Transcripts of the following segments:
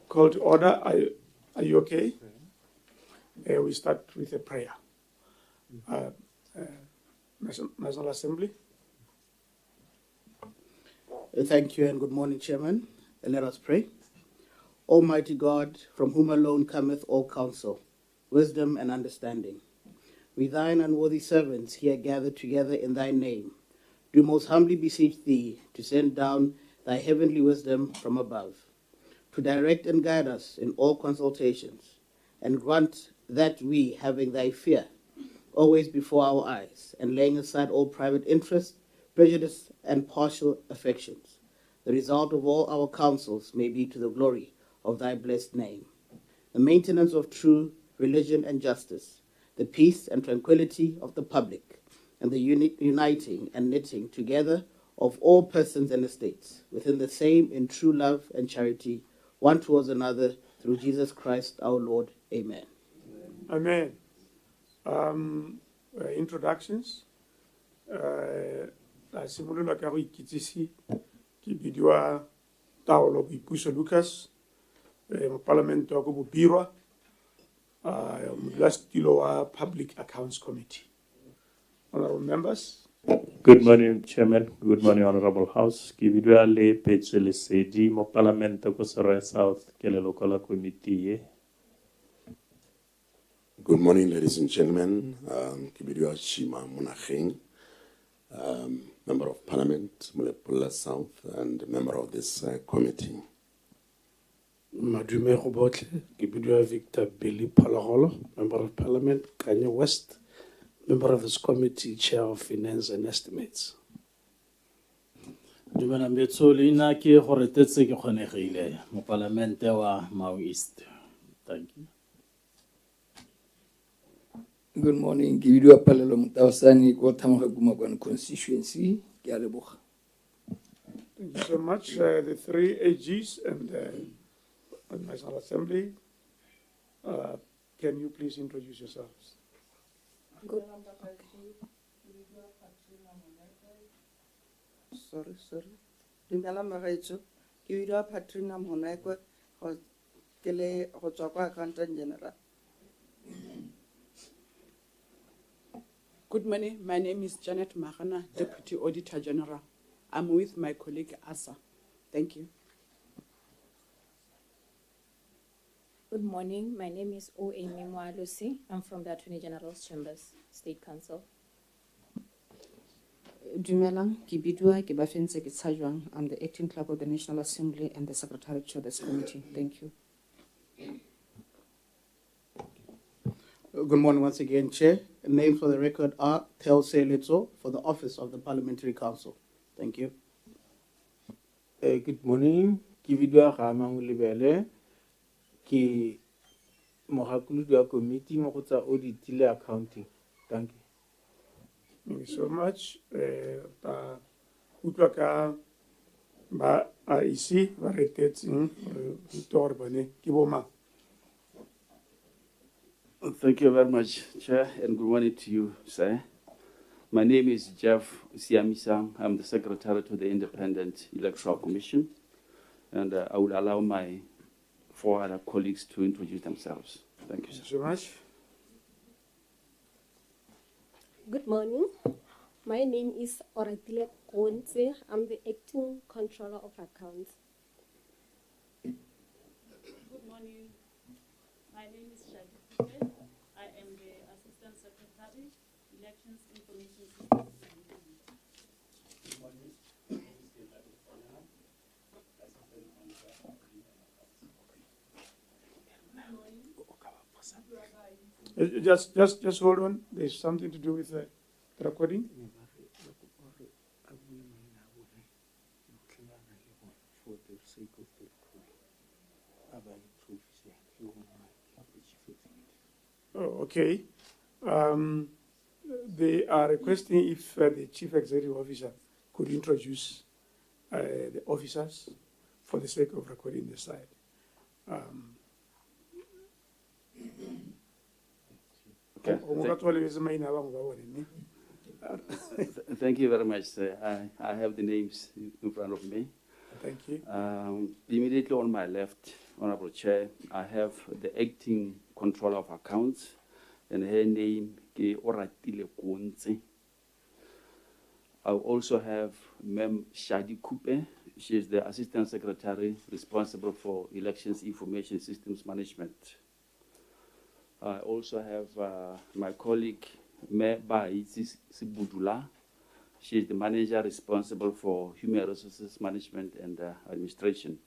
Call to order. Are you okay? We start with a prayer. National Assembly. Thank you and good morning, Chairman. Let us pray. Almighty God, from whom alone cometh all counsel, wisdom and understanding, we thine unworthy servants here gathered together in thy name, do most humbly beseech thee to send down thy heavenly wisdom from above, to direct and guide us in all consultations, and grant that we, having thy fear always before our eyes, and laying aside all private interest, prejudice, and partial affections, the result of all our counsels may be to the glory of thy blessed name, the maintenance of true religion and justice, the peace and tranquility of the public, and the uniting and knitting together of all persons and estates within the same in true love and charity, one towards another, through Jesus Christ our Lord. Amen. Amen. Introductions. La simolola ka go ikitsisi ke bidiwa Taolo Boipuso Lucas, mopalamente wa go Bopirwa, modulasetilo wa Public Accounts Committee. Honorable members. Good morning, Chairman. Good morning, Honorable House. Ke bidiwa le Petse Lesedi, mopalamente ko Seroya South, ke le local committee. Good morning, ladies and gentlemen. Kibidiwa Shima Munacheng, Member of Parliament, Mulepula South, and member of this committee. Madume Robotle, Kibidiwa Victor Billy Palaholo, Member of Parliament, Kanye West, member of this committee, Chair of Finance and Estimates. Dumela mbetso leina ke gore tetse ke kgonegile mo parlamente wa Mau East. Thank you. Good morning. Kibidiwa Palelo Mutawasani ko Tamaguma constituency. Thank you so much. The three AGs and the National Assembly. Can you please introduce yourselves? Good. Sorry. Dumela magaetso. Ke bidwa Patrina Monekwe go kele go tswa kwa Accountant General. Good morning. My name is Janet Magana, Deputy Auditor General. I'm with my colleague Asa. Thank you. Good morning. My name is O.A. Lucy. I'm from the Attorney General's Chambers, State Council. Dumelang, ke bidwa ke Bafense ke Tshajwang. I'm the acting clerk of the National Assembly and the secretary to this committee. Thank you. Good morning once again, Chair. Names for the record are Telse Letso for the office of the Parliamentary Council. Thank you. Good morning. Ke bidwa Ramang Lebele ke mogakolodi wa committee mo go tsa audit le accounting. Thank you. Thank you so much. Utlwa ka ba IC ba retetseng gore bane ke boma. Thank you very much, Chair, and good morning to you, sir. My name is Jeff Siamisang. I'm the Secretary to the Independent Electoral Commission, and I will allow my four other colleagues to introduce themselves. Thank you, sir. Thank you so much. Good morning. My name is Oratile Konze. I'm the Acting Controller of Accounts. Good morning. My name is Shaki. I am the Assistant Secretary, Elections Information System. Good morning. Just hold on. There's something to do with the recording. Oh, okay. They are requesting if the Chief Executive Officer could introduce the officers for the sake of recording the side. Okay. Thank you very much, sir. I have the names in front of me. Thank you. Immediately on my left, Honorable Chair, I have the acting controller of accounts, and her name is Oratile Kontse. I also have Mem Shadi Kupe. She is the Assistant Secretary responsible for Elections Information Systems Management. I also have my colleague, Me Baitsi Sibudula. She is the manager responsible for Human Resources Management and Administration.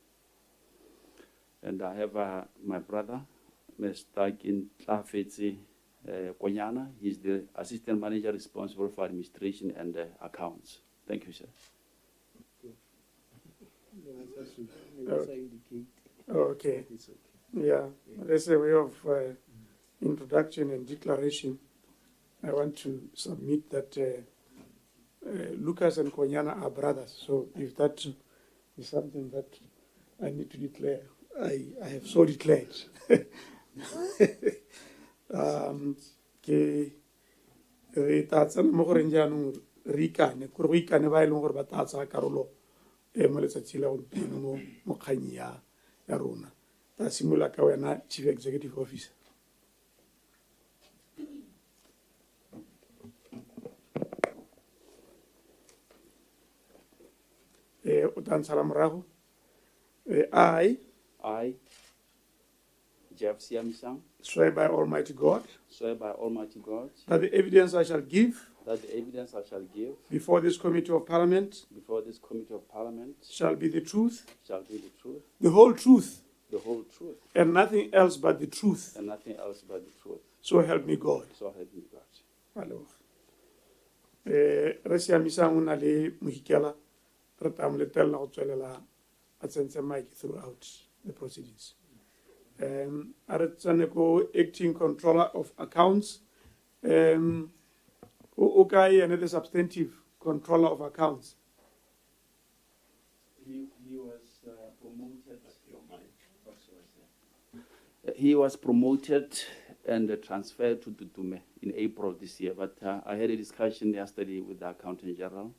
And I have my brother, Mr. Kintlafetsi Konyana. He's the assistant manager responsible for administration and accounts. Thank you, sir. Okay. Yeah, that's a way of introduction and declaration. I want to submit that Lucas and Konyana are brothers. So if that is something that I need to declare, I have so declared. Ke re tatsana mo gore jaanong re ikane gore go ikane ba e leng gore ba tatsa karolo mo letsatsi la gompieno mo kganyi ya rona. Ta simolola ka wena, Chief Executive Officer. O tla ntshala morago. I, Jeff Siamisang, swear by Almighty God swear by Almighty God that the evidence I shall give that the evidence I shall give before this Committee of Parliament before this Committee of Parliament shall be the truth, shall be the truth, the whole truth, the whole truth, and nothing else but the truth. and nothing else but the truth. So help me God. So help me God. Hello. Re siamisang o na le mohikela re tla mo letella go tswelela a tsentse mic throughout the proceedings. Aretsaneko, acting controller of accounts. Okay, and the substantive controller of accounts. He was promoted. He was promoted and transferred to Tutume in April this year. But I had a discussion yesterday with the Accountant General.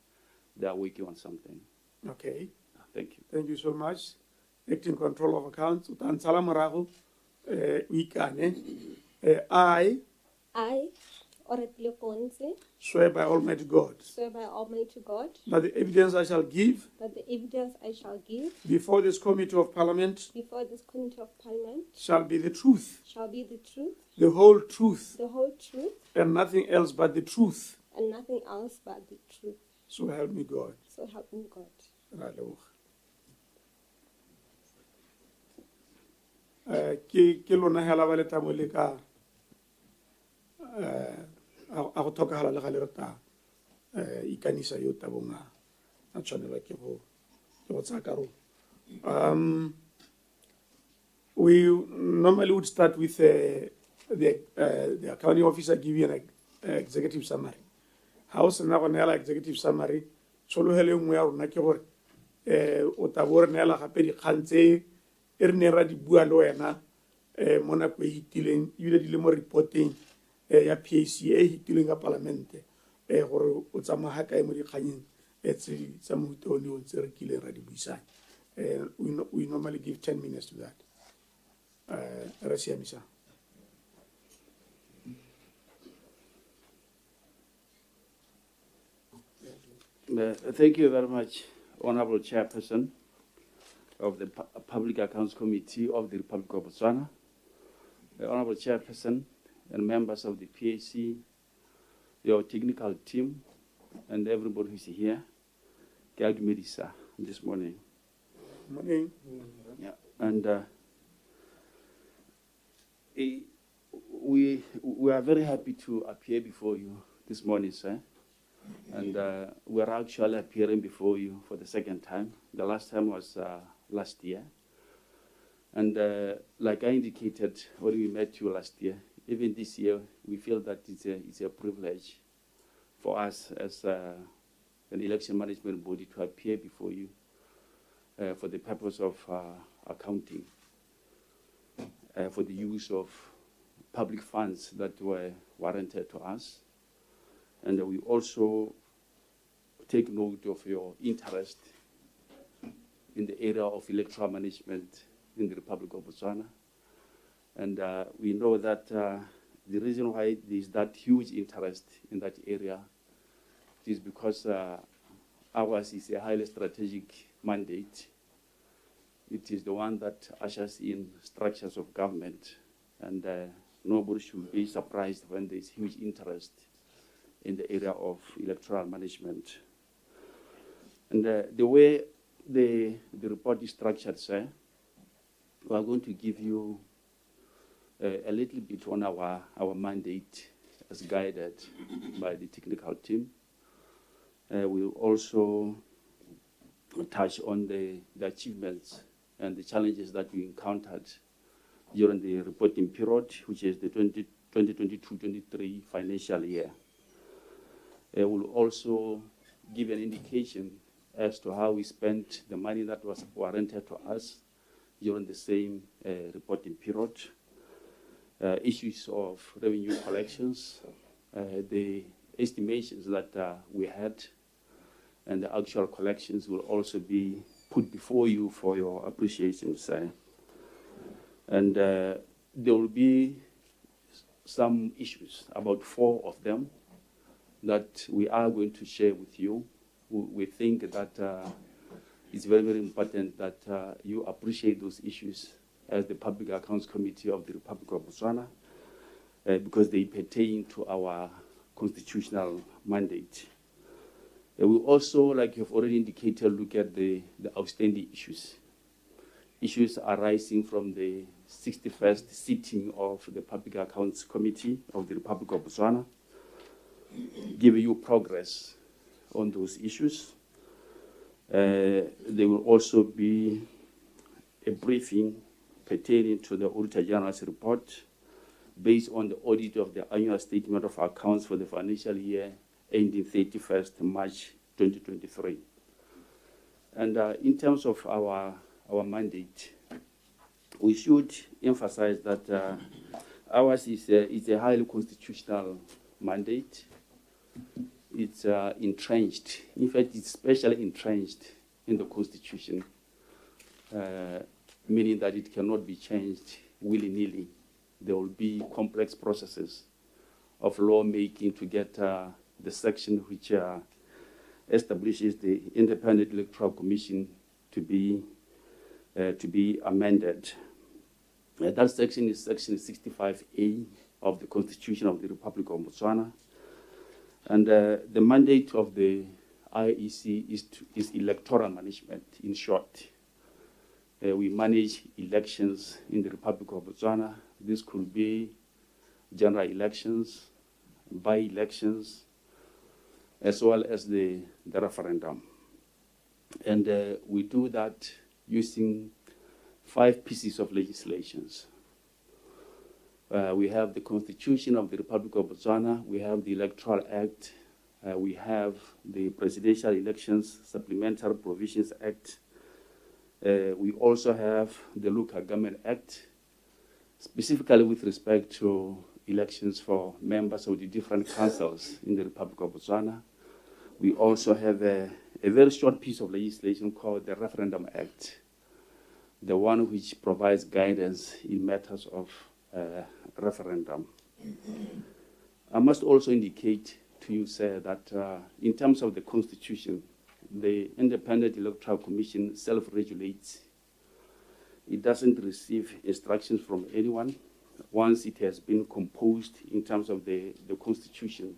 They are working on something. Okay. Thank you. Thank you so much. Acting controller of accounts. Utansala morago. I, Oratile Kontse, swear by Almighty God swear by Almighty God that the evidence I shall give that the evidence I shall give before this Committee of Parliament before this Committee of Parliament shall be the truth, shall be the truth, the whole truth, the whole truth, and nothing else but the truth. and nothing else but the truth. So help me God. So help me God. Ke lona hela ba letamo le ka a go tlhokagala le ga le re ta ikanisa yo tabong a tshwanelwa ke go tsaya karolo. We normally would start with the accounting officer giving an executive summary. Ha o sena go neela executive summary, tshologelo nngwe ya rona ke gore o tabo re neela gape dikgang tse e re ne ra di bua le wena mo nako e hitileng ebile di le mo reporting ya PAC e hitileng ka palamente gore o tsamaya kae mo dikganyeng tse tsa mohuta o ne o ntse re kileng ra di buisana. We normally give 10 minutes to that. Re siamisa. Thank you very much, Honorable Chairperson of the Public Accounts Committee of the Republic of Botswana, the Honorable Chairperson and members of the PAC, your technical team, and everybody who's here. Good Medisa this morning. Morning. Yeah, and we are very happy to appear before you this morning, sir. And we're actually appearing before you for the second time. The last time was last year. And like I indicated when we met you last year, even this year, we feel that it's a privilege for us as an election management body to appear before you for the purpose of accounting for the use of public funds that were warranted to us. And we also take note of your interest in the area of electoral management in the Republic of Botswana. And we know that the reason why there is that huge interest in that area is because ours is a highly strategic mandate. It is the one that ushers in structures of government, and nobody should be surprised when there is huge interest in the area of electoral management. And the way the report is structured, sir, we are going to give you a little bit on our mandate as guided by the technical team. We will also touch on the achievements and the challenges that we encountered during the reporting period, which is the 2022-23 financial year. We will also give an indication as to how we spent the money that was warranted to us during the same reporting period. Issues of revenue collections, the estimations that we had, and the actual collections will also be put before you for your appreciation, sir. And there will be some issues, about 4 of them, that we are going to share with you. We think that it's very, very important that you appreciate those issues as the Public Accounts Committee of the Republic of Botswana, because they pertain to our constitutional mandate. We also, like you've already indicated, look at the outstanding issues arising from the 61st sitting of the Public Accounts Committee of the Republic of Botswana, give you progress on those issues. There will also be a briefing pertaining to the Auditor General's report based on the audit of the annual statement of accounts for the financial year ending 31st March 2023. And in terms of our mandate, we should emphasize that ours is a highly constitutional mandate. It's entrenched. In fact, it's especially entrenched in the Constitution, meaning that it cannot be changed willy-nilly. There will be complex processes of lawmaking to get the section which establishes the Independent Electoral Commission to be amended. That section is Section 65A of the Constitution of the Republic of Botswana. And the mandate of the IEC is electoral management, in short. We manage elections in the Republic of Botswana. This could be general elections, by-elections, as well as the referendum. And we do that using 5 pieces of legislations. We have the Constitution of the Republic of Botswana, we have the Electoral Act, we have the Presidential Elections Supplementary Provisions Act, we also have the Local Government Act, specifically with respect to elections for members of the different councils in the Republic of Botswana. We also have a very short piece of legislation called the Referendum Act, the one which provides guidance in matters of referendum. I must also indicate to you, sir, that in terms of the Constitution, the Independent Electoral Commission self-regulates. It doesn't receive instructions from anyone. Once it has been composed in terms of the Constitution,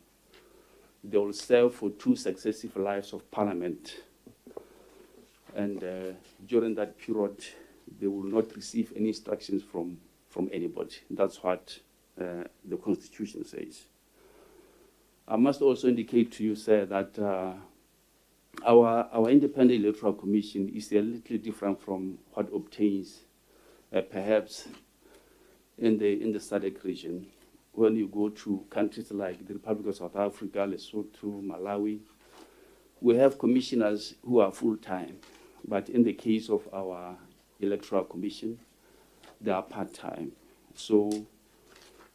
they will serve for 2 successive lives of Parliament. And during that period, they will not receive any instructions from anybody. That's what the Constitution says. I must also indicate to you, sir, that our Independent Electoral Commission is a little different from what obtains perhaps in the SADC region. When you go to countries like the Republic of South Africa, Lesotho, Malawi, we have commissioners who are full-time. But in the case of our Electoral Commission, they are part-time. So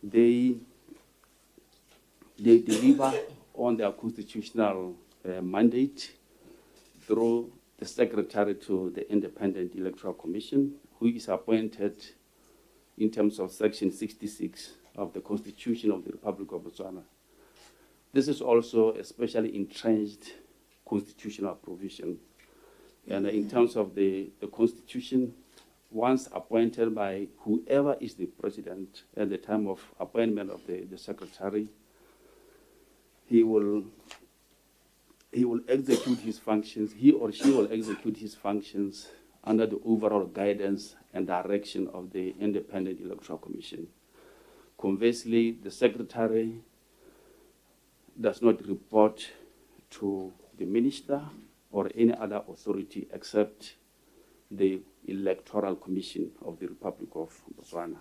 they deliver on their constitutional mandate through the secretary to the Independent Electoral Commission, who is appointed in terms of Section 66 of the Constitution of the Republic of Botswana. This is also a specially entrenched constitutional provision. And in terms of the Constitution, once appointed by whoever is the president at the time of appointment of the secretary, he will execute his functions, he or she will execute his functions under the overall guidance and direction of the Independent Electoral Commission. Conversely, the secretary does not report to the minister or any other authority except the Electoral Commission of the Republic of Botswana.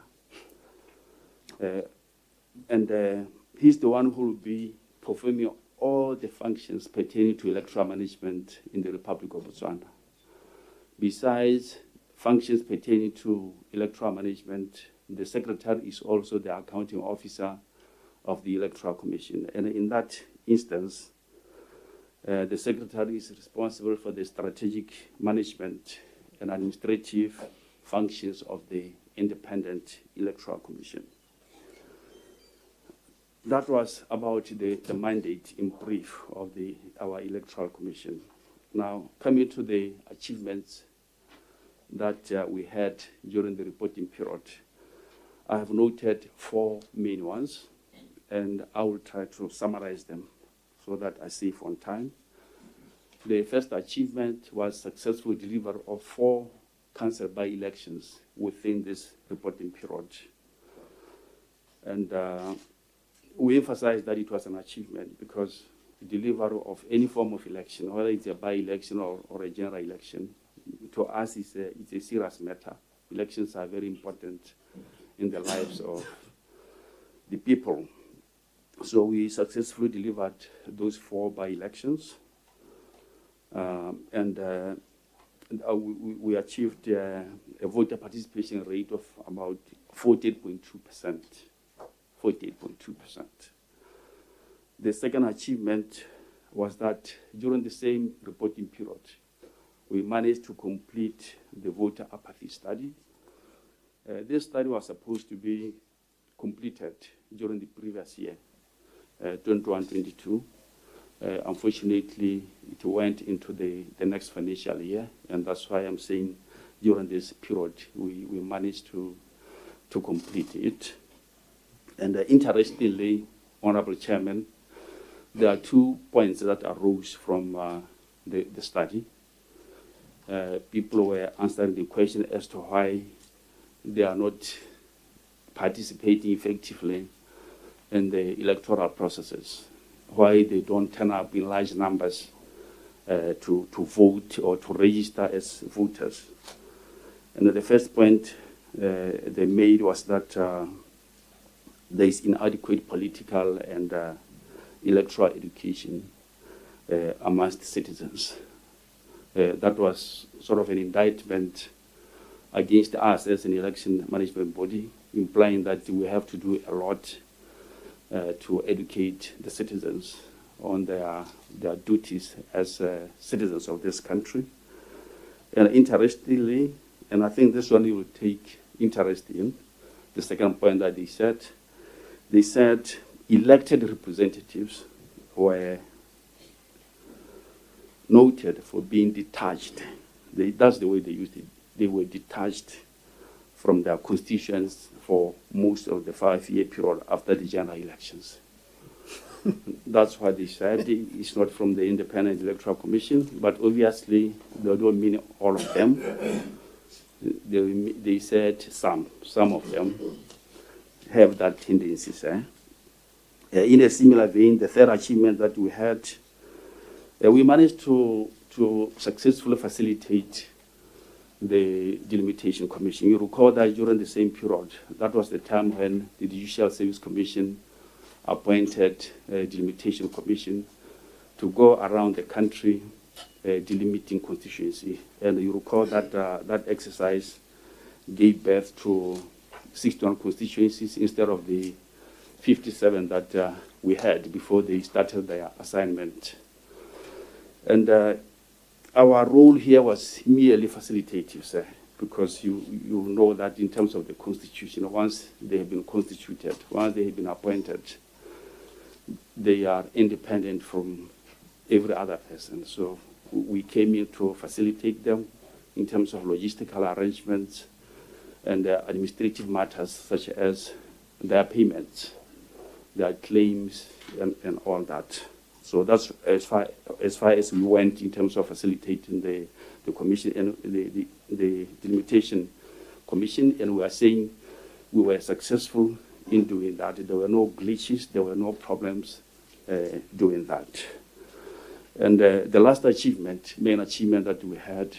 He's the one who will be performing all the functions pertaining to electoral management in the Republic of Botswana. Besides functions pertaining to electoral management, the secretary is also the accounting officer of the Electoral Commission. And in that instance, the secretary is responsible for the strategic management and administrative functions of the Independent Electoral Commission. That was about the mandate in brief of our Electoral Commission. Now, coming to the achievements that we had during the reporting period, I have noted 4 main ones, and I will try to summarize them so that I save on time. The first achievement was successful delivery of 4 council by-elections within this reporting period. And we emphasize that it was an achievement because the delivery of any form of election, whether it's a by-election or a general election, to us it's a serious matter. Elections are very important in the lives of the people. So we successfully delivered those 4 by-elections. We achieved a voter participation rate of about 48.2%. 48.2%. The second achievement was that during the same reporting period, we managed to complete the voter apathy study. This study was supposed to be completed during the previous year, 21-22. Unfortunately, it went into the next financial year, and that's why I'm saying during this period we managed to complete it. And interestingly, Honorable Chairman, there are 2 points that arose from the study. People were answering the question as to why they are not participating effectively in the electoral processes, why they don't turn up in large numbers to vote or to register as voters. And the first point they made was that there is inadequate political and electoral education amongst citizens. That was sort of an indictment against us as an election management body, implying that we have to do a lot to educate the citizens on their duties as citizens of this country. And interestingly, and I think this one you will take interest in, the second point that they said elected representatives were noted for being detached. That's the way they used it. They were detached from their constituents for most of the 5-year period after the general elections. That's what they said. It's not from the Independent Electoral Commission, but obviously they don't mean all of them. They said some of them have that tendency. In a similar vein, the third achievement that we had, we managed to successfully facilitate the Delimitation Commission. You recall that during the same period, that was the time when the Judicial Service Commission appointed a Delimitation Commission to go around the country delimiting constituency. And you recall that that exercise gave birth to 61 constituencies instead of the 57 that we had before they started their assignment. And our role here was merely facilitative, sir, because you know that in terms of the constitution, once they have been constituted, once they have been appointed, they are independent from every other person. So we came in to facilitate them in terms of logistical arrangements and administrative matters such as their payments, their claims, and all that. So that's as far as we went in terms of facilitating the commission and the delimitation commission, and we are saying we were successful in doing that. There were no glitches, there were no problems doing that. And the last achievement, main achievement that we had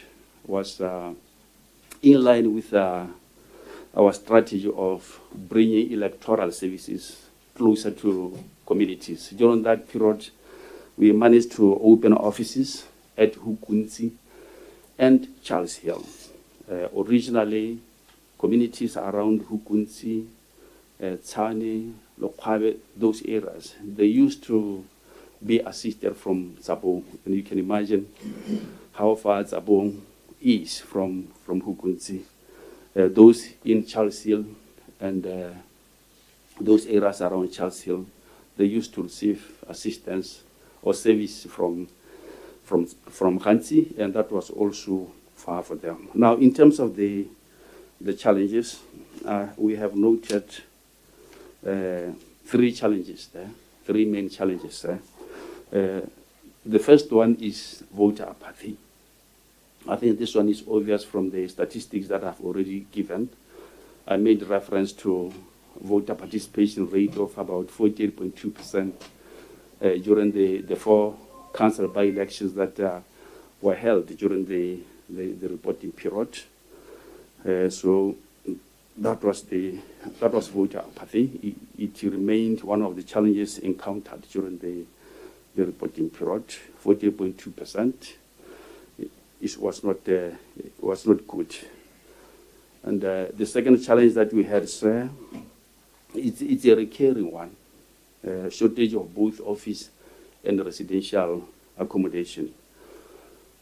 was in line with our strategy of bringing electoral services closer to communities. During that period, we managed to open offices at Hukunzi and Charles Hill. Originally, communities around Hukunzi, Tsane, Lokwabe, those areas, they used to be assisted from Zabong. And you can imagine how far Zabong is from Hukunzi. Those in Charles Hill and those areas around Charles Hill, they used to receive assistance or service from Khansi, and that was also far for them. Now, in terms of the challenges, we have noted 3 challenges there, 3 main challenges there. The first one is voter apathy. I think this one is obvious from the statistics that I've already given. I made reference to voter participation rate of about 48.2% during the 4 council by-elections that were held during the reporting period. So that was voter apathy. It remained one of the challenges encountered during the reporting period. 48.2%. It was not good. And the second challenge that we had, sir, it's a recurring one. Shortage of both office and residential accommodation.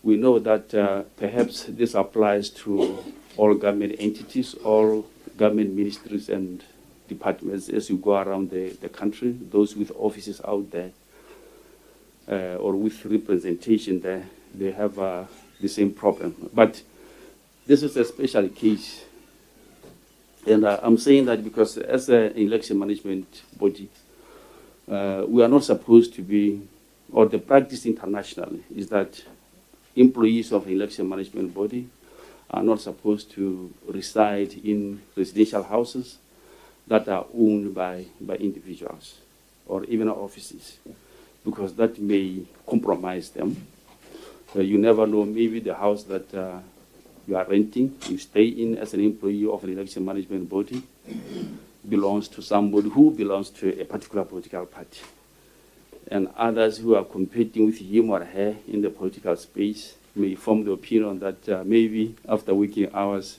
We know that perhaps this applies to all government entities, all government ministries and departments as you go around the country, those with offices out there or with representation there, they have the same problem. But this is a special case. And I'm saying that because as an election management body, we are not supposed to be, or the practice internationally is that employees of election management body are not supposed to reside in residential houses that are owned by individuals or even offices, because that may compromise them. You never know, maybe the house that you are renting, you stay in as an employee of an election management body, belongs to somebody who belongs to a particular political party. And others who are competing with him or her in the political space may form the opinion that maybe after working hours,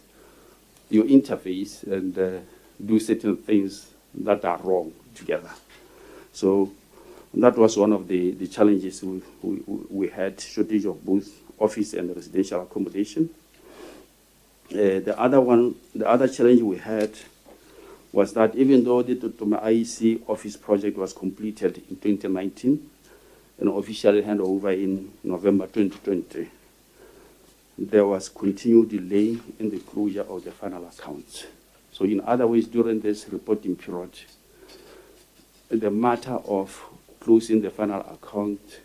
you interface and do certain things that are wrong together. So that was one of the challenges we had, shortage of both office and residential accommodation. The other challenge we had was that even though the Totoma IEC office project was completed in 2019 and officially handed over in November 2020, there was continued delay in the closure of the final accounts. So in other ways, during this reporting period, the matter of closing the final account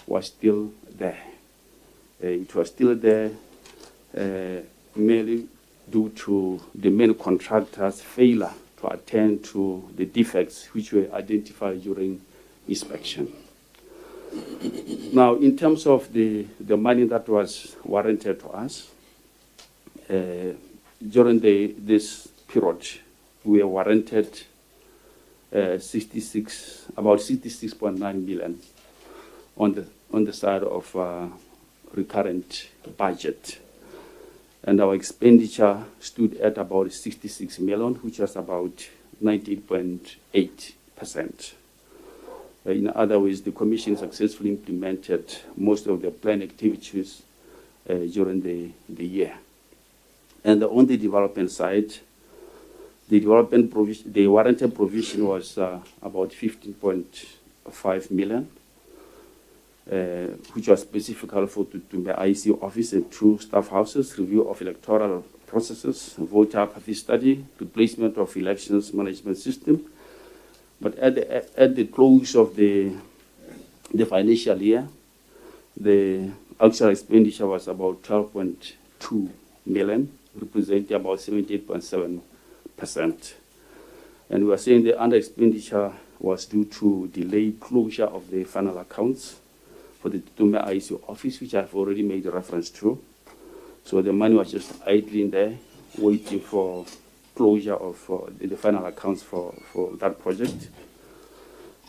was still there. It was still there merely due to the main contractor's failure to attend to the defects which were identified during inspection. Now, in terms of the money that was warranted to us, during this period, we were warranted about 66.9 million on the side of recurrent budget. And our expenditure stood at about 66 million, which was about 19.8%. In other words, the Commission successfully implemented most of the planned activities during the year. And on the development side, the warranted provision was about 15.5 million, which was specifically for the IC office and 2 staff houses, review of electoral processes, voter apathy study, replacement of elections management system. But at the close of the financial year, the actual expenditure was about 12.2 million, representing about 78.7%. And we are saying the under expenditure was due to delayed closure of the final accounts for the Tume IC office, which I've already made a reference to. So the money was just idling there, waiting for closure of the final accounts for that project.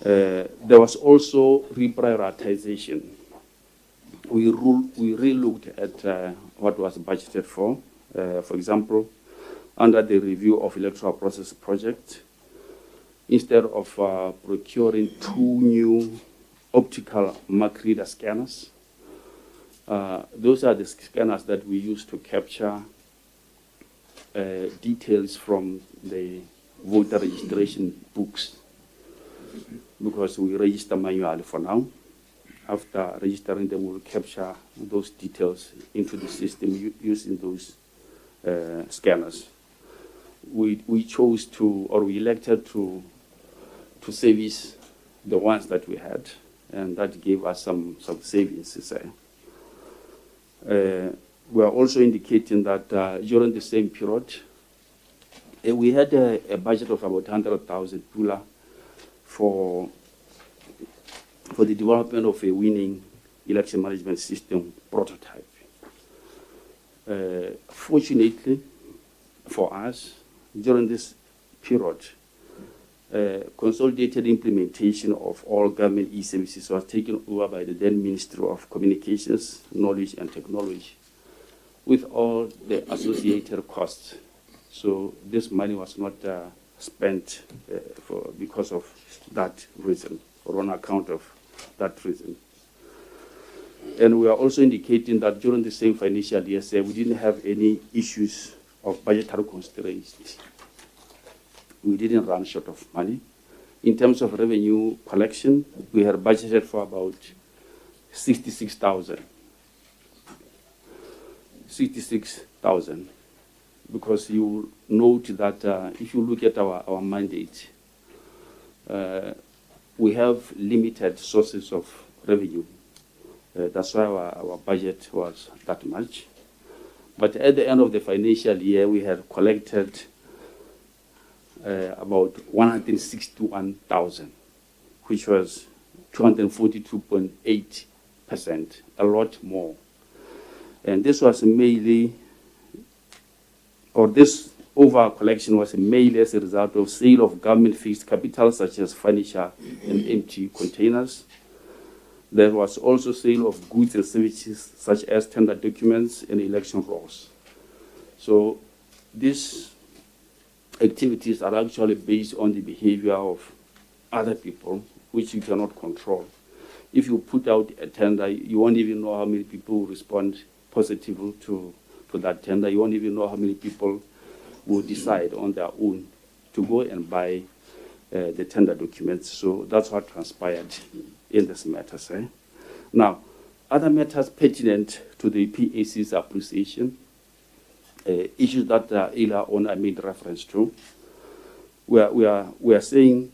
There was also reprioritization. We re-looked at what was budgeted for. For example, under the review of electoral process project, instead of procuring 2 new optical mark reader scanners, those are the scanners that we use to capture details from the voter registration books, because we register manually for now. After registering them, we'll capture those details into the system using those scanners. We chose to, or we elected to service the ones that we had, and that gave us some savings, to say. We are also indicating that during the same period, we had a budget of about 100,000 pula for the development of a winning election management system prototype. Fortunately for us, during this period, consolidated implementation of all government e-services was taken over by the then Ministry of Communications, Knowledge and Technology, with all the associated costs. So this money was not spent because of that reason, or on account of that reason. And we are also indicating that during the same financial year, we didn't have any issues of budgetary constraints. We didn't run short of money. In terms of revenue collection, we had budgeted for about 66,000. 66,000. Because you note that if you look at our mandate, we have limited sources of revenue. That's why our budget was that much. But at the end of the financial year, we had collected about 161,000, which was 242.8%, a lot more. And this was mainly, or this over collection was mainly as a result of sale of government fixed capital, such as furniture and empty containers. There was also sale of goods and services, such as tender documents and election rolls. So these activities are actually based on the behavior of other people, which you cannot control. If you put out a tender, you won't even know how many people will respond positively to that tender. You won't even know how many people will decide on their own to go and buy the tender documents. So that's what transpired in this matter. Now, other matters pertinent to the PAC's appreciation, issues that earlier on I made reference to, we are saying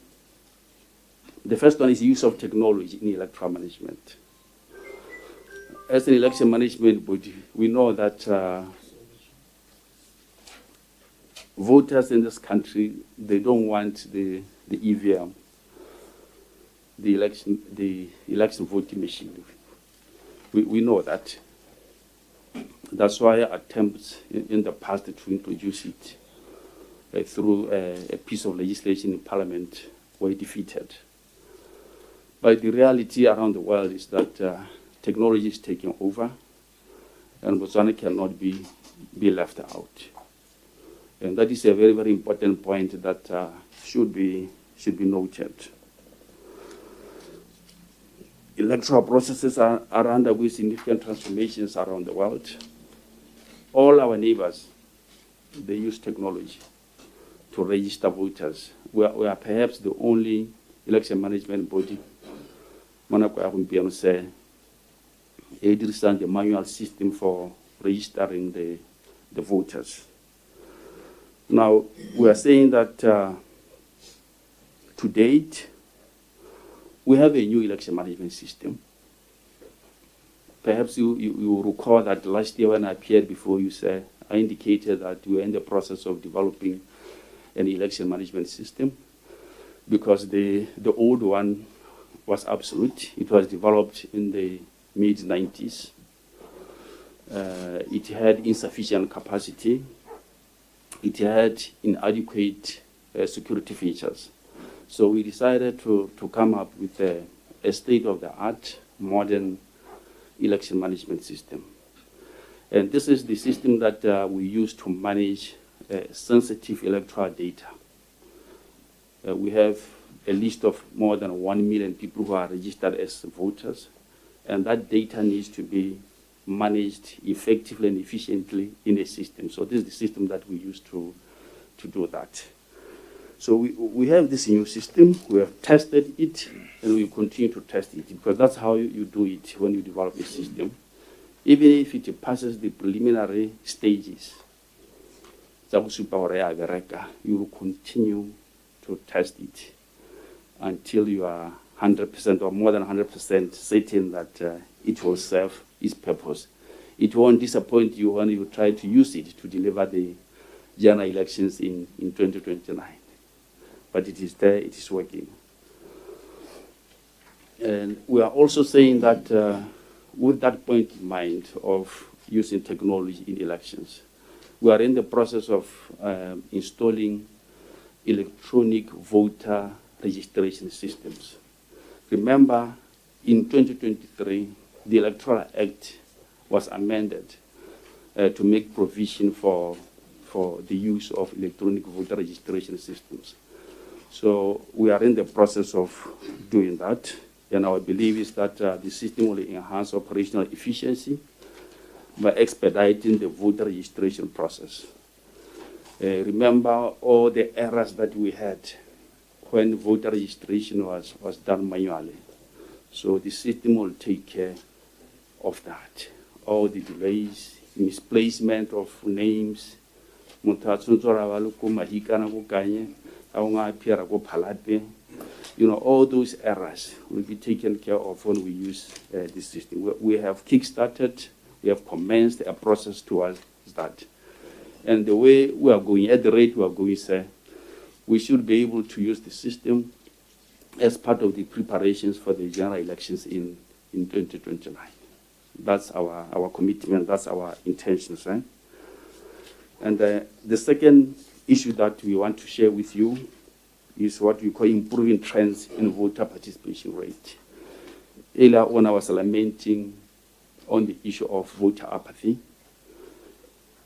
the first one is use of technology in electoral management. As an election management body, we know that voters in this country, they don't want the EVM, the election voting machine. We know that. That's why attempts in the past to introduce it through a piece of legislation in Parliament were defeated. But the reality around the world is that technology is taking over, and Botswana cannot be left out. And that is a very, very important point that should be noted. electoral processes are undergoing significant transformations around the world. All our neighbors, they use technology to register voters. We are perhaps the only election management body, the manual system for registering the voters. Now, we are saying that to date, we have a new election management system. Perhaps you recall that last year when I appeared before you, sir, I indicated that we are in the process of developing an election management system because the old one was obsolete. It was developed in the mid-90s. It had insufficient capacity. It had inadequate security features. So we decided to come up with a state-of-the-art modern election management system. And this is the system that we use to manage sensitive electoral data. We have a list of more than 1 million people who are registered as voters, and that data needs to be managed effectively and efficiently in a system. So this is the system that we use to do that. So we have this new system, we have tested it, and we continue to test it, because that's how you do it when you develop a system. Even if it passes the preliminary stages, you will continue to test it until you are 100% or more than 100% certain that it will serve its purpose. It won't disappoint you when you try to use it to deliver the general elections in 2029. But it is there, it is working. And we are also saying that with that point in mind of using technology in elections, we are in the process of installing electronic voter registration systems. Remember, in 2023, the Electoral Act was amended to make provision for the use of electronic voter registration systems. So we are in the process of doing that, and our belief is that the system will enhance operational efficiency by expediting the voter registration process. Remember all the errors that we had when voter registration was done manually. So the system will take care of that. All the delays, misplacement of names, all those errors will be taken care of when we use this system. We have kick-started, we have commenced a process towards that. And the way we are going, at the rate we are going, sir, we should be able to use the system as part of the preparations for the general elections in 2029. That's our commitment, that's our intention, sir. And the second issue that we want to share with you is what we call improving trends in voter participation rate. Earlier on, I was lamenting on the issue of voter apathy.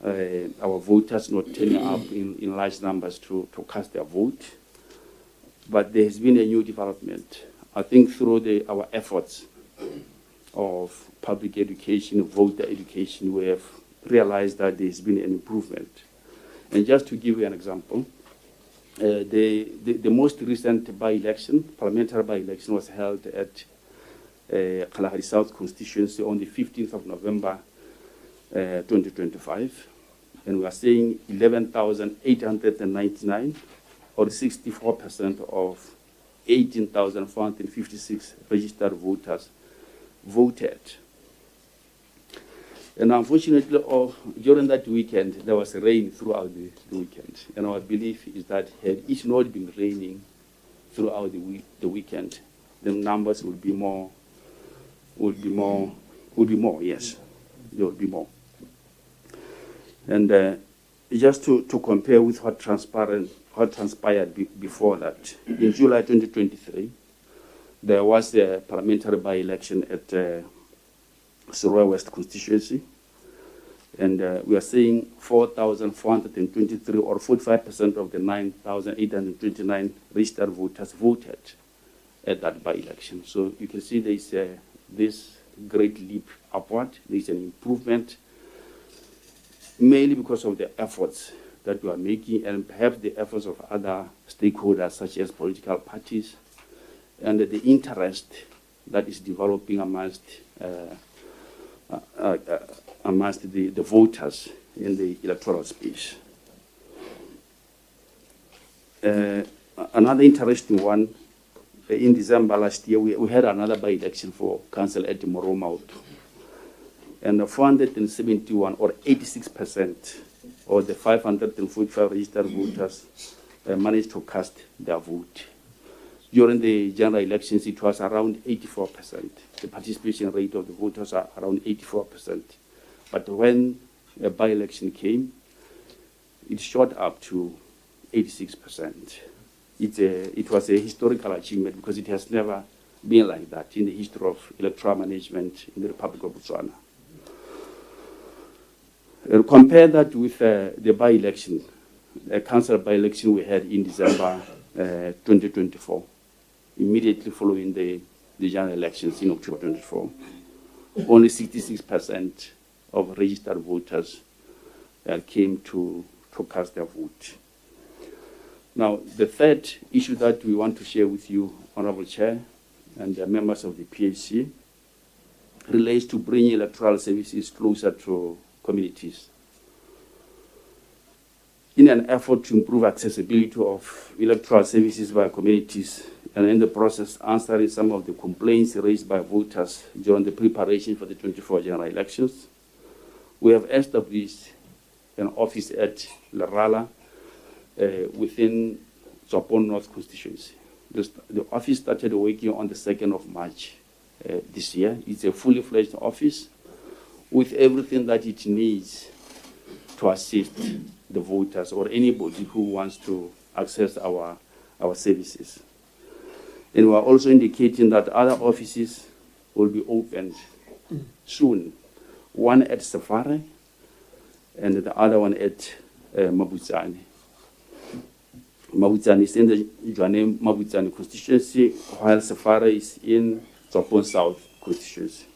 Our voters not turning up in large numbers to cast their vote. But there has been a new development. I think through our efforts of public education, voter education, we have realized that there has been an improvement. And just to give you an example, the most recent by-election, parliamentary by-election, was held at Kalahari South constituency on the 15th of November 2025. And we are saying 11,899, or 64% of 18,456 registered voters voted. And unfortunately, during that weekend, there was rain throughout the weekend. And our belief is that had it not been raining throughout the weekend, the numbers would be more, yes, there would be more. And just to compare with what transpired before that, in July 2023, there was a parliamentary by-election at Suroya West constituency, and we are saying 4,423, or 45% of the 9,829 registered voters voted at that by-election. So you can see there is this great leap upward. There's an improvement, mainly because of the efforts that we are making and perhaps the efforts of other stakeholders such as political parties and the interest that is developing amongst the voters in the electoral space. Another interesting one, in December last year, we had another by-election for council at Moromauto. And 471 or 86% of the 545 registered voters managed to cast their vote. During the general elections, it was around 84%. The participation rate of the voters are around 84%. But when a by-election came, it shot up to 86%. It was a historical achievement because it has never been like that in the history of electoral management in the Republic of Botswana. Compare that with the by-election, the council by-election we had in December 2024, immediately following the general elections in October 24. Only 66% of registered voters came to cast their vote. Now, the third issue that we want to share with you, Honorable Chair, and the members of the PHC, relates to bringing electoral services closer to communities. In an effort to improve accessibility of electoral services by communities, and in the process answering some of the complaints raised by voters during the preparation for the 24 general elections, we have established an office at Lerala within Tsopon North constituency. The office started working on the 2nd of March this year. It's a fully fledged office with everything that it needs to assist the voters or anybody who wants to access our services. And we are also indicating that other offices will be opened soon. One at Safari and the other one at Mabutsane. Mabutsane is in the Joanne Mabutsane constituency, while Safari is in Tsopon South constituency.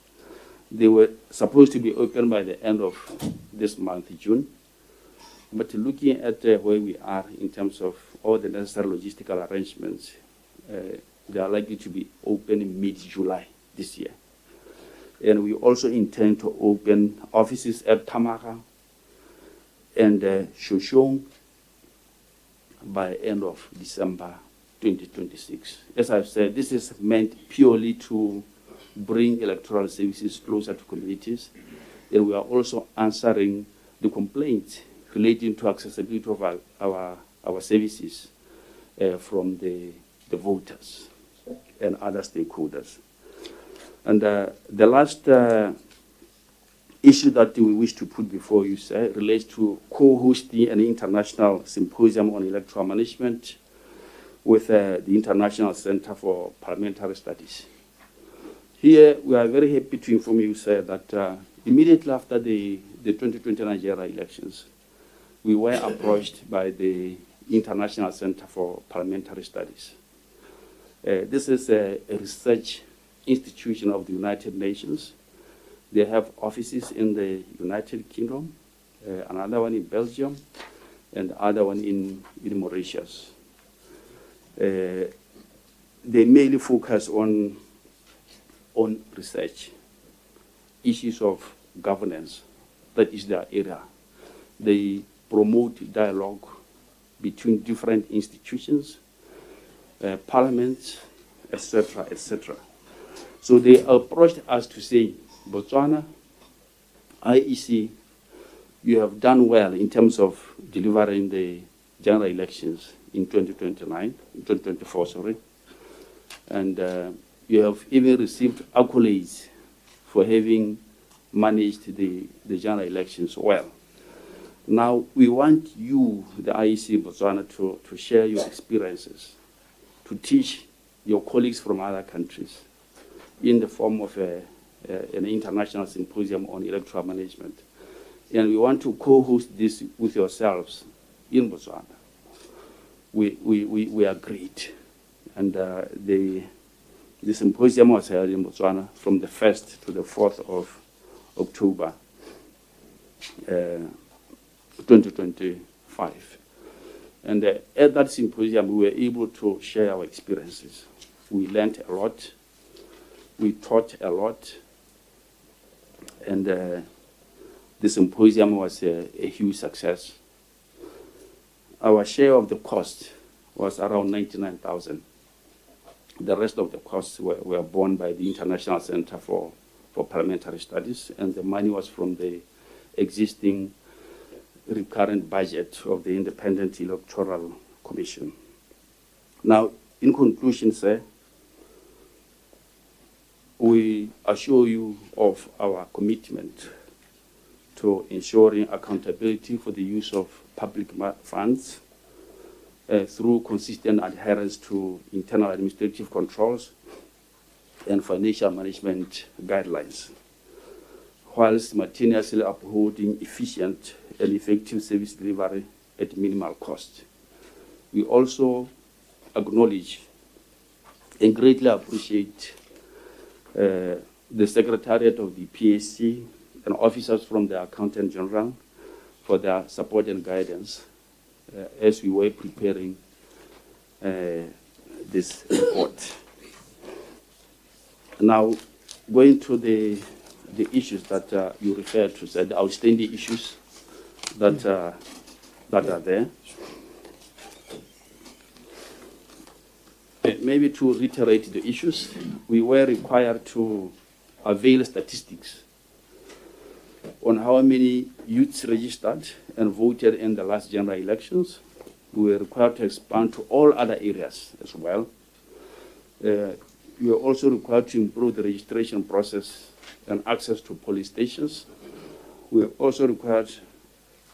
They were supposed to be open by the end of this month, June. But looking at where we are in terms of all the necessary logistical arrangements, they are likely to be open in mid-July this year. And we also intend to open offices at Tamaga and Shoshong by end of December 2026. As I've said, this is meant purely to bring electoral services closer to communities. And we are also answering the complaints relating to accessibility of our services from the voters and other stakeholders. And the last issue that we wish to put before you, sir, relates to co-hosting an international symposium on electoral management with the International Center for Parliamentary Studies. Here, we are very happy to inform you, sir, that immediately after the 2029 general elections, we were approached by the International Center for Parliamentary Studies. This is a research institution of the United Nations. They have offices in the United Kingdom, another one in Belgium, and the other one in Mauritius. They mainly focus on research, issues of governance. That is their area. They promote dialogue between different institutions, parliaments, etc., etc. So they approached us to say, Botswana, IEC, you have done well in terms of delivering the general elections in 2024, sorry. And you have even received accolades for having managed the general elections well. Now, we want you, the IEC Botswana, to share your experiences, to teach your colleagues from other countries in the form of an international symposium on electoral management. And we want to co-host this with yourselves in Botswana. We agreed. And the The symposium was held in Botswana from the 1st to the 4th of October 2025. And at that symposium, we were able to share our experiences. We learned a lot. We taught a lot. And the symposium was a huge success. Our share of the cost was around 99,000. The rest of the costs were borne by the International Center for Parliamentary Studies, and the money was from the existing recurrent budget of the Independent Electoral Commission. Now, in conclusion, sir, we assure you of our commitment to ensuring accountability for the use of public funds through consistent adherence to internal administrative controls and financial management guidelines, whilst simultaneously upholding efficient and effective service delivery at minimal cost. We also acknowledge and greatly appreciate the Secretariat of the PSC and officers from the Accountant General for their support and guidance as we were preparing this report. Now, going to the issues that you referred to, the outstanding issues that are there. Maybe to reiterate the issues, we were required to avail statistics on how many youths registered and voted in the last general elections. We were required to expand to all other areas as well. We were also required to improve the registration process and access to police stations. We were also required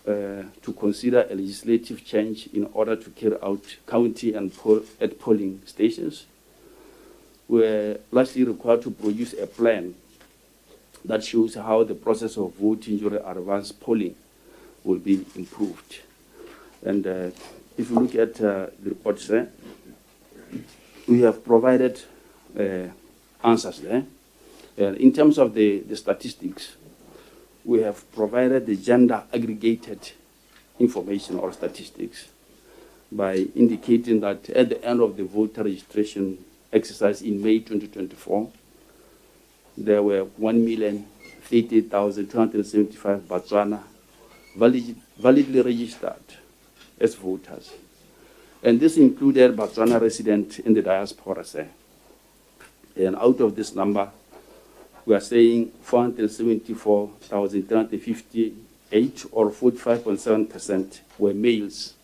to consider a legislative change in order to carry out county and at polling stations. We were lastly required to produce a plan that shows how the process of voting during advance polling will be improved. And if you look at the report there, we have provided answers there. And in terms of the statistics, we have provided the gender aggregated information or statistics by indicating that at the end of the voter registration exercise in May 2024, there were 1,038,275 Botswana validly registered as voters. And this included Botswana residents in the diaspora. And out of this number, we are saying 474,358 or 45.7% were males,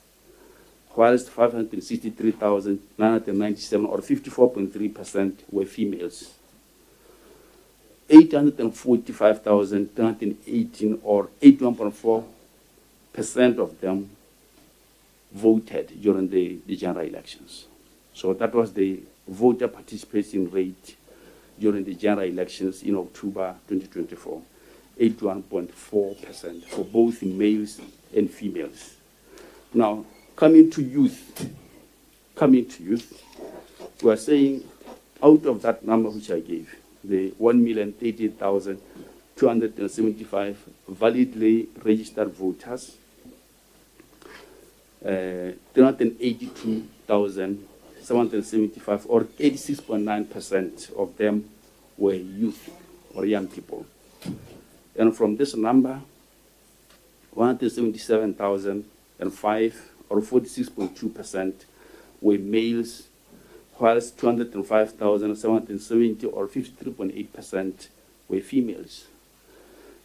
whilst 563,997 or 54.3% were females. 845,318 or 81.4% of them voted during the general elections. So that was the voter participation rate during the general elections in October 2024, 81.4% for both males and females. Now, coming to youth, we are saying out of that number which I gave, the 1,038,275 validly registered voters, 382,775 or 86.9% of them were youth or young people. And from this number, 177,005 or 46.2% were males, whilst 205,770 or 53.8% were females.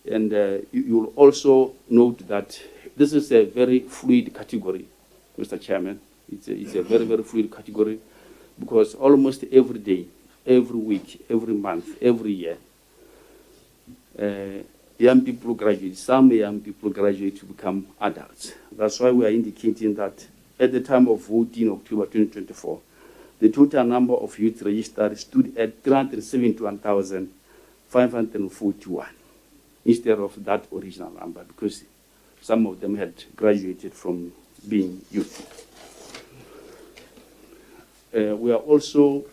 And you will also note that this is a very fluid category, Mr. Chairman. It's a very, very fluid category because almost every day, every week, every month, every year, young people graduate. Some young people graduate to become adults. That's why we are indicating that at the time of voting in October 2024, the total number of youth registered stood at 371,541 instead of that original number, because some of them had graduated from being youth. We are also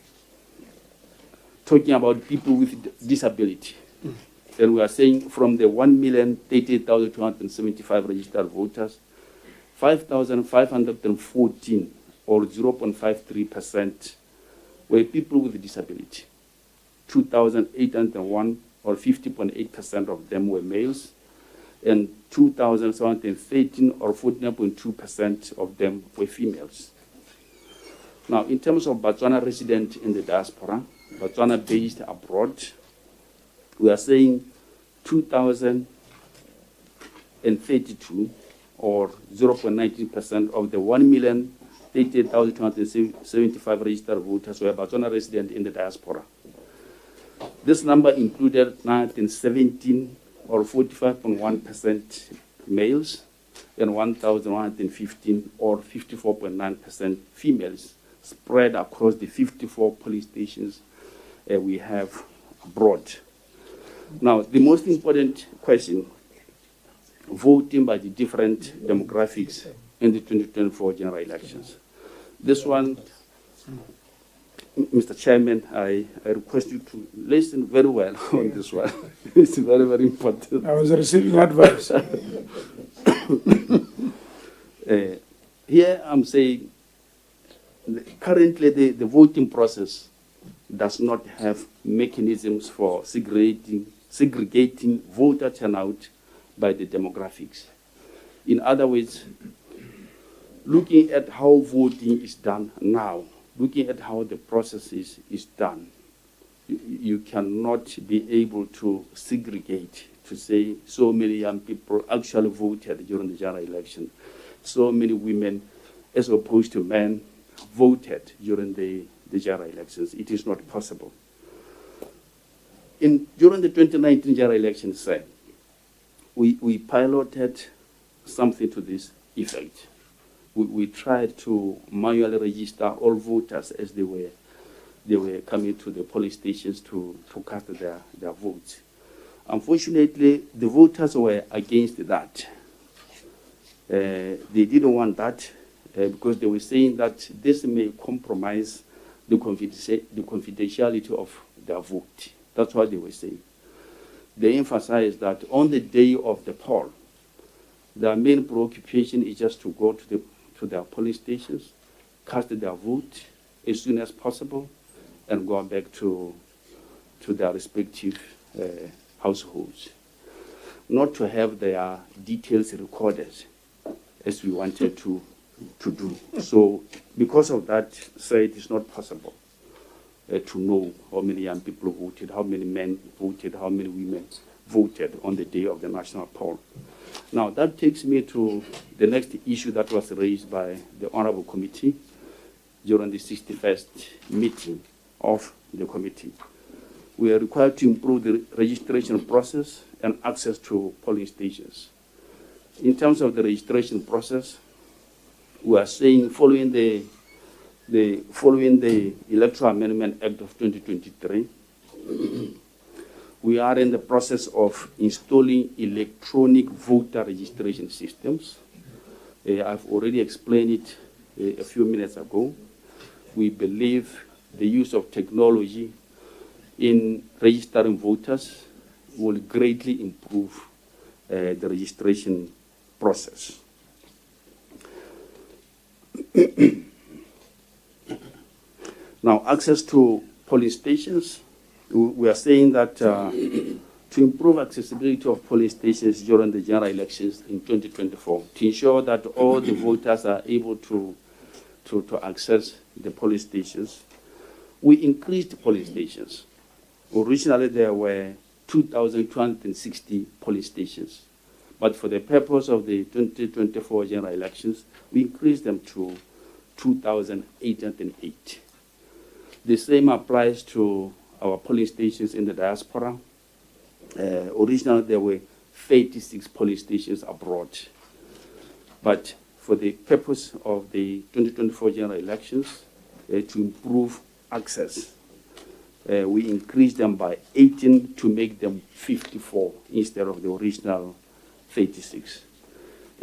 talking about people with disability. And we are saying from the 1,038,275 registered voters, 5,514 or 0.53% were people with disability. 2,801 or 50.8% of them were males, and 2,713 or 49.2% of them were females. Now, in terms of Botswana resident in the diaspora, Botswana based abroad, we are saying 2,032 or 0.19% of the 1,038,275 registered voters were Botswana resident in the diaspora. This number included 917 or 45.1% males and 1,115 or 54.9% females spread across the 54 police stations we have abroad. Now, the most important question, voting by the different demographics in the 2024 general elections. This one, Mr. Chairman, I request you to listen very well on this one. It's very, very important. I was receiving advice. Here I'm saying, currently the voting process does not have mechanisms for segregating voter turnout by the demographics. In other words, looking at how voting is done now, looking at how the process is done, you cannot be able to segregate, to say so many young people actually voted during the general election, so many women as opposed to men voted during the general elections. It is not possible. During the 2019 general elections, we piloted something to this effect. We tried to manually register all voters as they were coming to the police stations to cast their votes. Unfortunately, the voters were against that. They didn't want that because they were saying that this may compromise the confidentiality of their vote. That's what they were saying. They emphasized that on the day of the poll, their main preoccupation is just to go to their police stations, cast their vote as soon as possible, and go back to their respective households. Not to have their details recorded as we wanted to do. So because of that, it is not possible to know how many young people voted, how many men voted, how many women voted on the day of the national poll. Now, that takes me to the next issue that was raised by the Honorable Committee during the 61st meeting of the committee. We are required to improve the registration process and access to polling stations. In terms of the registration process, we are saying following the Electoral Amendment Act of 2023, we are in the process of installing electronic voter registration systems. I've already explained it a few minutes ago. We believe the use of technology in registering voters will greatly improve the registration process. Now, access to polling stations. We are saying that to improve accessibility of polling stations during the general elections in 2024, to ensure that all the voters are able to access the polling stations, we increased polling stations. Originally, there were 2,260 polling stations. But for the purpose of the 2024 general elections, we increased them to 2,808. The same applies to our polling stations in the diaspora. Originally, there were 36 polling stations abroad. But for the purpose of the 2024 general elections, to improve access, we increased them by 18 to make them 54 instead of the original 36.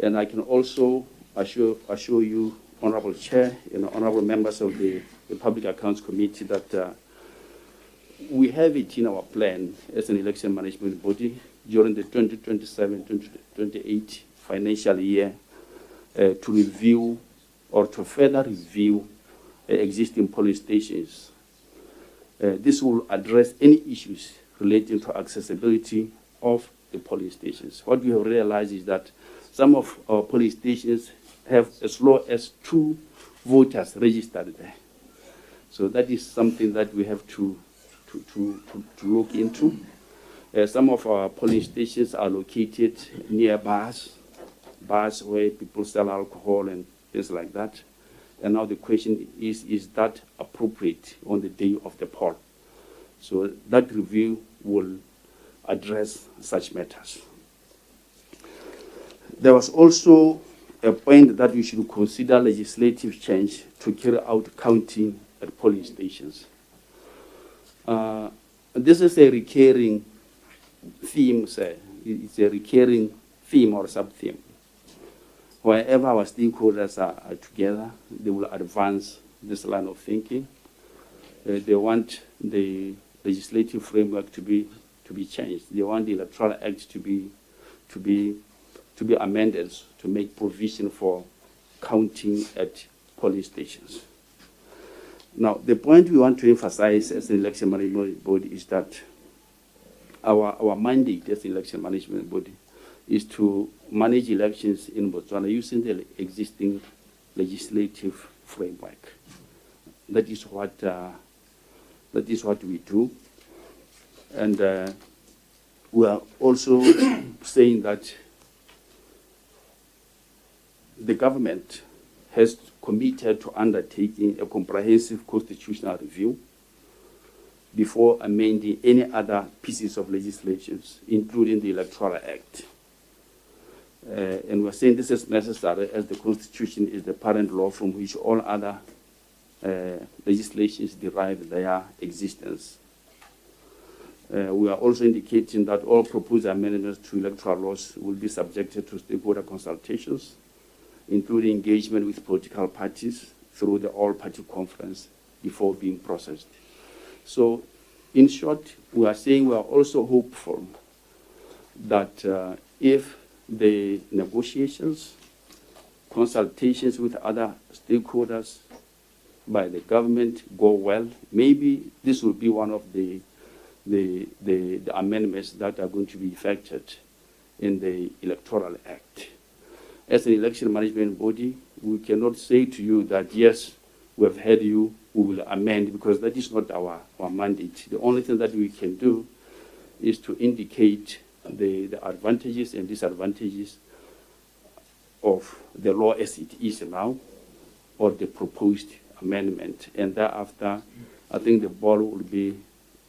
And I can also assure you, Honorable Chair and honorable members of the Public Accounts Committee, that we have it in our plan as an election management body during the 2027-2028 financial year to review or to further review existing polling stations. This will address any issues relating to accessibility of the polling stations. What we have realized is that some of our polling stations have as low as 2 voters registered there. So that is something that we have to look into. Some of our polling stations are located near bars where people sell alcohol and things like that. And now the question is that appropriate on the day of the poll? So that review will address such matters. There was also a point that we should consider legislative change to carry out counting at polling stations. This is a recurring theme, sir. It's a recurring theme or sub-theme. Wherever our stakeholders are together, they will advance this line of thinking. They want the legislative framework to be changed. They want the Electoral Act to be amended to make provision for counting at polling stations. Now, the point we want to emphasize as an election management body is that our mandate as an election management body is to manage elections in Botswana using the existing legislative framework. That is what we do. And we are also saying that the government has committed to undertaking a comprehensive constitutional review before amending any other pieces of legislation, including the Electoral Act. And we're saying this is necessary as the Constitution is the parent law from which all other legislations derive their existence. We are also indicating that all proposed amendments to electoral laws will be subjected to stakeholder consultations, including engagement with political parties through the all-party conference before being processed. So, in short, we are saying we are also hopeful that if the negotiations, consultations with other stakeholders by the government go well, maybe this will be one of the amendments that are going to be effected in the Electoral Act. As an election management body, we cannot say to you that, yes, we have heard you, we will amend, because that is not our mandate. The only thing that we can do is to indicate the advantages and disadvantages of the law as it is now, or the proposed amendment. And thereafter, I think the ball will be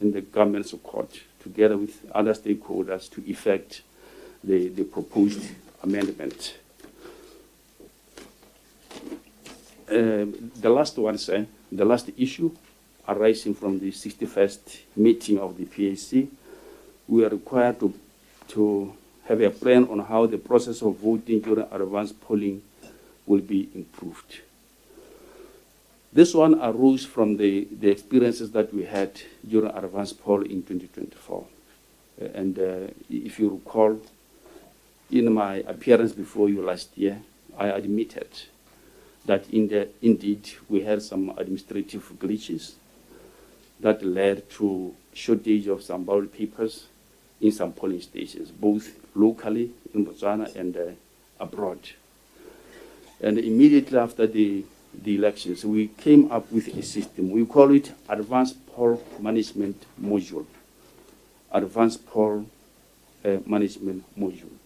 in the government's court, together with other stakeholders, to effect the proposed amendment. The last one, sir, the last issue arising from the 61st meeting of the PAC, we are required to have a plan on how the process of voting during advanced polling will be improved. This one arose from the experiences that we had during advanced poll in 2024. And if you recall, in my appearance before you last year, I admitted that indeed we had some administrative glitches that led to shortage of some ballot papers in some polling stations, both locally in Botswana and abroad. And immediately after the elections, we came up with a system. We call it Advanced Poll Management Module. Advanced Poll Management Module.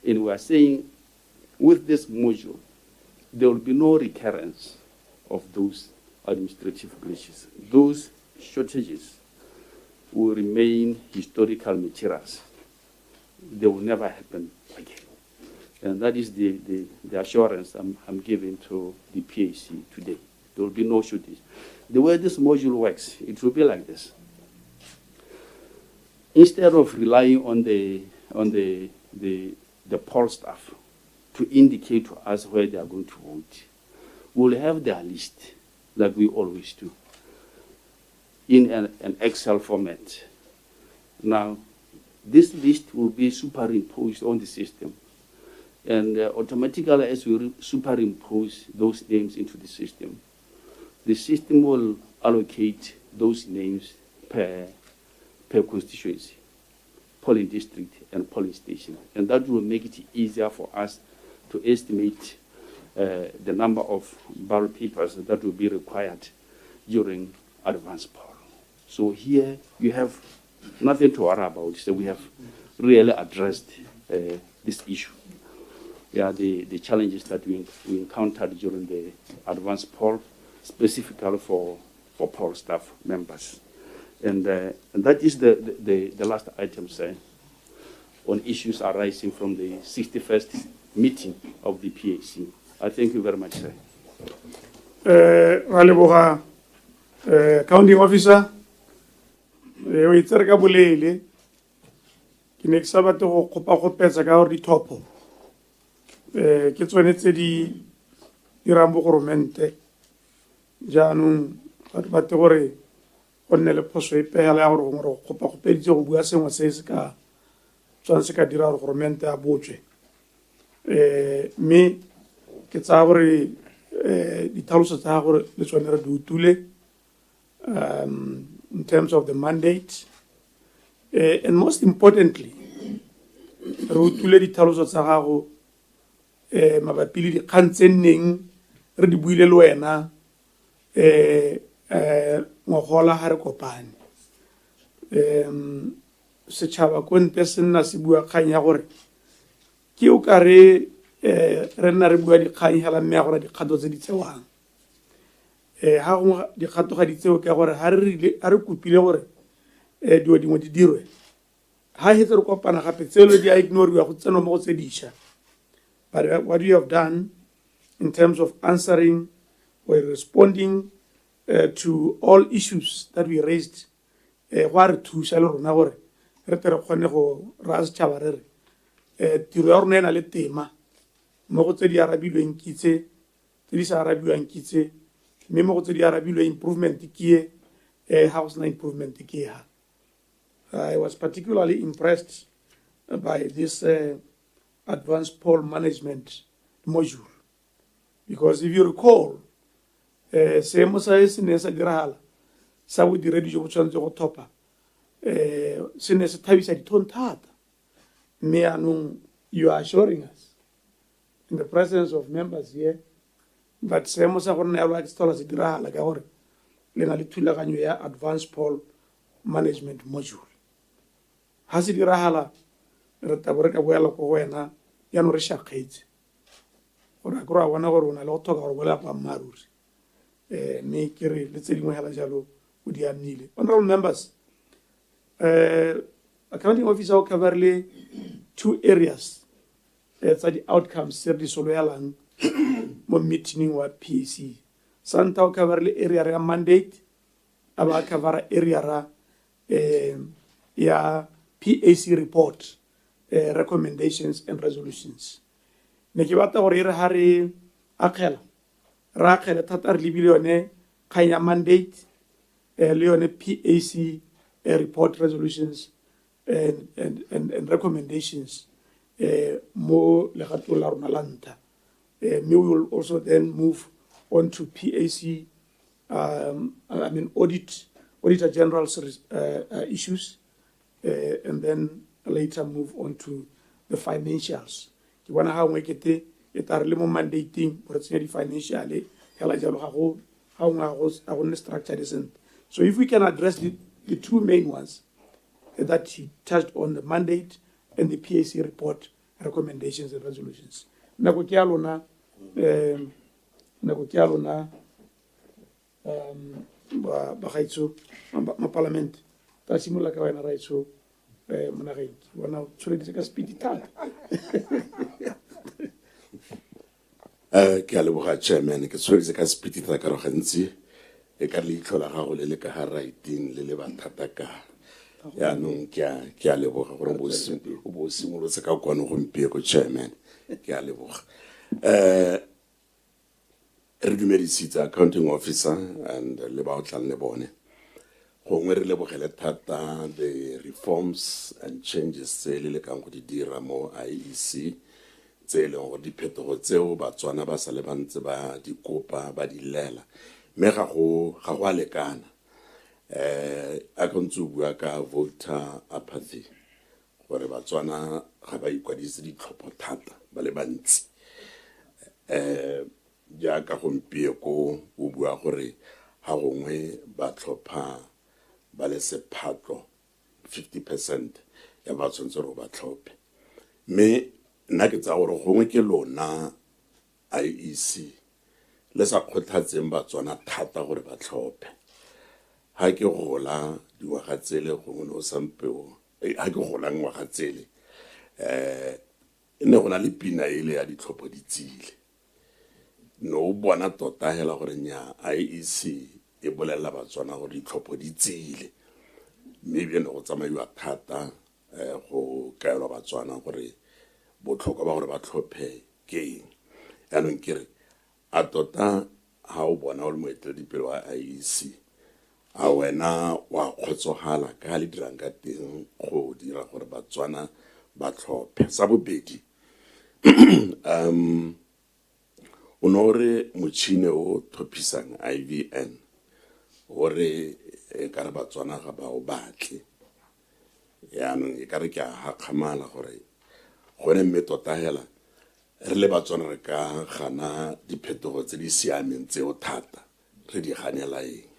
And we are saying with this module, there will be no recurrence of those administrative glitches. Those shortages will remain historical materials. They will never happen again. And that is the assurance I'm giving to the PAC today. There will be no shortage. The way this module works, it will be like this. Instead of relying on the poll staff to indicate to us where they are going to vote, we'll have their list like we always do. in an Excel format. Now, this list will be superimposed on the system. And automatically, as we superimpose those names into the system will allocate those names per constituency, polling district, and polling station. And that will make it easier for us to estimate the number of ballot papers that will be required during advance poll. So here you have nothing to worry about. So we have really addressed this issue. Yeah, the challenges that we encountered during the advance poll, specifically for poll staff members. And that is the last item, sir, on issues arising from the 61st meeting of the PAC. I thank you very much, sir. Counting officer, we tsere ka bolele ke ne ke sa batle go kopetsa ka gore di topo ke tsone tse di dirang bogoromente jaanong ga re batle gore go nne le phoso e pegela ya gore gongwe re go kopeditse go bua sengwe se se ka tswang se ka dira gore goromente a botswe mme ke tsaya gore ditlhaloso tsa gore le tsone re di utule in terms of the mandate and most importantly re utule ditlhaloso tsa gago mabapi le dikgang tse nneng re di buile le wena ngogola ga re kopane setšhaba ko ntle se nna se bua kgang ya gore ke o ka re nna re bua dikgang hela mme ya gore dikgato tse di tsewang ha gongwe dikgato ga di tseo ke gore ha re kopile gore dilo dingwe di dirwe ha hetse re kopana gape tselo di a ignoriwa go tsena mo go tse dišwa. But what you have done in terms of answering or responding to all issues that we raised, go a re thusa le rona gore re tle re kgone go raa setšhaba re re tiro ya rona e na le tema mo go tse di arabilweng kitse tse di sa arabiwang kitse mme mo go tse di arabilweng improvement ke e ga go sena improvement ke ha. I was particularly impressed by this advanced poll management module because if you recall seemo sa se ne sa diragala sa bodiredi jo bo tshwanetse go thopa se ne se thabisa dithong thata mme anong you are assuring us in the presence of members here but seemo sa gore neelwa ke se se diragala ka gore le na le thulaganyo ya advanced poll management module ha se diragala re tabo re ka boela ko wena yaanong re shakgetse gore a kry-a bona gore o na le go thoka gore bolela pa mmaruri mme ke re le tse dingwe hela jalo o di annile. Honorable members, accounting officer o coverile 2 areas tsa di-outcomes tse re di soloelang mo meeting wa PAC. Santa o coverile area ya mandate a ba covera area ra ya PAC report, recommendations and resolutions. Ne ke batla gore re ha re akgela ra akgela thata re lebile yone kgang ya mandate le yone PAC report, resolutions and recommendations mo legatong la rona la ntlha. We will also then move on to PAC Auditor General's issues and then later move on to the financials. Ke bona ha ngwe kete e tare le mo mandating gore tsenya di-financial hela jalo ga go structure isn't. So if we can address the 2 main ones that he touched on, the mandate and the PAC report, recommendations and resolutions. Nako ke a lona ba gaitso ma parliament ta simolola ka wena raitso monageng bona o tsholeditse ka speed thata. Ke a leboga chairman, ke tsholeditse ka speed thata ka re gantsi e ka leitlho la gago le le ka ga writing le le bathata ka yaanong ke a leboga gore o bo simolotse ka kwane gompieko chairman, ke a leboga. Re dumedisitse accounting officer and le ba o tlang le bone gongwe re lebogele thata the reforms and changes tse le lekang go di dira mo IEC tse e leng gore diphetogo tseo Batswana ba sa le bantse ba di kopa ba di lela mme ga go a lekana a ka ntse o bua ka voter apathy gore Batswana ga ba ikwadise ditlhopho thata ba le bantsi jaaka gompieko o bua gore ga gongwe ba tlhopha ba le sephatlo 50% ya ba tshwanetse gore ba tlhophe mme nna ke tsa gore gongwe ke lona IEC le sa kgothatseng Batswana thata gore ba tlhophe ha ke gola dingwaga tsele gongwe no sampeo ha ke gola ngwaga tsele ne go na le pina ile ya ditlhopho di tsile no bona tota hela gore nya IEC e bolela Batswana gore ditlhopho di tsile maybe no go tsamaiwa thata go kaelwa Batswana gore botlhokwa ba gore ba tlhophe keng yanong kere a tota ha o bona o le moeteledipele wa IEC a wena wa kgotsogala ka le dirang ka teng go dira gore Batswana ba tlhophe sa bobedi o no re motšhine o thophisang IVN gore e ka re Batswana ga ba o batle yanong e ka re ke a gakgamala gore gone mme tota hela re le Batswana re ka gana diphetogo tse di siameng tseo thata re di ganela eng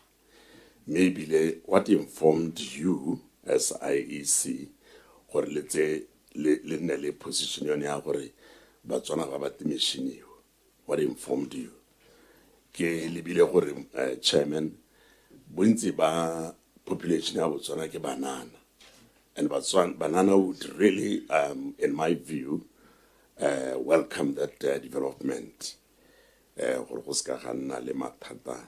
maybe what informed you as IEC gore le tse le nne le position yone ya gore Batswana ga ba timishiniwa what informed you ke lebile gore chairman bontsi ba population ya Botswana ke banana and banana would really in my view welcome that development gore go ska ga nna le mathata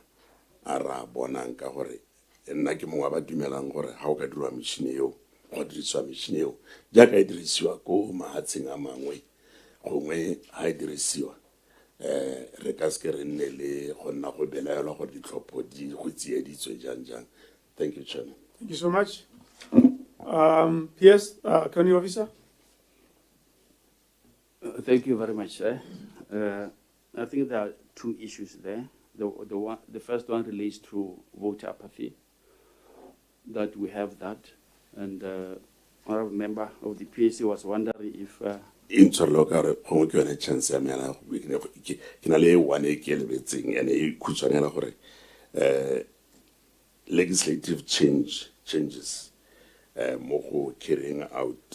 a ra bonang ka gore nna ke mongwe ba dumelang gore ha o ka dirwa machine eo go dirisiwa machine eo jaaka e dirisiwa ko mahatsheng a mangwe gongwe ha e dirisiwa re ka se re nne le go nna go belaelwa gore ditlhopho di go tsieditswe jang. Thank you, Chairman. Thank you so much. PS, County Officer. Thank you very much, sir. I think there are two issues there. The first one relates to voter apathy, that we have that. And one member of the PAC was wondering if... interlocutor go ke yone chance ya mena ke na le one e ke lebetseng ene e khutshwanela gore legislative changes mo go carrying out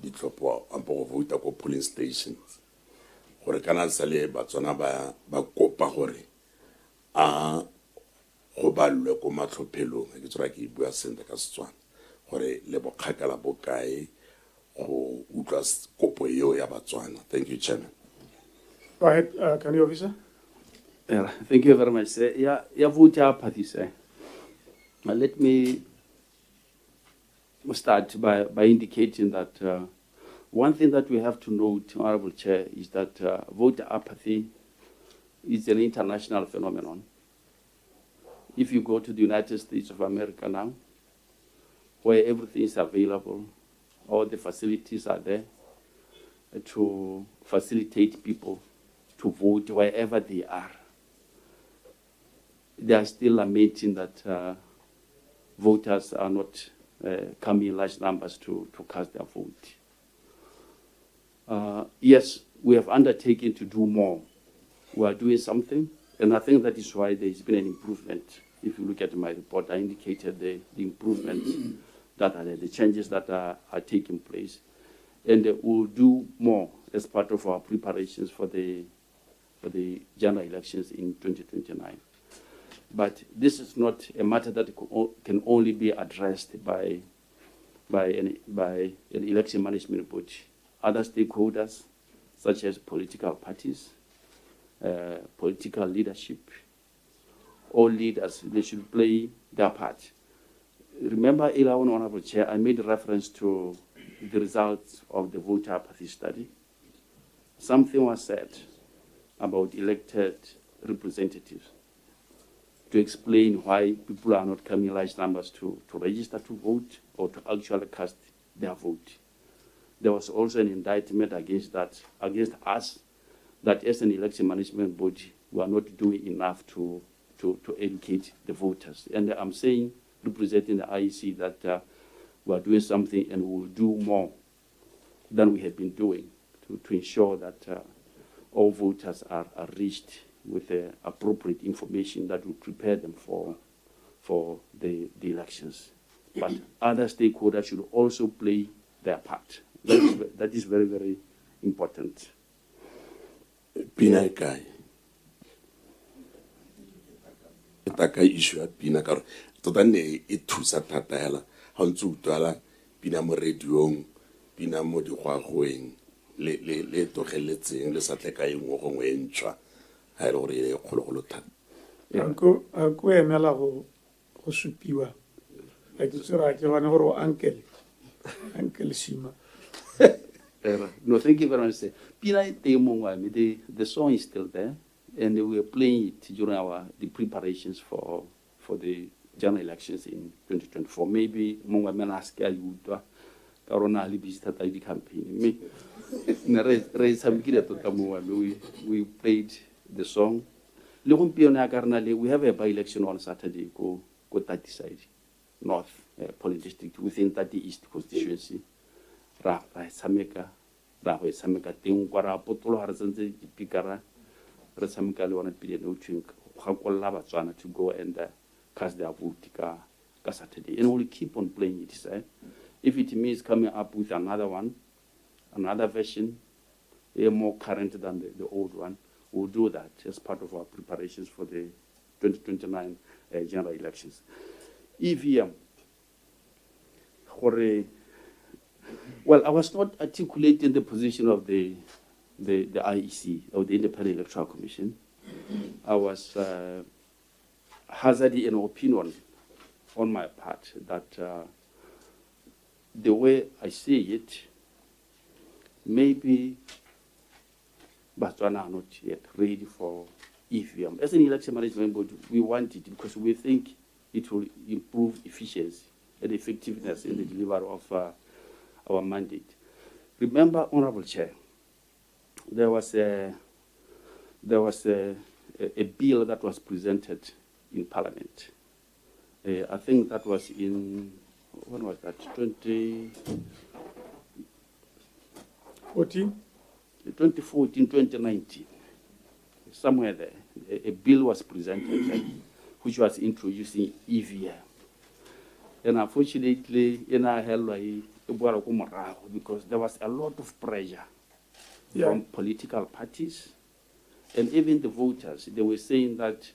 ditlhopho ampo go vota ko polling stations gore kana sa le Batswana ba kopa gore a go balwe ko matlhophelong ke tsora ke bua sente ka Setswana gore le bokgakala bokae go utlwa kopo eo ya Batswana. Thank you, Chairman. Go ahead, County Officer. Yeah, thank you very much, sir. Yeah, voter apathy, sir. Let me start by indicating that one thing that we have to note, Honorable Chair, is that voter apathy is an international phenomenon. If you go to the United States of America now, where everything is available, all the facilities are there to facilitate people to vote wherever they are, they are still lamenting that voters are not coming in large numbers to cast their vote. Yes, we have undertaken to do more. We are doing something, and I think that is why there has been an improvement. If you look at my report, I indicated the improvements that are there, the changes that are taking place. And we'll do more as part of our preparations for the general elections in 2029. But this is not a matter that can only be addressed by an election management body. Other stakeholders, such as political parties, political leadership, all leaders, they should play their part. Remember, earlier on, Honorable Chair, I made reference to the results of the voter apathy study. Something was said about elected representatives. to explain why people are not coming in large numbers to register to vote or to actually cast their vote. There was also an indictment against us, that as an election management body, we are not doing enough to educate the voters. And I'm saying, representing the IEC, that we are doing something and we will do more than we have been doing to ensure that all voters are reached with the appropriate information that will prepare them for the elections. But other stakeholders should also play their part. That is very, very important. Pina kai. Taka issue ya pina ka tota ne e thusa thata hela ha ntse utwala pina mo radiong, pina mo digwagweng le togeletseng le sa tle ka engwe gongwe e ntšhwa ha e le gore e kgologolo thata. Ko emela go supiwa a ke tsira ke bana gore o uncle Shima. No, thank you very much. Pina the song is still there, and we were playing it during the preparations for the general elections in 2024. Maybe Mongwa Menaske Ayutwa, Karona Ali visited the campaign. We played the song. We have a by-election on Saturday, go 30 side, North Polling District, within 30 East constituency. Sameka ting kwara potolo ha re sentse dipikara re sameka le ona pele no twink ga kolla Botswana to go and cast their vote ka Saturday, and we'll keep on playing it. If it means coming up with another version, more current than the old one, we'll do that as part of our preparations for the 2029 general elections. EVM, well, I was not articulating the position of the IEC, or the Independent Electoral Commission. I was hazarding an opinion on my part that the way I see it, maybe Botswana are not yet ready for EVM. As an election management board, we want it because we think it will improve efficiency and effectiveness in the delivery of our mandate. Remember, Honorable Chair, there was a bill that was presented in Parliament. I think that was in, when was that? 2014, 2019, somewhere there. A bill was presented which was introducing EVM. And unfortunately, in our because there was a lot of pressure from political parties and even the voters. They were saying that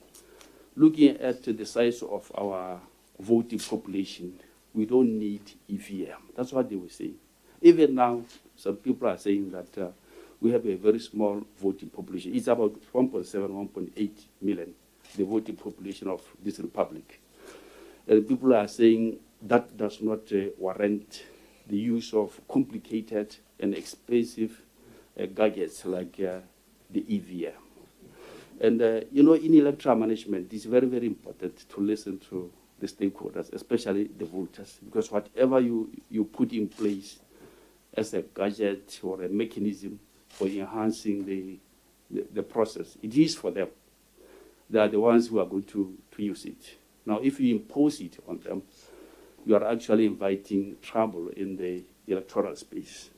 looking at the size of our voting population, we don't need EVM. That's what they were saying. Even now, some people are saying that we have a very small voting population. It's about 1.7, 1.8 million, the voting population of this republic. And people are saying that does not warrant the use of complicated and expensive gadgets like the EVM. And, in electoral management, it's very, very important to listen to the stakeholders, especially the voters, because whatever you put in place as a gadget or a mechanism for enhancing the process, it is for them. They are the ones who are going to use it. Now, if you impose it on them, you are actually inviting trouble in the electoral space.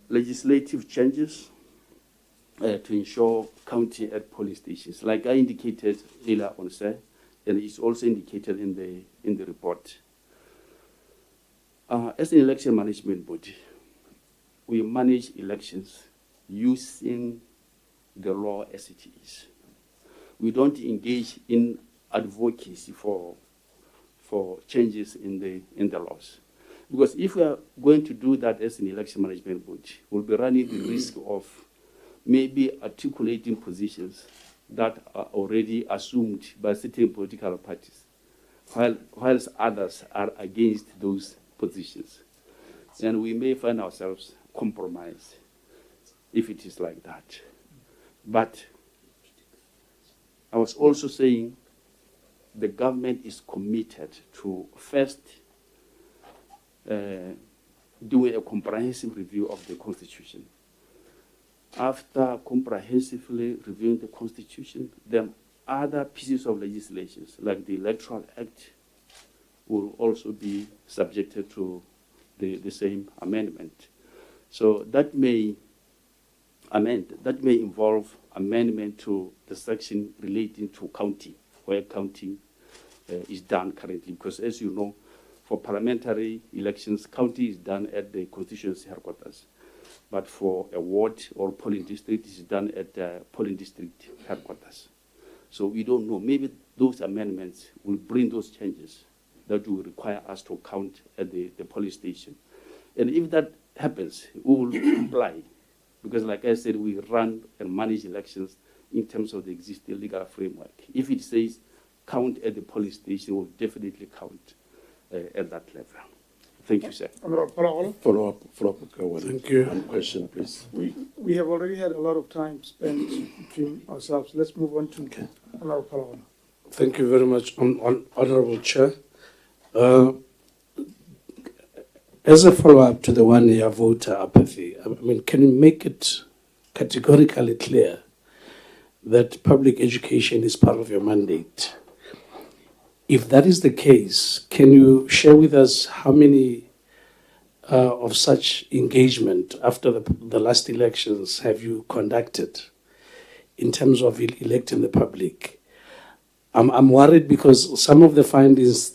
Legislative changes to ensure county at polling stations, like I indicated earlier on, sir, and it's also indicated in the report. As an election management body, we manage elections using the law as it is. We don't engage in advocacy for changes in the laws. Because if we are going to do that as an election management body, we'll be running the risk of maybe articulating positions that are already assumed by certain political parties, whilst others are against those positions. And we may find ourselves compromised if it is like that. But I was also saying the government is committed to first doing a comprehensive review of the Constitution. After comprehensively reviewing the Constitution, then other pieces of legislation, like the Electoral Act, will also be subjected to the same amendment. So that may involve amendment to the section relating to counting, where counting is done currently. Because as you know, for parliamentary elections, counting is done at the constituency headquarters. But for a ward or polling district, it's done at the polling district headquarters. So we don't know. Maybe those amendments will bring those changes that will require us to count at the polling station. And if that happens, we will comply. Because like I said, we run and manage elections in terms of the existing legal framework. If it says count at the polling station, we'll definitely count at that level. Thank you, sir. Follow up. Thank you. One question, please. We have already had a lot of time spent between ourselves. Let's move on to Honorable Palagolo. Thank you very much, Honorable Chair. As a follow-up to the one-year voter apathy, I mean, can you make it categorically clear that public education is part of your mandate? If that is the case, can you share with us how many of such engagement after the last elections have you conducted in terms of electing the public? I'm worried because some of the findings,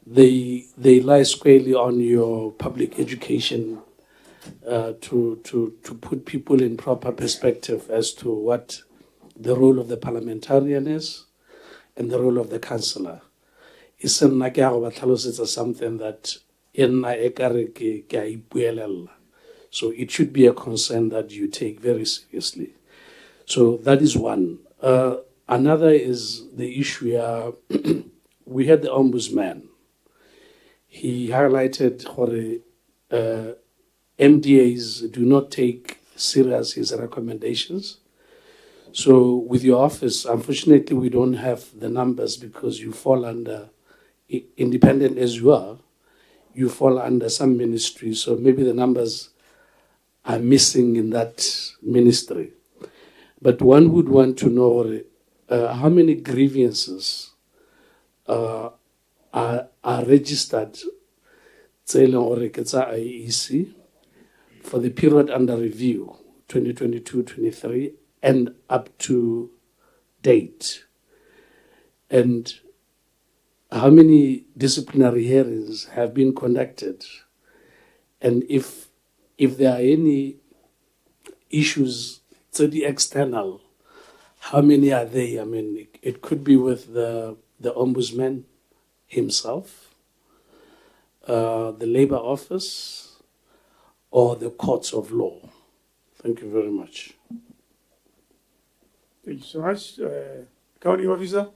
they lie squarely on your public education to put people in proper perspective as to what the role of the parliamentarian is and the role of the councillor. It's something that so it should be a concern that you take very seriously. So that is one. Another is the issue we had the ombudsman. He highlighted how MDAs do not take serious his recommendations. So with your office, unfortunately, we don't have the numbers because you fall under, independent as you are, you fall under some ministry. So maybe the numbers are missing in that ministry. But one would want to know how many grievances are registered IEC for the period under review, 2022-23, and up to date. And how many disciplinary hearings have been conducted? And if there are any issues to the external, how many are they? I mean, it could be with the ombudsman himself, the Labour Office, or the courts of law. Thank you very much. Thank you so much. County Officer?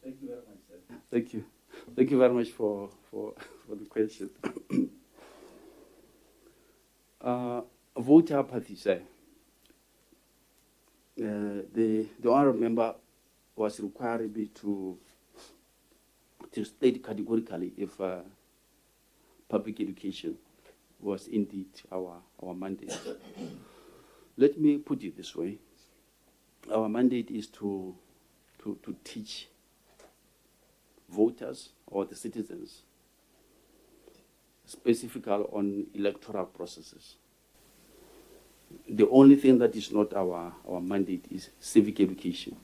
Thank you very much, sir. Thank you. Thank you very much for the question. Voter apathy, sir. The honourable member was requiring me to state categorically if public education was indeed our mandate. Let me put it this way. Our mandate is to teach voters or the citizens specifically on electoral processes. The only thing that is not our mandate is civic education.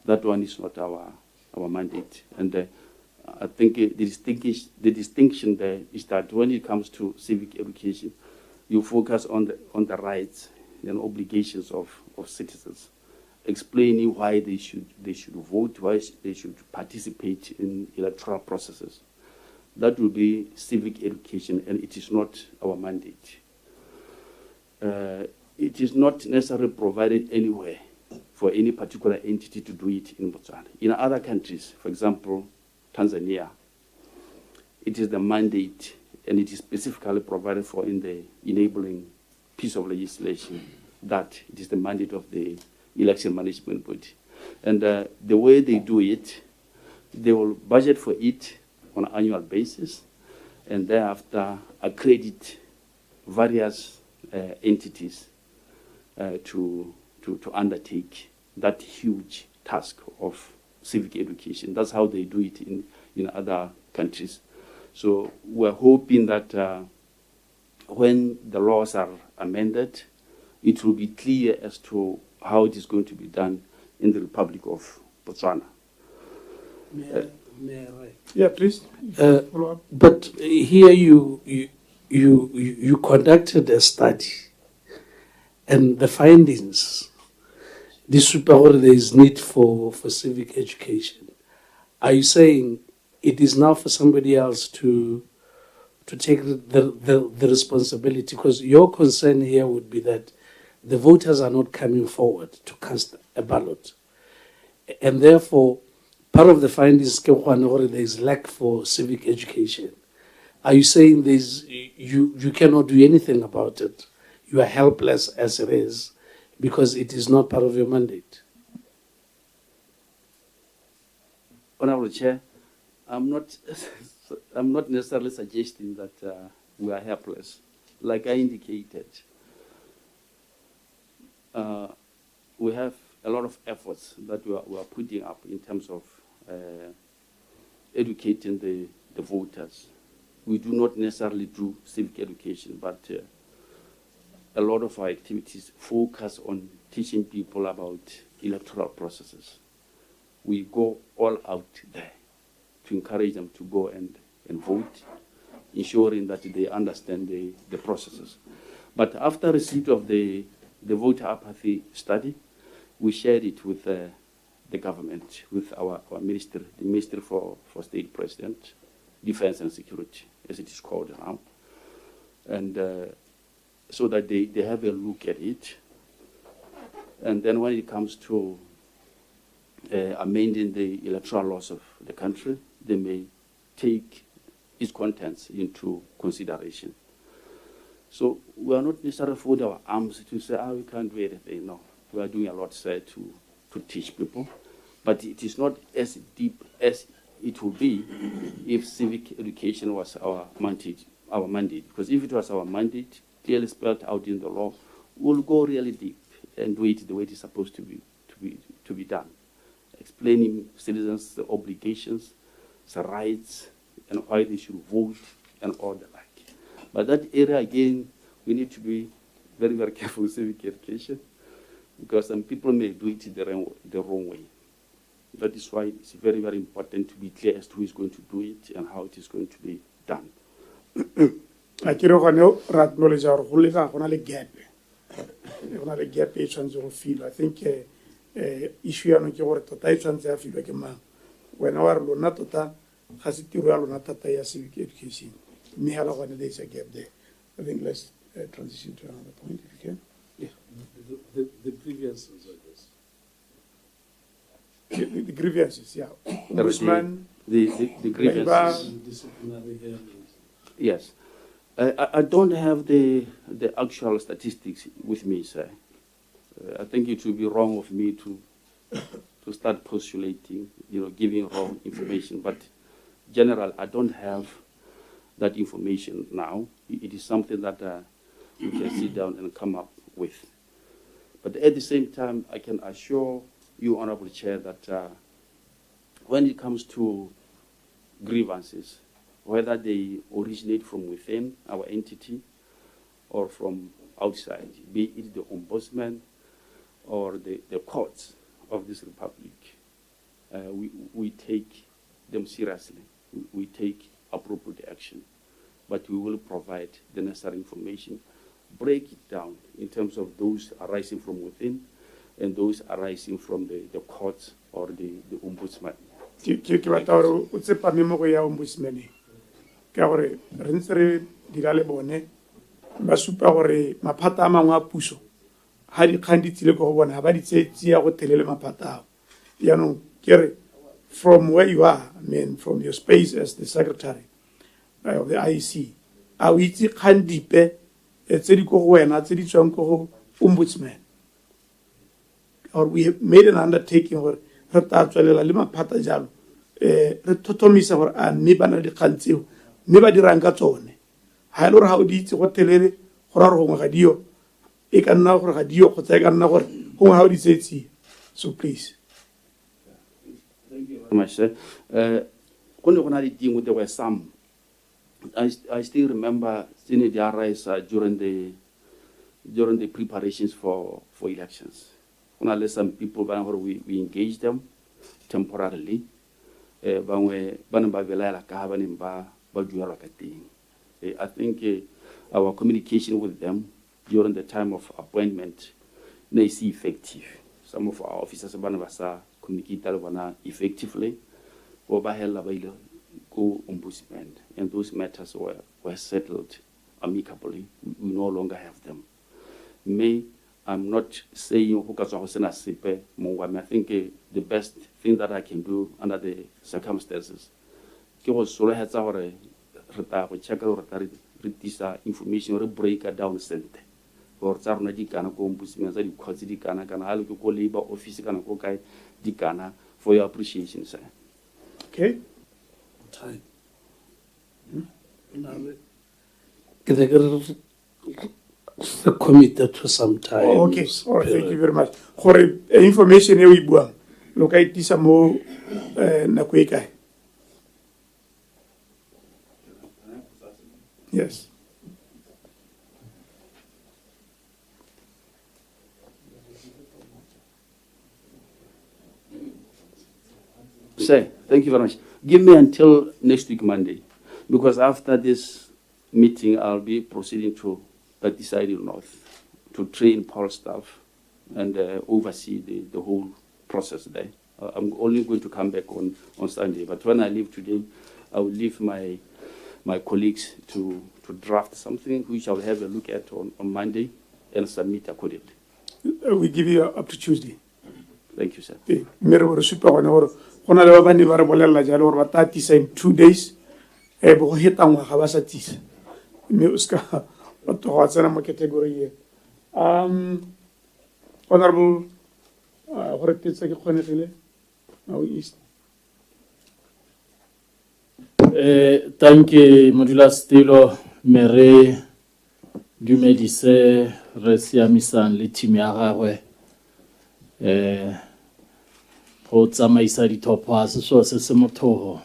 That one is not our mandate. And I think the distinction there is that when it comes to civic education, you focus on the rights and obligations of citizens, explaining why they should vote, why they should participate in electoral processes. That will be civic education, and it is not our mandate. It is not necessarily provided anywhere for any particular entity to do it in Botswana. In other countries, for example, Tanzania, it is the mandate, and it is specifically provided for in the enabling piece of legislation that it is the mandate of the election management body. And the way they do it, they will budget for it on an annual basis, and thereafter accredit various entities to undertake that huge task of civic education. That's how they do it in other countries. So we're hoping that when the laws are amended, it will be clear as to how it is going to be done in the Republic of Botswana. Yeah, please. Follow up. But here you conducted a study, and the findings, this there is need for civic education. Are you saying it is now for somebody else to take the responsibility? Because your concern here would be that the voters are not coming forward to cast a ballot, and therefore part of the findings there is lack for civic education. Are you saying you cannot do anything about it? You are helpless as it is because it is not part of your mandate? Honorable Chair, I'm not necessarily suggesting that we are helpless. Like I indicated, we have a lot of efforts that we are putting up in terms of educating the voters. We do not necessarily do civic education, but a lot of our activities focus on teaching people about electoral processes. We go all out there to encourage them to go and vote, ensuring that they understand the processes. But after receipt of the voter apathy study, we shared it with the government, with our minister, the Ministry for State President, Defense and Security, as it is called now, and so that they have a look at it. And then when it comes to amending the electoral laws of the country, they may take its contents into consideration. So we are not necessarily folding our arms to say, we can't do anything. No, we are doing a lot, sir, to teach people. But it is not as deep as it would be if civic education was our mandate. Because if it was our mandate, clearly spelled out in the law, we'll go really deep and do it the way it is supposed to be done. Explaining citizens the obligations, the rights, and why they should vote, and all the like. But that area, again, we need to be very, very careful with civic education, because some people may do it the wrong way. That is why it's very, very important to be clear as to who is going to do it and how it is going to be done. I think issue ya no ke gore tota e tshwantse ya filwa ke mang wena wa re lona tota ga se tiro ya lona thata ya civic education mme hela gone there is a gap there. I think let's transition to another point if you can. Yeah, the grievances, I guess. The grievances, yeah. Ombudsman, the grievances. Disciplinary hearings. Yes. I don't have the actual statistics with me, sir. I think it would be wrong of me to start postulating, giving wrong information. But general, I don't have that information now. It is something that we can sit down and come up with. But at the same time, I can assure you, Honorable Chair, that when it comes to grievances, whether they originate from within our entity or from outside, be it the ombudsman or the courts of this republic, we take them seriously. We take appropriate action, but we will provide the necessary information, break it down in terms of those arising from within and those arising from the courts or the ombudsman. Ka gore re ntse re dira le bone ba supa gore maphata a mangwe a puso ha dikgang di tsile go bona ba di tseya go telele maphata yaanong kere from where you are, I mean from your space as the secretary of the IEC, a o itse kgang dipe tse di go go wena tse di tswang go ombudsman, or we have made an undertaking gore re tla tswelela le maphata jalo re thothomisa gore a mme ba na le dikgang tseo mme ba dirang ka tsone ga e le gore ga o di itse go telele go ra gore gongwe ga dio e ka nna gore ga dio kgotsa e ka nna gore gongwe ga o di tsetsiwe. So please. Thank you very much, sir. There were some. I still remember seeing the rise during the preparations for elections. When some people we engaged them temporarily. I think our communication with them during the time of appointment is effective. Some of our officers communicate effectively. Go ombudsman, and those matters were settled amicably. We no longer have them. I'm not saying I think the best thing that I can do under the circumstances is check information, break it down center. Or tsarona di kana go ombudsman za di khotsi di kana ha le go labor office kana go kae di kana for your appreciation, sir. Okay. Time. Committed to some time. Oh, okay. All right. Thank you very much. For information e buang lo ka itisa mo nako e kae. Yes. Sir, thank you very much. Give me until next week, Monday, because after this meeting, I'll be proceeding to Deciding North to train Paul staff and oversee the whole process there. I'm only going to come back on Sunday, but when I leave today, I will leave my colleagues to draft something which I will have a look at on Monday and submit accordingly. We give you up to Tuesday. Thank you, sir. Ona le ba ne ba re bolela jalo gore ba ta tisa in 2 days bo heta ngwa ga ba sa tisa mme o ska ba to ga tsena mo category e honorable gore tsetsa ke kgonegile now is thank you modula stilo mere dumedise re siamisang le team ya gagwe go tsamaisa dithopo a se se mothogo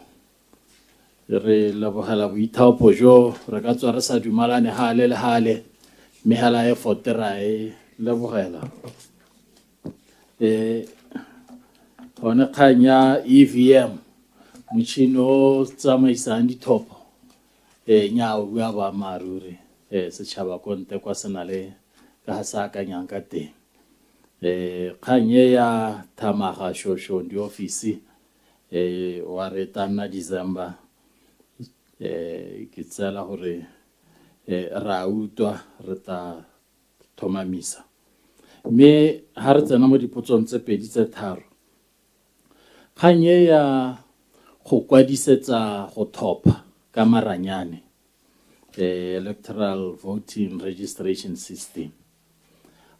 re lebogela boithaopo jo re ka tswa re sa dumalane hale le hale mehala e fotera e lebogela gone kganya EVM motšhino tsamaisang dithopo nya o bua ba maruri setšhaba konte kwa sena le ka sa akanyang ka teng kganye ya thamaga shosho di office wa re tana December ke tsela gore ra utwa re ta thomamisa me ha re tsena mo dipotsong tse pedi tse tharo kganye ya go kwadisetsa go thopa ka maranyane electoral voting registration system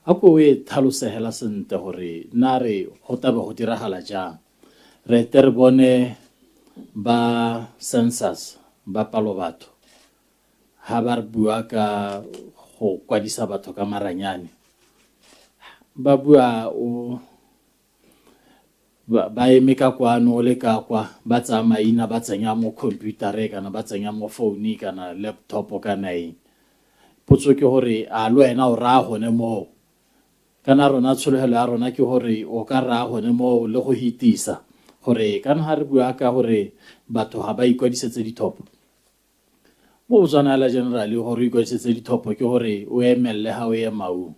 ako we thalosehela sente gore na re go tabe go diragala jang re tere bone ba census ba palo batho ha ba re bua ka go kwadisa batho ka maranyane ba bua o ba emeka kwano le ka kwa ba tsa maina ba tsenya mo computere kana ba tsenya mo phone kana laptop kana eng potso ke gore a lo ena o ra gone mo kana rona tsholehelo ya rona ke gore o ka ra gone mo le go hitisa gore kana ha re bua ka gore batho ga ba ikwadisetse dithopo mo Botswana la generally gore ikwadisetse dithopo ke gore o emelle ha o ye mau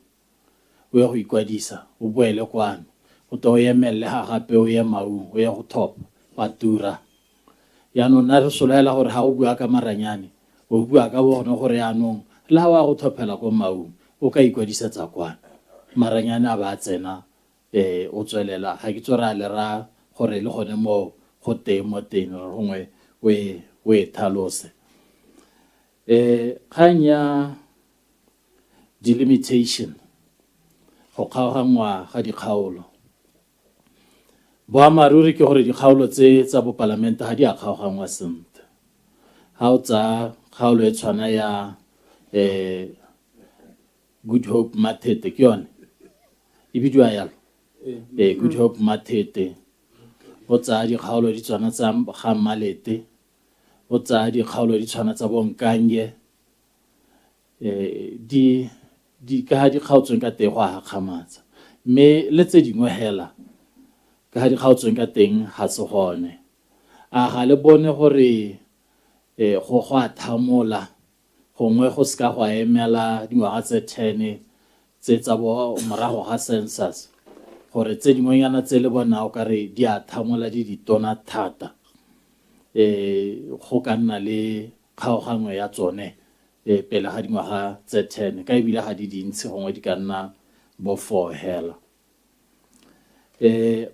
o ye go ikwadisa o boele kwana o to emelle ha gape o ye mau o ye go thopa wa tura ya no na re solela gore ha o bua ka maranyane o bua ka bona gore ya no la wa go thopela ko mau o ka ikwadisetsa kwana maranyane a ba tsena o tswelela ga ke tsora le ra gore le gone mo go teng mo teng re gongwe we thalose kganya delimitation go kgaogangwa ga dikgaolo. Boammaruri ke gore dikgaolo tse tsa bopalamente ga di a kgaogangwa sentle. Ha o tsa kgaolo e tshwana ya Good Hope Matete ke yone e bidiwa yalo Good Hope Matete o tsa dikgaolo di tshwana tsa ga Malete o tsa dikgaolo di tshwana tsa Bonkange di ka di kgaotsweng ka teng go a kgamatsa mme le tse dingwe hela ka di kgaotsweng ka teng ga se gone a ga le bone gore go a thamola gongwe go ska go emela dingwaga tse 10 tse tsa bo morago ga census gore tse dingwenyana tse le bona o kare di a thamola di ditona thata go ka nna le kgaogangwe ya tsone pele ga dingwaga tse 10 ka ebile ga di dintsi gongwe di ka nna bo 4 hela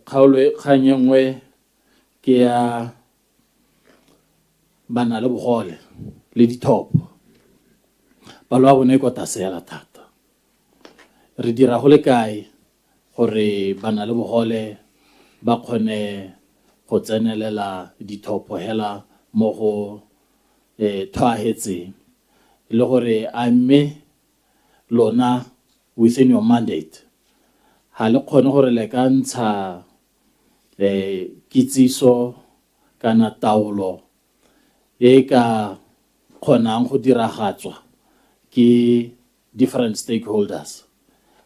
kgaolo kgang e nngwe ke ya bana le bogole le dithopo palo ya bone ko tlase hela thata re dira go le kae gore bana le bogole ba kgone go tsenelela dithopo hela mo go thwahetseng le gore a mme lona within your mandate ha le kgone gore le ka ntsha kitsiso kana taolo e ka kgonang go diragatswa ke different stakeholders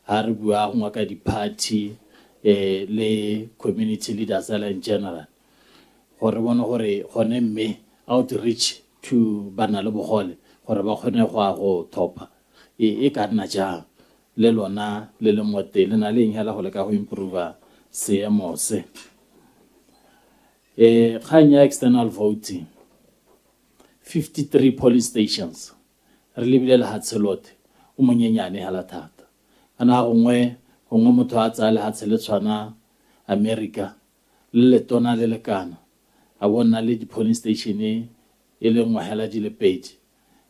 ha re bua go ka di-party le community leaders in general gore bona gore gone mme outreach to bana le bogole gore ba kgone go thopa e ka nna jang le lona le le mote le na le hela go le ka go improve seemo se kganya external voting 53 polling stations re lebile le hatselote o monyenyane hala thata ana gongwe motho a tsale hatse le tshwana America le tona le lekana a bona le di polling station e le ngwa hela di le page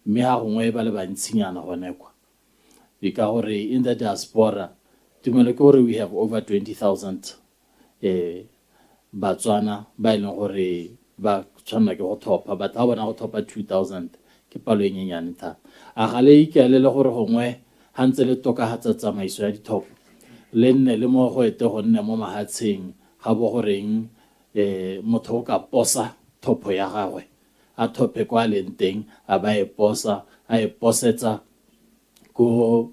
mme ha gongwe ba le bantsinyana gone kwa ka gore in the diaspora tumelo ke gore we have over 20,000 Botswana ba ile gore ba tshwana ke go thopa ba ta bona go thopa 2,000 ke palo e nyenyane thata a gale ikele le gore gongwe hantse le toka hatsa tsamaiso ya dithopo le nne le mo go ete go nne mo mahatsheng ga bo goreng motho o ka posa thopo ya gagwe a thope kwa lenteng a ba e posa a e posetsa ko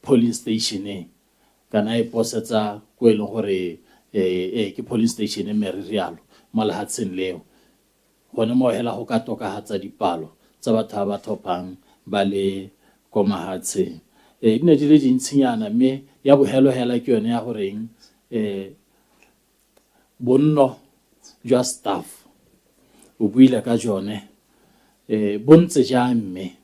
police station kana e posetsa ko ile gore ke police station me re rialo mo lahatseng leo gone mo hela go ka toka hatsa dipalo tsa batho ba thopang ba le ko mahatsheng dine di le dintsinyana mme ya bohelo hela ke yone ya goreng bonno jwa staff o buile ka jone bontse jamme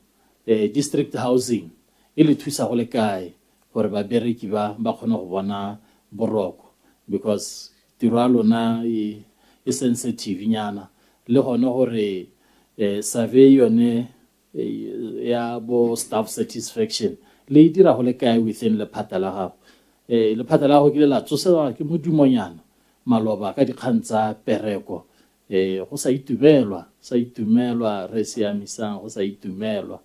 district housing ile thusa go le kae gore ba bereki ba kgone go bona boroko because tiralo na e sensitive nyana le gone gore survey yone ya bo staff satisfaction le dira go le kae within le phatala gago le phatala gago ke le la tsosela ke modumonyana maloba ka dikgantsa pereko go sa itumelwa re siamisang go sa itumelwa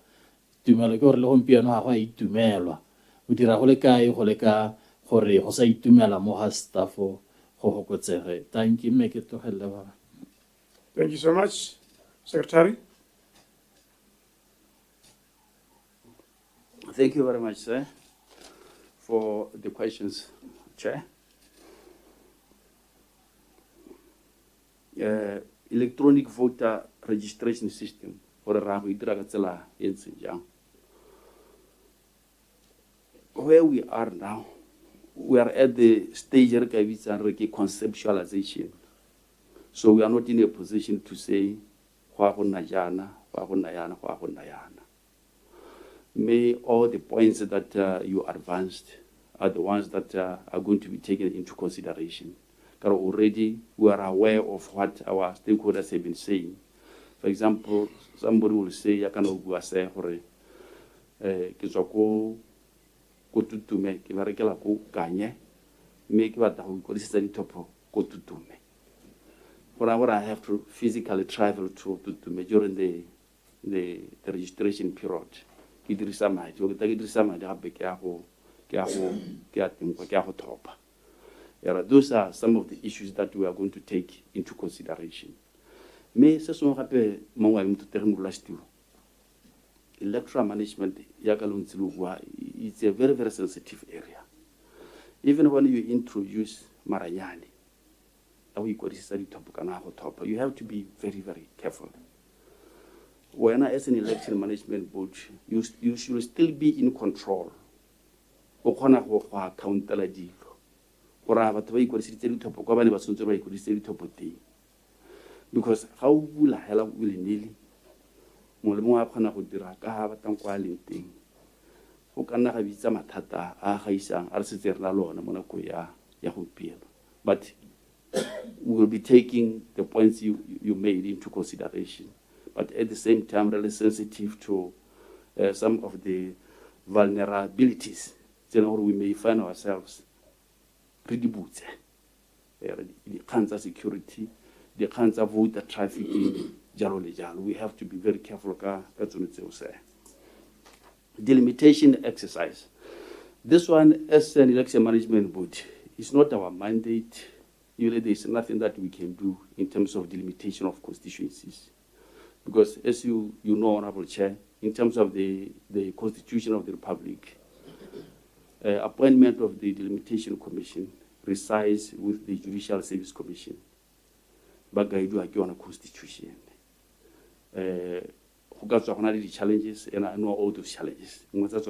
tumelo ke gore le gompieno ga go a itumelwa o dira go le kae go le ka gore go sa itumela mo ga staff go hokotsege thank you make it to hella. Thank you so much, Secretary. Thank you very much, sir, for the questions, Chair. Electronic voter registration system for the where we are now, we are at the stage of conceptualization. So we are not in a position to say, may all the points that you advanced are the ones that are going to be taken into consideration. Because already we are aware of what our stakeholders have been saying. For example, somebody will say, ko Tutume ke berekela ko Kanye mme ke batla go ikwadisetsa dithopo ko Tutume. Where I have to physically travel to Tutume during the registration period. Ke dirisa madi, ke dirisa madi gape ke a go thopa. Those are some of the issues that we are going to take into consideration. Me se sengwe gape mo ngwae motho tege modulasetulo. Electoral management, it's a very, very sensitive area. Even when you introduce Maranyani, you have to be very, very careful. When as an election management board, you should still be in control. Because how will I help willy-nilly? Molemo wa kgona go dira ka ha batlang kwa leng teng go ka nna ga bitsa mathata a gaisang a re setse re na lona mo nako ya gompieno. But we will be taking the points you made into consideration, but at the same time really sensitive to some of the vulnerabilities that we may find ourselves re di butse, dikgang tsa security, dikgang tsa voter trafficking, jalo le jalo. We have to be very careful ka tsone tseo se. Delimitation exercise. This one, as an election management board, is not our mandate. There is nothing that we can do in terms of delimitation of constituencies. Because as you know, Honorable Chair, in terms of the Constitution of the Republic, appointment of the Delimitation Commission resides with the Judicial Service Commission. Bagaidu akiwa Constitution. The challenges, and I know all those challenges. As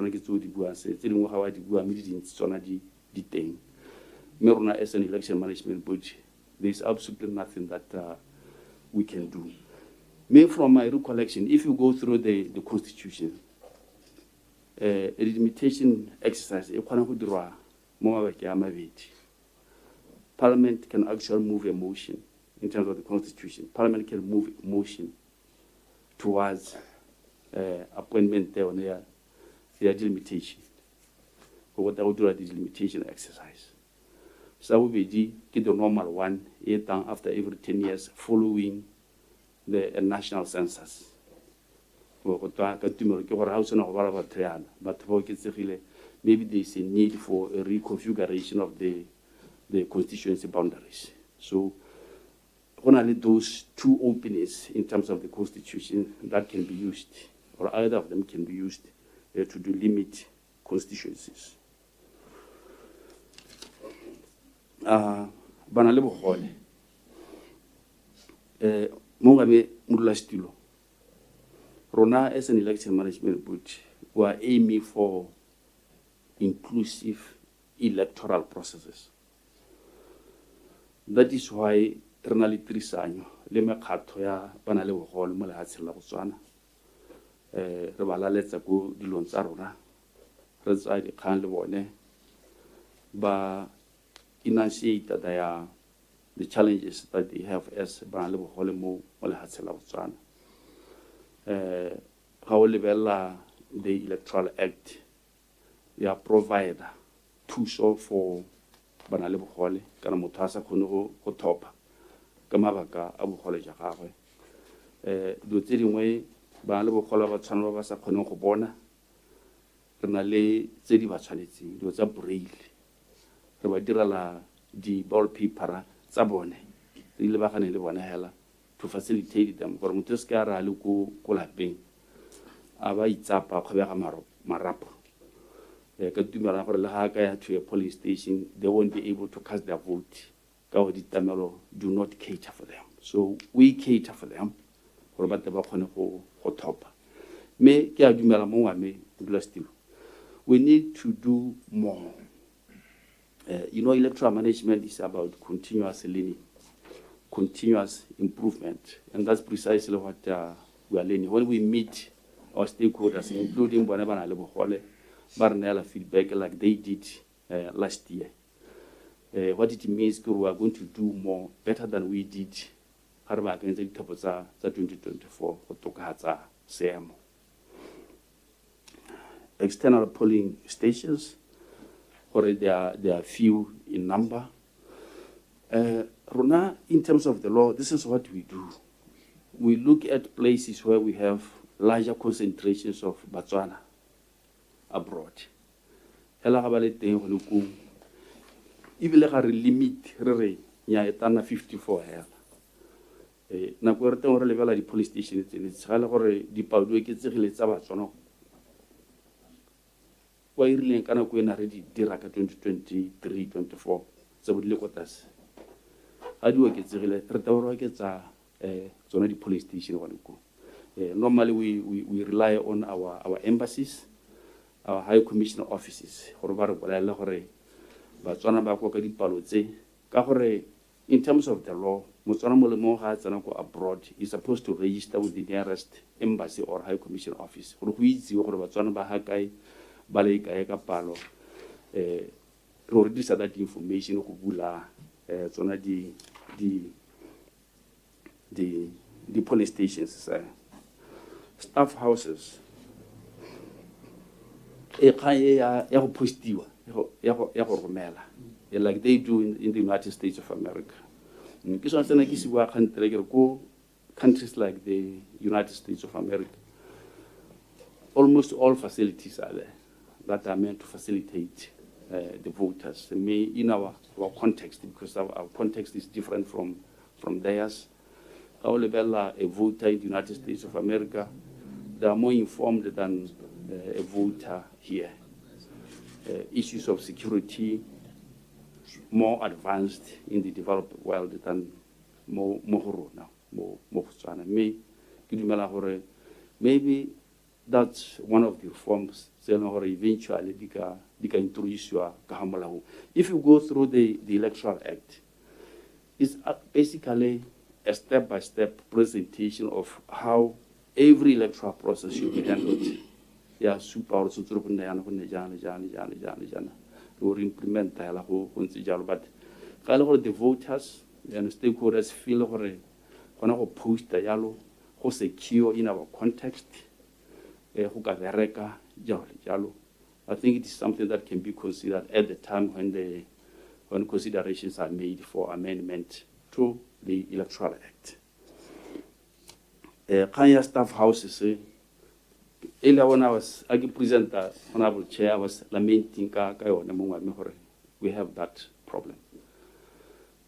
an election management board, there is absolutely nothing that we can do. Me, from my recollection, if you go through the Constitution, a delimitation exercise, Parliament can actually move a motion in terms of the Constitution. Parliament can move a motion towards appointment there on their delimitation. For what I would do at the delimitation exercise. So we get the normal one, after every 10 years, following the national census. But maybe there is a need for a reconfiguration of the constituency boundaries. So only those two openings in terms of the Constitution that can be used, or either of them can be used to delimit constituencies. Bana le bogole mo gabe modulasetulo rona as an election management board we are aiming for inclusive electoral processes. That is why re na le tirisanyo le mekgatlho ya bana le bogole mo lehatsheng la Botswana. Re ba laletsa go dilong tsa rona re tsaya dikgang le bone ba enunciate the challenges that they have as bana le bogole mo lehatsheng la Botswana. Ga o lebella the Electoral Act, they are provider thuso for bana le bogole kana motho a sa kgone go thopa ka mabaka a bogole ja gagwe. Dilo tse dingwe bana le bogole ba tshwana ba sa kgone go bona re na le tse di ba tshwanetseng dilo tsa braille. Re ba direla di ball paper tsa bone tse di lebagane le bone hela to facilitate them gore motho se ka ra le ko lapeng a ba itsapa go bega marapo. Ka dumela gore le ga ka ya to a polling station, they won't be able to cast their vote. Ka go ditamelo do not cater for them. So we cater for them gore ba tle ba kgone go thopa. Me ke a dumela mo wa me modulasetulo, we need to do more. Electoral management is about continuous learning, continuous improvement, and that's precisely what we are learning. When we meet our stakeholders, including Bonabana Lebogole, Barnella feedback like they did last year, what it means is we are going to do more, better than we did. 2024 external polling stations. or they are few in number. Rona, in terms of the law, this is what we do. We look at places where we have larger concentrations of Botswana abroad. Hela ga ba le teng go le kung. Ebile ga re limit re re nya etana 54 hela. Na go re teng re lebela di police station tsene tsa le gore di paudwe ke tsegile tsa Botswana. Wa irileng kana go ena re di dira ka 2023-24 tsa bodile kotase. Ha di o ke tsegile re taborwa ke tsa tsona di police station go le kung. Normally we rely on our embassies, our high commissioner offices. Gore ba re bolela gore Botswana ba go ka dipalo tse ka gore in terms of the law, Motswana mo le mo ga tsena go abroad is supposed to register with the nearest embassy or high commission office. Gore go itse gore Botswana ba ha kae ba le kae ka palo re dirisa that information go bula tsona the police stations, staff houses. Ya go postiwa ya go romela like they do in the United States of America. Ke sone tsena ke se bua kantle ke go countries like the United States of America. Almost all facilities are there that are meant to facilitate the voters. In our context, because our context is different from theirs. However, a voter in the United States of America, they are more informed than a voter here. Issues of security more advanced in the developed world than more Botswana. Maybe that's one of the reforms. Eventually, they can introduce you. If you go through the Electoral Act, it's basically a step-by-step presentation of how every electoral process should be handled. Yeah, super also to or implement but the voters and stakeholders feel who post the who secure in our context. I think it is something that can be considered at the time when considerations are made for amendment to the Electoral Act. Kanya staff houses. Earlier when I present the Honorable Chair, I was lamenting we have that problem.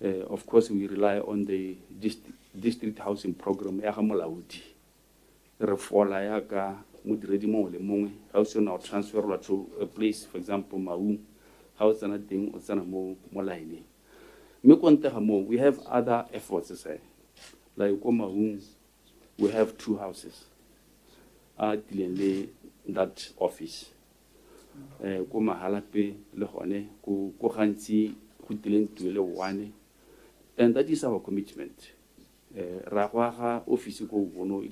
Of course, we rely on the district housing program. House now transfer to a place, for example, Maung, house and a thing, or Molaini. We have other efforts, like Maung, we have 2 houses. That office. And that is our commitment. It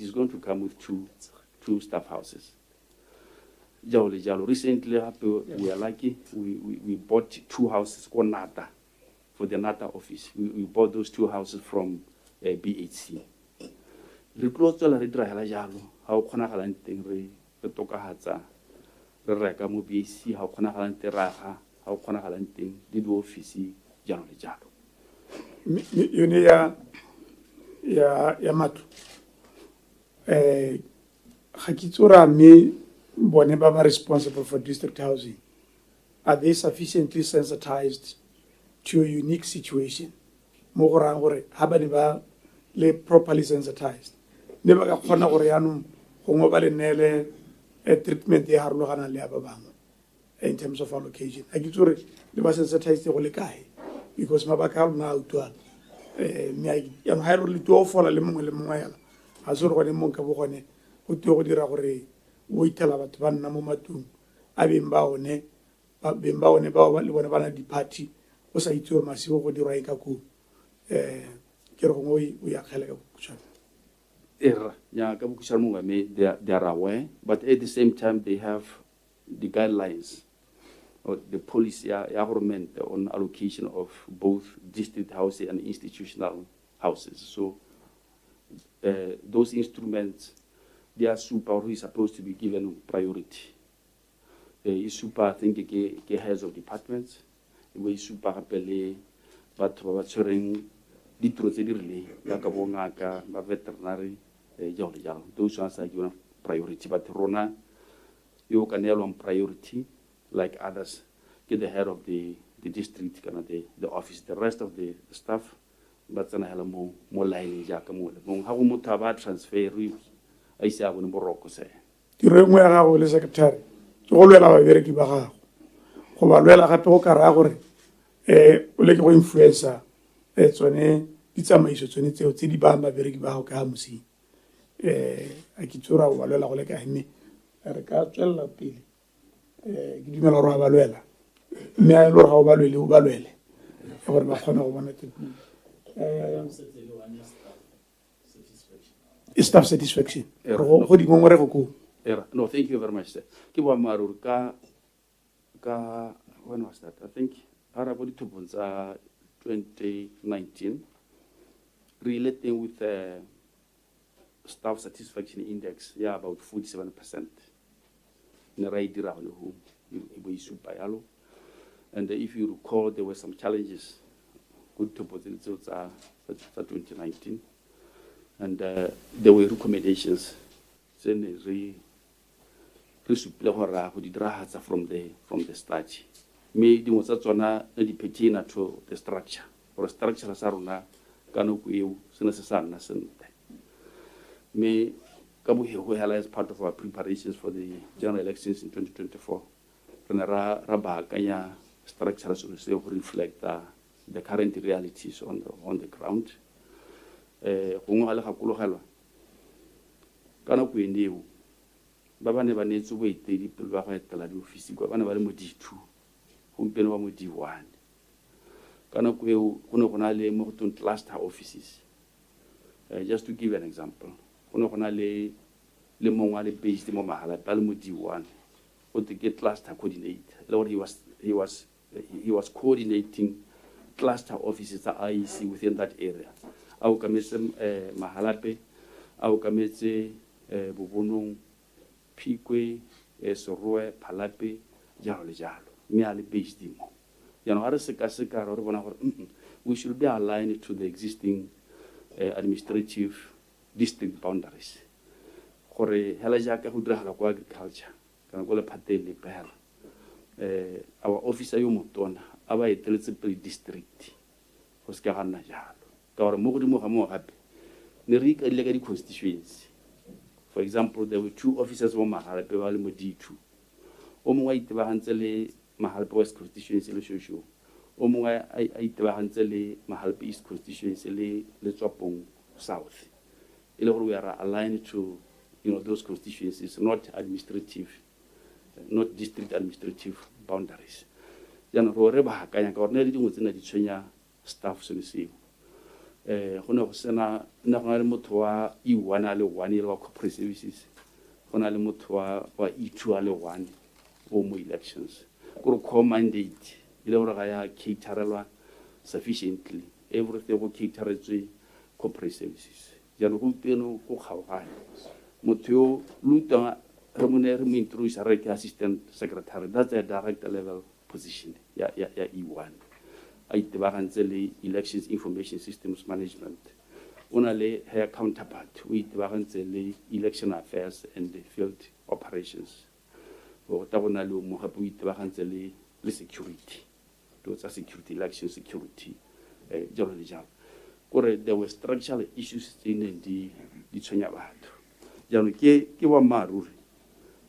is going to come with two staff houses. Recently, we are lucky. We bought 2 houses for NATA, for the NATA office. We bought those 2 houses from BHC. How can I tokahatsa re reka mo BC how khona galante raga how khona galante di do office jalo le jalo yone ya matlo ga ke tsora me bone ba ba responsible for district housing, are they sufficiently sensitized to a unique situation mo go rang gore ha ba ne ba le properly sensitized ne ba ka khona gore yanong go ba le nele a treatment ya harologana le ba bangwe in terms of allocation. I get to le ba sensitized go le kae because mabaka a rona a utlwala ya no hairo le to fola le mongwe yana a se go ne mong ka bo gone go tio go dira gore o itela batho ba nna mo matung a beng ba one ba le bona bana di party o sa itse gore masibo go dirwa ka ko ke re go o ya khela ka kutsana. They are aware, but at the same time they have the guidelines or the policy government on allocation of both district housing and institutional houses. So those instruments, they are super who is supposed to be given priority. super, I think, ke heads of departments, e super gape le batho ba ba tshwereng ditiro tse di rileng jaaka bo ngaka ba veterinary jalo le jalo. Those ones are given priority, but rona yo ka neelwang priority like others ke the head of the district kana the office. The rest of the staff ba tsena hela mo line jaaka mo le mong ha go motho ba transfer a ise a bone boroko se tiro e nngwe ya gago le secretary ke go lwela babereki ba gago go ba lwela gape go ka raya gore o le ke go influencer tsone ditsamaiso tsone tseo tse di bang babereki ba gago ka mosi a ke tsora go ba lwela go le ka mme re ka tswelela pele ke dumela gore ga ba lwela mme a e le gore ga o ba lwele o ba lwele gore ba kgone go bona staff satisfaction go dingongorego ko no, thank you very much, sir. When was that? I think Arabodi Tubunza 2019, relating with staff satisfaction index, yeah, about 47%. And if you recall, there were some challenges good to put in 2019. And there were recommendations. From the start. Me di mo tsatsona di petina to the structure. Or structure sa rona kana ku eo sena se sana sente. Me ka bo he as part of our preparations for the general elections in 2024. Ra ba kanya structure so se go reflect the current realities on the ground. Go ngala ga kologelwa kana ku endeo ba bane ba netse bo etedi pele ba go etela di office kwa bana ba le mo D2 gompieno ba mo D1 kana go eo go ne go na le mo go tong cluster offices. Just to give an example, go ne go na le mongwe le based mo mahala ba le mo D1 go te get cluster coordinator. Lord, he was coordinating cluster offices at IEC within that area. Au kametse mahalape au kametse bobonong Pikwe, Soroe, Palape, jalo le jalo. Me ale based mo. You know, we should be aligned to the existing administrative district boundaries. Gore hela jaka go diragala kwa agriculture kana go le phatele pela. Our officer yo motona aba eteletse pre district. Go se ka gana jalo. Ka gore mo godimo ga mo gape ne re ikadile ka di constituency. For example, there were 2 officers from Mahalape wale mo D2. O mongwe itebagantse le Mahalape West Constituency le Shosho. O mongwe itebagantse le Mahalape East Constituency le Tswapong South. Ile gore we are aligned to, you know, those constituencies, not district administrative boundaries. Jana re ba hakanya ka gore ne le dingwe tsena di tshwenya staff se seo. Go ne go sena nna go na le motho wa E1 a le 1 ile wa corporate services, go na le motho wa E2 a le 1 o mo elections. Go re mandate ile gore ga ya caterelwa sufficiently, everything go cateretswe corporate services. Jana go peno go kgaoganya motho yo luta re mo introduce re ke assistant secretary. That's a director level position ya E1. Itebagantse le elections information systems management. Ona le her counterpart, we itebagantse le election affairs and the field operations. O tabona le mo gape itebagantse le security. Those are security, election security. Jalo le jalo. Gore there were structural issues in the tshwenya batho. Jalo ke wa maruri.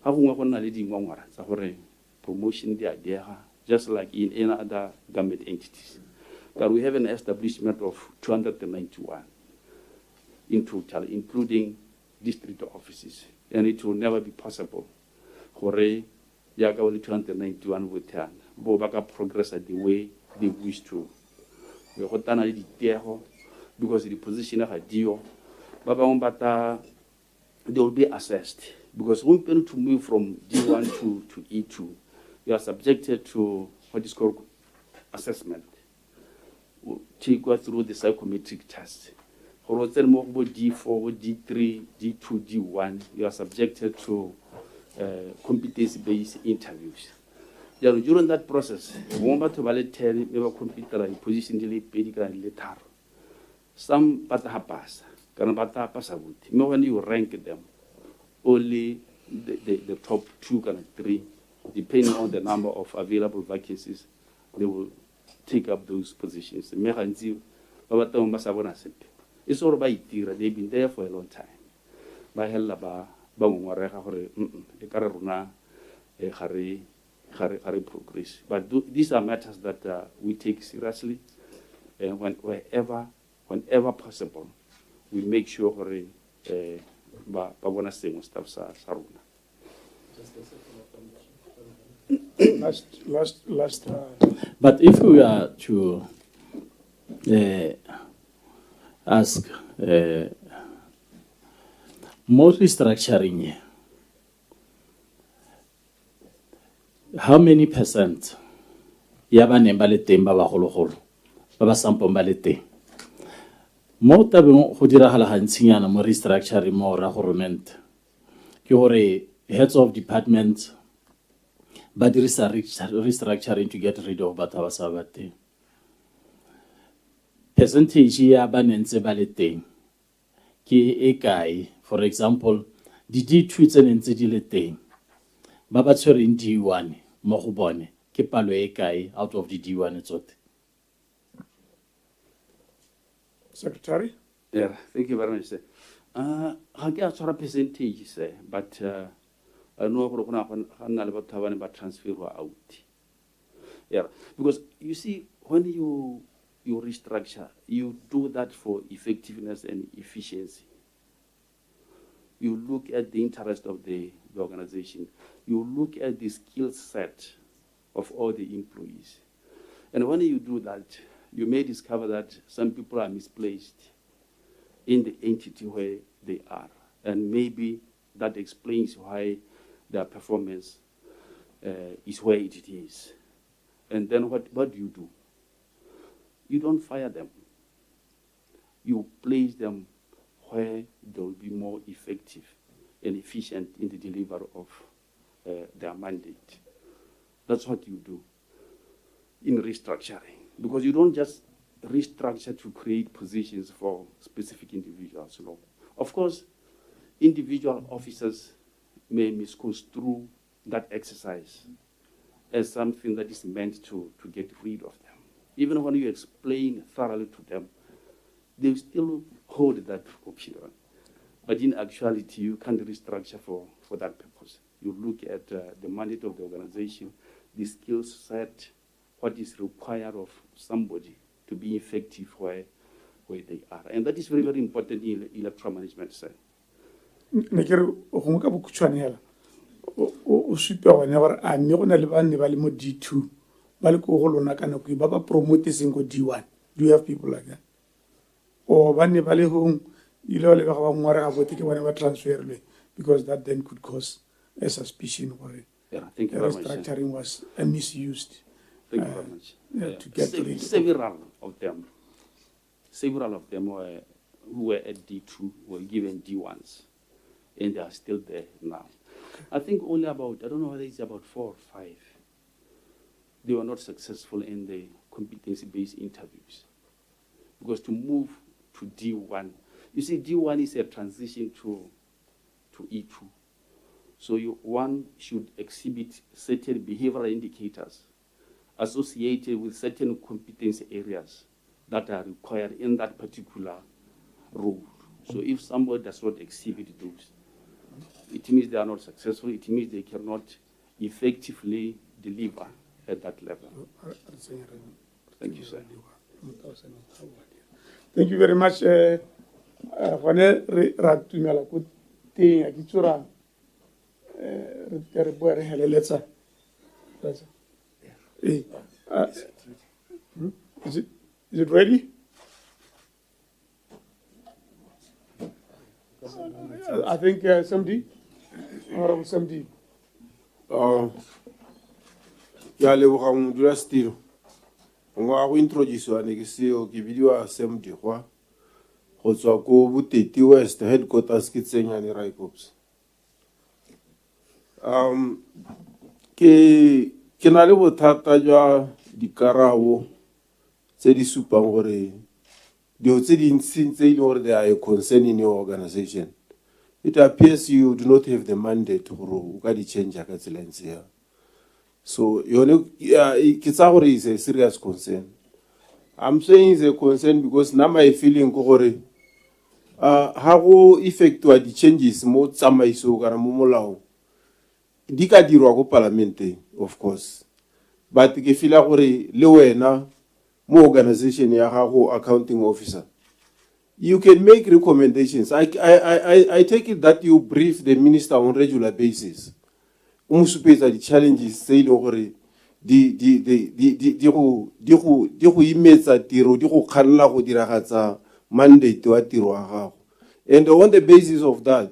Ha gongwe go na le dingwangwara tsa gore promotion di a diega, just like in any other government entities. But we have an establishment of 291 in total, including district offices. And it will never be possible for yaga only 291 with turn. Bo baka progress at the way they wish to. We got the because the position of a deal, they will be assessed. Because when people to move from D1 to E2, you are subjected to what is called assessment. To go through the psychometric test. For D4, D3, D2, D1, you are subjected to competency-based interviews. During that process, we want to validate 10 computer position later. Some patahapasa, karabata pasabuti. When you rank them, only the top 2 and 3, depending on the number of available vacancies, they will take up those positions. It's all by Tira, they've been there for a long time. By Hellaba, Bawaraha, Karuna, Hari progress. But these are matters that we take seriously, and whenever possible, we make sure Babona Semo stuff Saruna. Last. But if we are to ask more restructuring, how many percent ya ba neng ba le teng ba bagologolo ba ba sampong ba le teng mo tabeng go diragala gantsinyana mo restructuring mo ra government ke gore heads of departments ba dirisa restructuring to get rid of batho ba sa ba teng percentage ya ba nentse ba le teng ke e kae. For example, di D2 tse nentse di le teng ba ba tshwereng D1 mo go bone ke palo e kae out of the D1 tsote. Secretary? Yeah, thank you very much. I get a percentage, but I know we're going to transfer out. Yeah, because you see, when you restructure, you do that for effectiveness and efficiency. You look at the interest of the organization. You look at the skill set of all the employees. And when you do that, you may discover that some people are misplaced in the entity where they are. And maybe that explains why their performance is where it is. And then what do? You don't fire them. You place them where they will be more effective and efficient in the delivery of their mandate. That's what you do in restructuring. Because you don't just restructure to create positions for specific individuals. No. Of course, individual officers may misconstrue that exercise as something that is meant to get rid of them. Even when you explain thoroughly to them, they still hold that opinion. But in actuality, you can't restructure for that purpose. You look at the mandate of the organization, the skill set, what is required of somebody to be effective where they are. And that is very, very important in electoral management. D2 D1. Do you have people like that? Or transfer because that then could cause a suspicion or thank you very much. Restructuring was misused. Thank you very much. To get several of them who were at D2 were given D1s, and they are still there now. I think only about, I don't know whether it's about 4 or 5, they were not successful in the competency-based interviews. Because to move to D1, you see, D1 is a transition to E2. So one should exhibit certain behavioral indicators associated with certain competency areas that are required in that particular role. So if somebody does not exhibit those, it means they are not successful. It means they cannot effectively deliver at that level. Thank you, sir. Thank you very much. Is it ready? I think somebody, Honorable somebody. Ya leboga modula stilo. Ngwa go introduce ne ke seo ke bidiwa SMD go tswa ko Buteti West headquarters ke tsenyane Raipops. ke na le bothata jwa dikarabo tse di supang gore dilo tse dintsi tse e leng gore they are a concern in your organization. It appears you do not have the mandate gore o ka di change ka tsela ntse ya. So yone ke tsa gore is a serious concern. I'm saying it's a concern because now my feeling ko gore ha go effectwa di changes mo tsamaiso kana mo molao di ka dirwa go parlamente of course, but ke feel gore le wena mo organization ya gago accounting officer you can make recommendations. I take it that you brief the minister on regular basis. Supetsa di challenges tse e leng gore di go imetsa tiro di go kganela go diragatsa mandate wa tiro wa gago. And on the basis of that,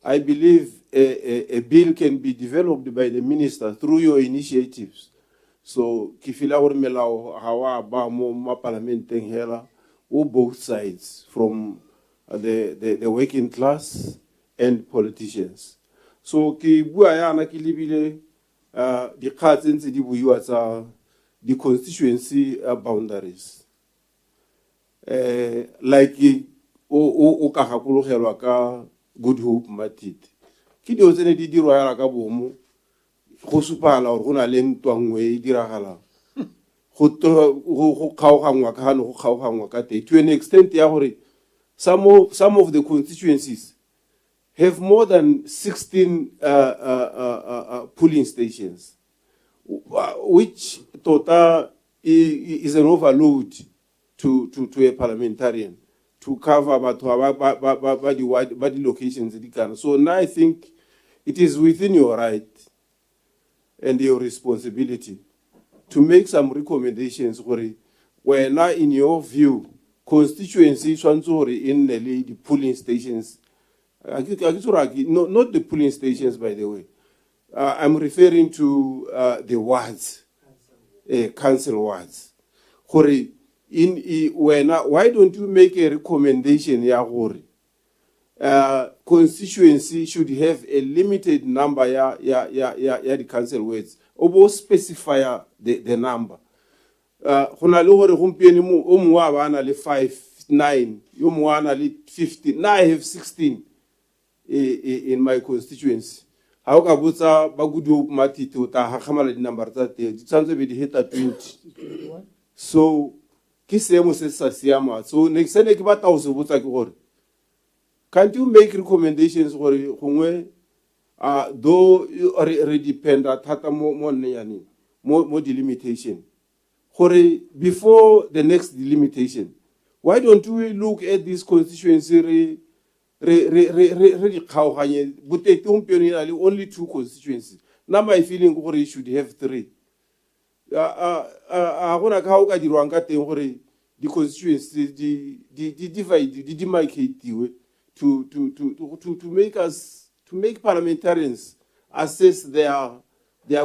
I believe a bill can be developed by the minister through your initiatives. So ke fila gore melao ga wa ba mo parlamenteng hela o both sides, from the working class and politicians. So ki bua yana ki libile di khatse ntse di buiwa tsa di constituency boundaries. Like o ka gakologelwa ka Good Hope Matiti. Ki dio tsene di dirwa yana ka bomo go supala gore go na le ntwangwe e diragala. Go kgaogangwa ka hano go kgaogangwa ka te to an extent ya gore some of the constituencies have more than 16 polling stations, which total is an overload to a parliamentarian to cover the locations. So now I think it is within your right and your responsibility to make some recommendations where now in your view constituencies in the polling stations. Not the polling stations, by the way. I'm referring to the wards, council wards. Why don't you make a recommendation? Constituency should have a limited number the council wards. Or specify the number. 5, 9, 15. Now I have 16. In my constituency. How ka botsa ba Good Hope Matiti o ta hagamala di number tsa teng di tsantse be di heta 20. So ke seemo se sa siama. So next ne ke batla go se botsa ke gore can't you make recommendations gore gongwe though re depend thata mo nnyane mo delimitation gore before the next delimitation, why don't we look at this constituency only 2 constituencies. Now my feeling you should have 3. The constituencies demarcate to make parliamentarians assess their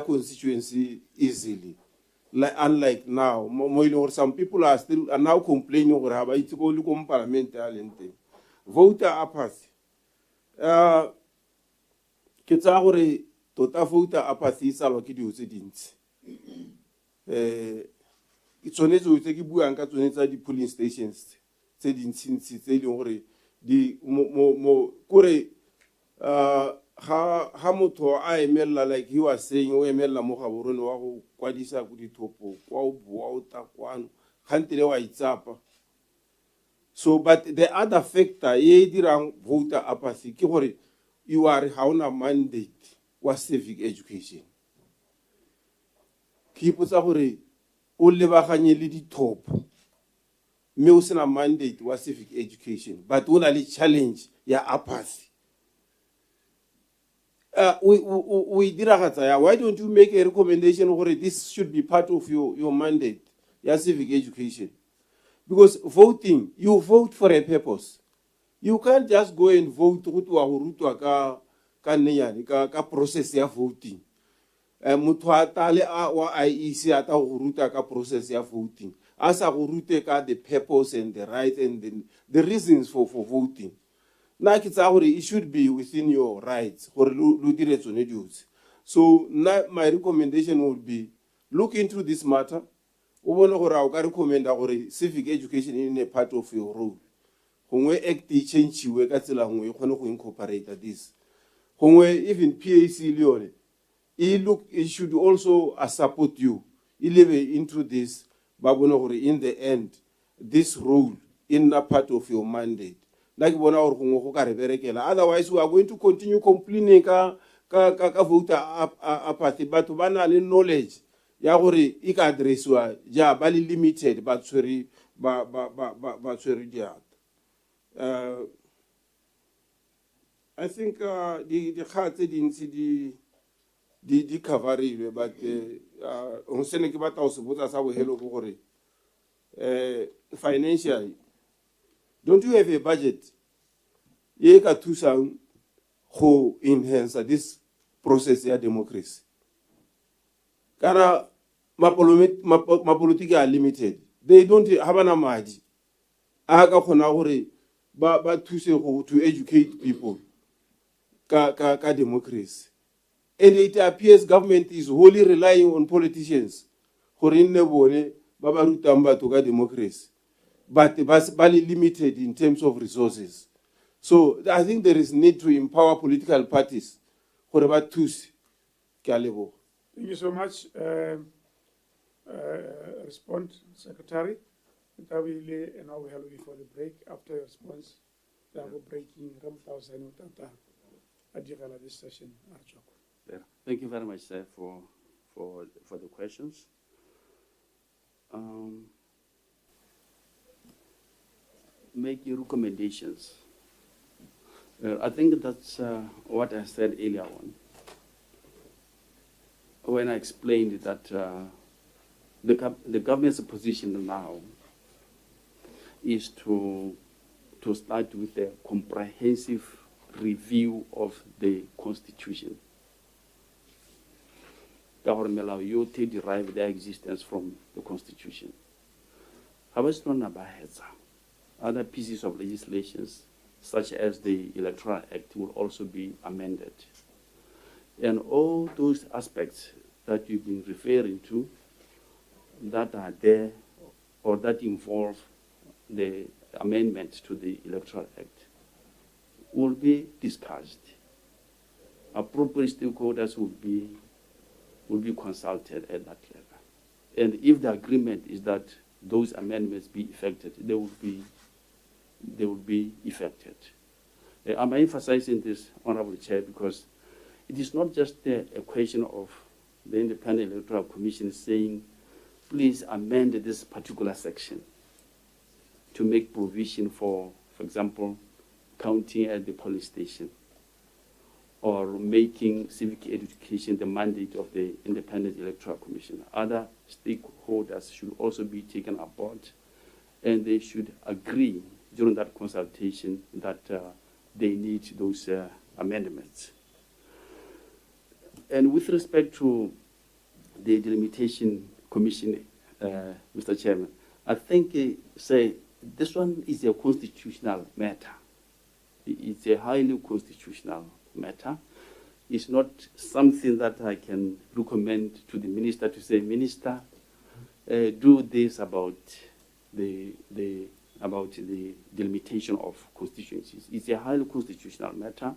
constituency easily. Unlike now, some people are now complaining over how it's going to parliamentarian thing. Voter apathy. Ketsa gore tota voter apathy sa lo ke di utse dintsi. Itshonetse utse ke buang ka tsone tsa di polling stations tse dintsi tse di gore di mo kore ha motho a emela like he was saying o emela mo ga borone wa go kwadisa go dithopo kwa o bua o ta kwano khantile wa itsapa. So, but the other factor, voter apathy, you are a mandate was civic education. Keep us away, only the top. Me a mandate was civic education, but only challenge your apathy. Why don't you make a recommendation where this should be part of your mandate, your civic education? Because voting, you vote for a purpose. You can't just go and vote ka process ya voting. Mutho atale wa IEC ata go ruta ka process ya voting. Asa go rute ka the purpose and the right and the reasons for voting. Na kitsa gore it should be within your rights gore lu dire tsone dilo. So my recommendation would be, look into this matter. O bone gore a o ka recommenda gore civic education in a part of your role. Gongwe act e change-iwe ka tsela nngwe e kgone go incorporate this. Gongwe even PAC le yone, it should also support you. E live into this, ba bone gore in the end, this role in a part of your mandate. Like bona gore gongwe go ka re berekela. Otherwise, we are going to continue complaining ka voter apathy. Batho ba na le knowledge ya gore e ka addresswa ja ba le limited ba tshwere diata. I think the khatse dintsi di coverilwe, but on sene ke batla go se botsa sa bohelo go gore financially, don't you have a budget ye ka thusang go enhance this process ya democracy? Kana mapolitiki are limited. They don't have an amadi. Aga khona gore ba thuse go to educate people ka democracy. And it appears government is wholly relying on politicians gore nne bone ba ba rutang batho ka democracy, but ba limited in terms of resources. So I think there is need to empower political parties gore ba thuse. Ke a leboga. Thank you so much. Respond, Secretary. And now we have before the break. After your response, we have a breaking this session. Thank you very much, sir, for the questions. Making recommendations. I think that's what I said earlier on when I explained that the government's position now is to start with a comprehensive review of the Constitution. Government derive their existence from the Constitution. Other pieces of legislations, such as the Electoral Act, will also be amended. And all those aspects that you've been referring to that are there or that involve the amendment to the Electoral Act will be discussed. Appropriate stakeholders will be consulted at that level. And if the agreement is that those amendments be effected, they will be effected. I'm emphasizing this, Honorable Chair, because it is not just a question of the Independent Electoral Commission saying, please amend this particular section to make provision for example, counting at the police station, or making civic education the mandate of the Independent Electoral Commission. Other stakeholders should also be taken aboard, and they should agree during that consultation that they need those amendments. And with respect to the delimitation commission, Mr. Chairman, I think this one is a constitutional matter. It's a highly constitutional matter. It's not something that I can recommend to the minister to say, Minister, do this about the delimitation of constituencies. It's a highly constitutional matter.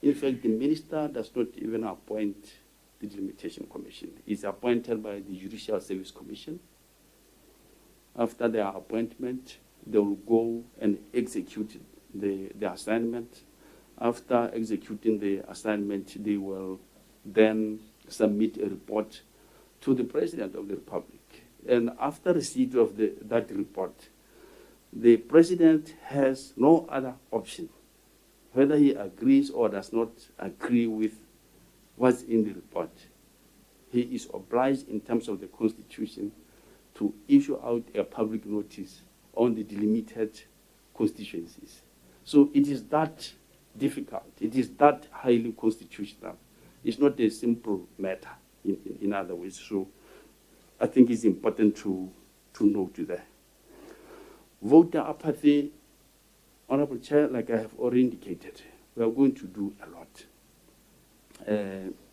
In fact, the minister does not even appoint the delimitation commission. It's appointed by the Judicial Service Commission. After their appointment, they will go and execute the assignment. After executing the assignment, they will then submit a report to the President of the Republic. And after receipt of that report, the President has no other option, whether he agrees or does not agree with what's in the report. He is obliged in terms of the Constitution to issue out a public notice on the delimited constituencies. So it is that difficult. It is that highly constitutional. It's not a simple matter, in other ways. So I think it's important to note that. Voter apathy, Honorable Chair, like I have already indicated, we are going to do a lot.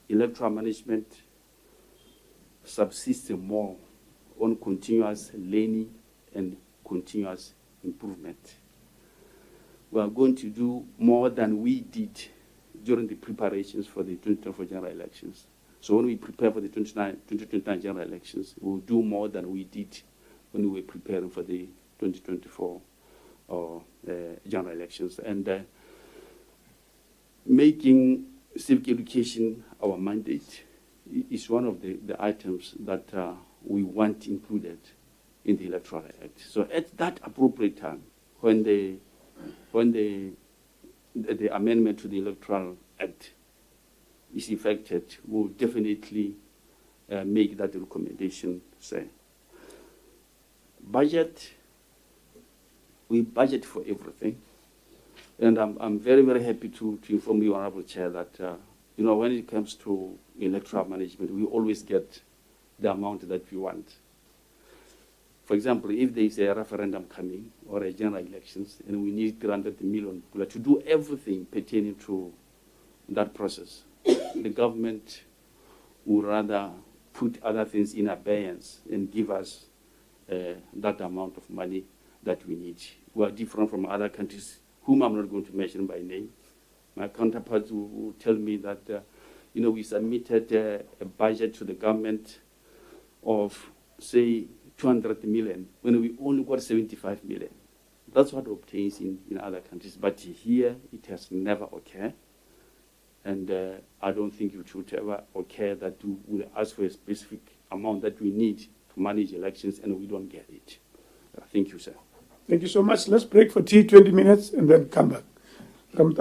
electoral management subsists more on continuous learning and continuous improvement. We are going to do more than we did during the preparations for the 2024 general elections. So when we prepare for the 2029 general elections, we will do more than we did when we were preparing for the 2024 general elections. And making civic education our mandate is one of the items that we want included in the Electoral Act. So at that appropriate time, when the amendment to the Electoral Act is effected, we'll definitely make that recommendation. Say, budget, we budget for everything. And I'm very, very happy to inform you, Honorable Chair, that when it comes to electoral management, we always get the amount that we want. For example, if there is a referendum coming or a general elections and we need 300 million to do everything pertaining to that process, the government would rather put other things in abeyance and give us that amount of money that we need. We are different from other countries, whom I'm not going to mention by name. My counterparts will tell me that, we submitted a budget to the government of, say, 200 million when we only got 75 million. That's what obtains in other countries. But here, it has never occurred. And I don't think it should ever occur that we will ask for a specific amount that we need to manage elections and we don't get it. Thank you, sir. Thank you so much. Let's break for tea, 20 minutes, and then come back. Ram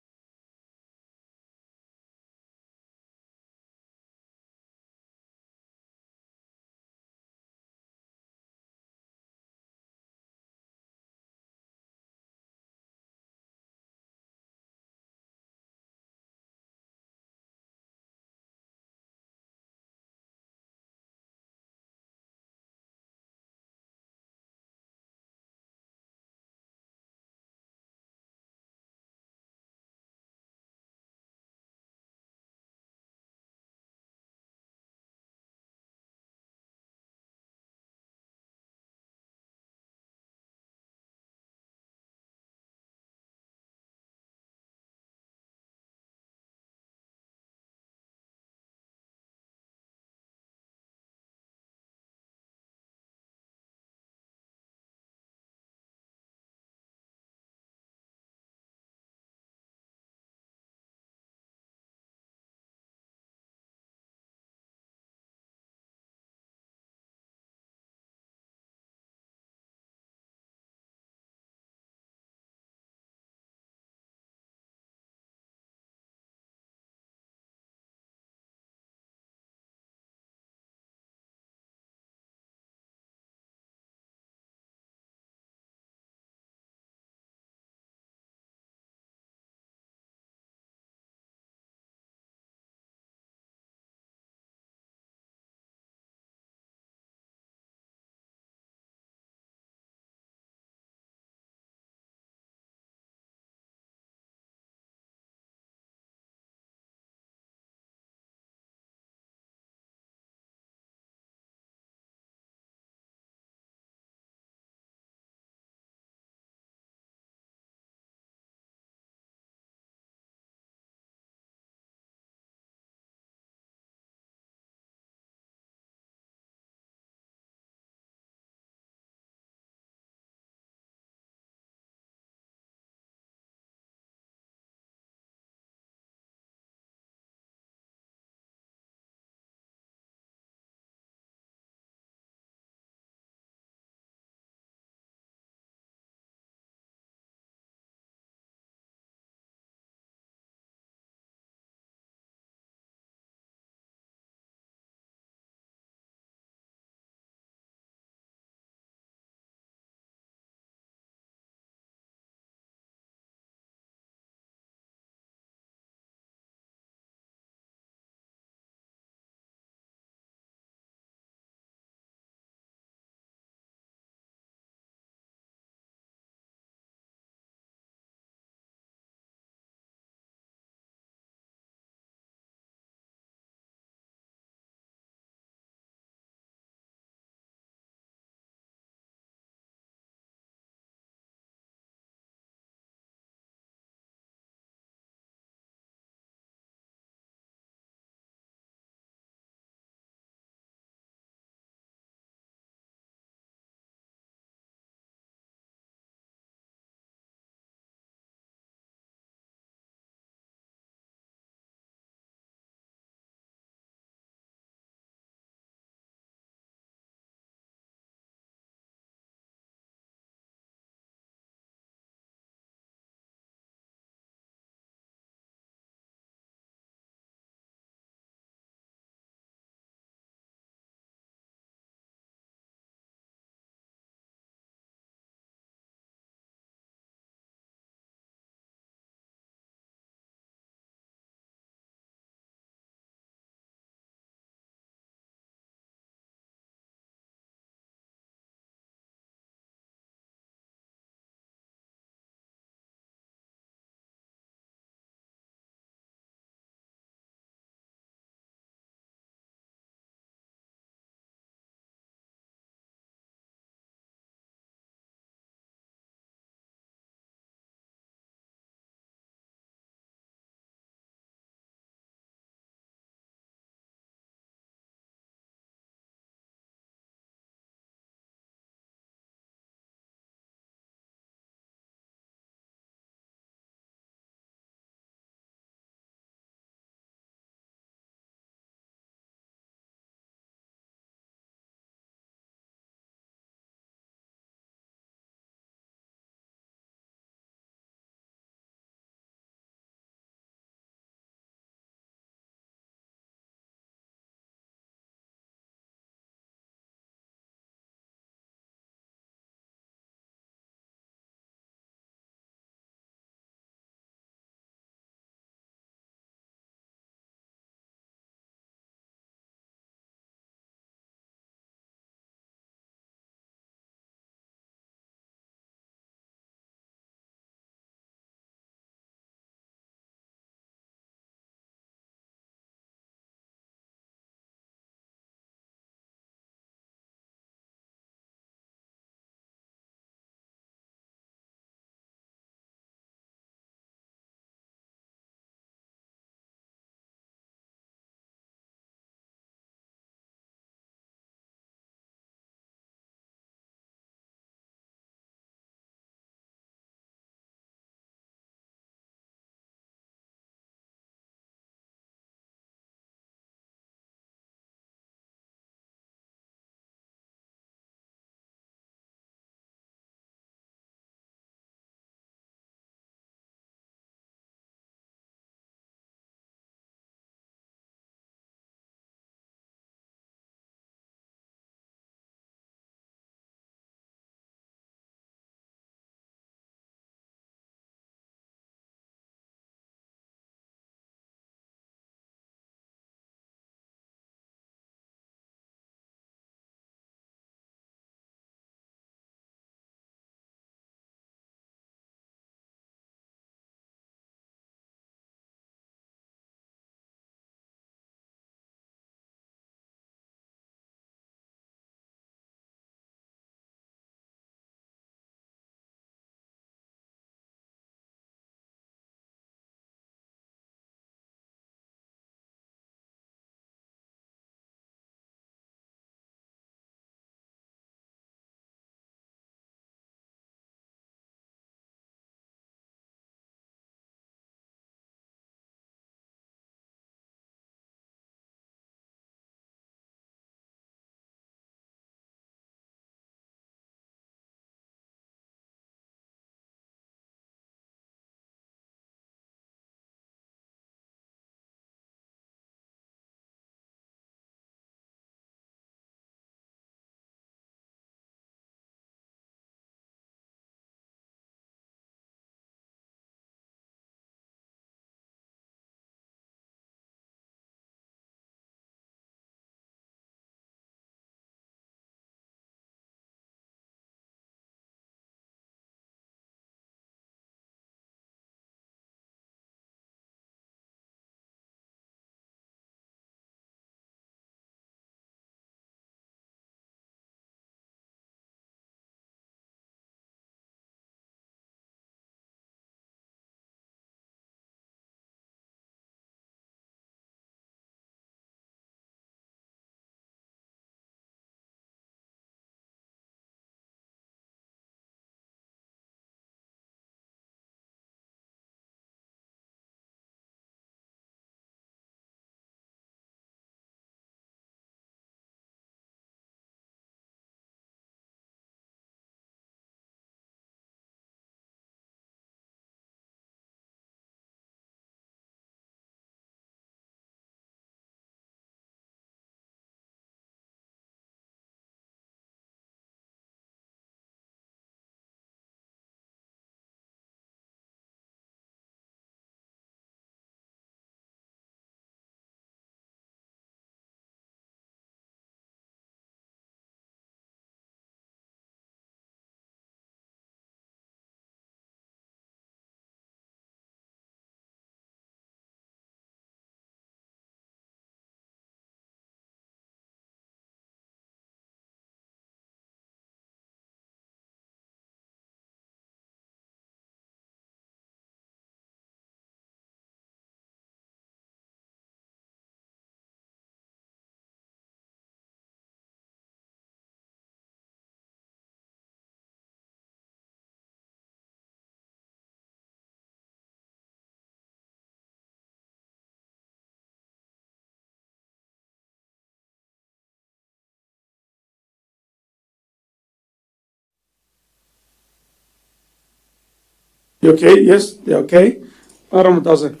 You okay? Yes, they're okay. Aramutase.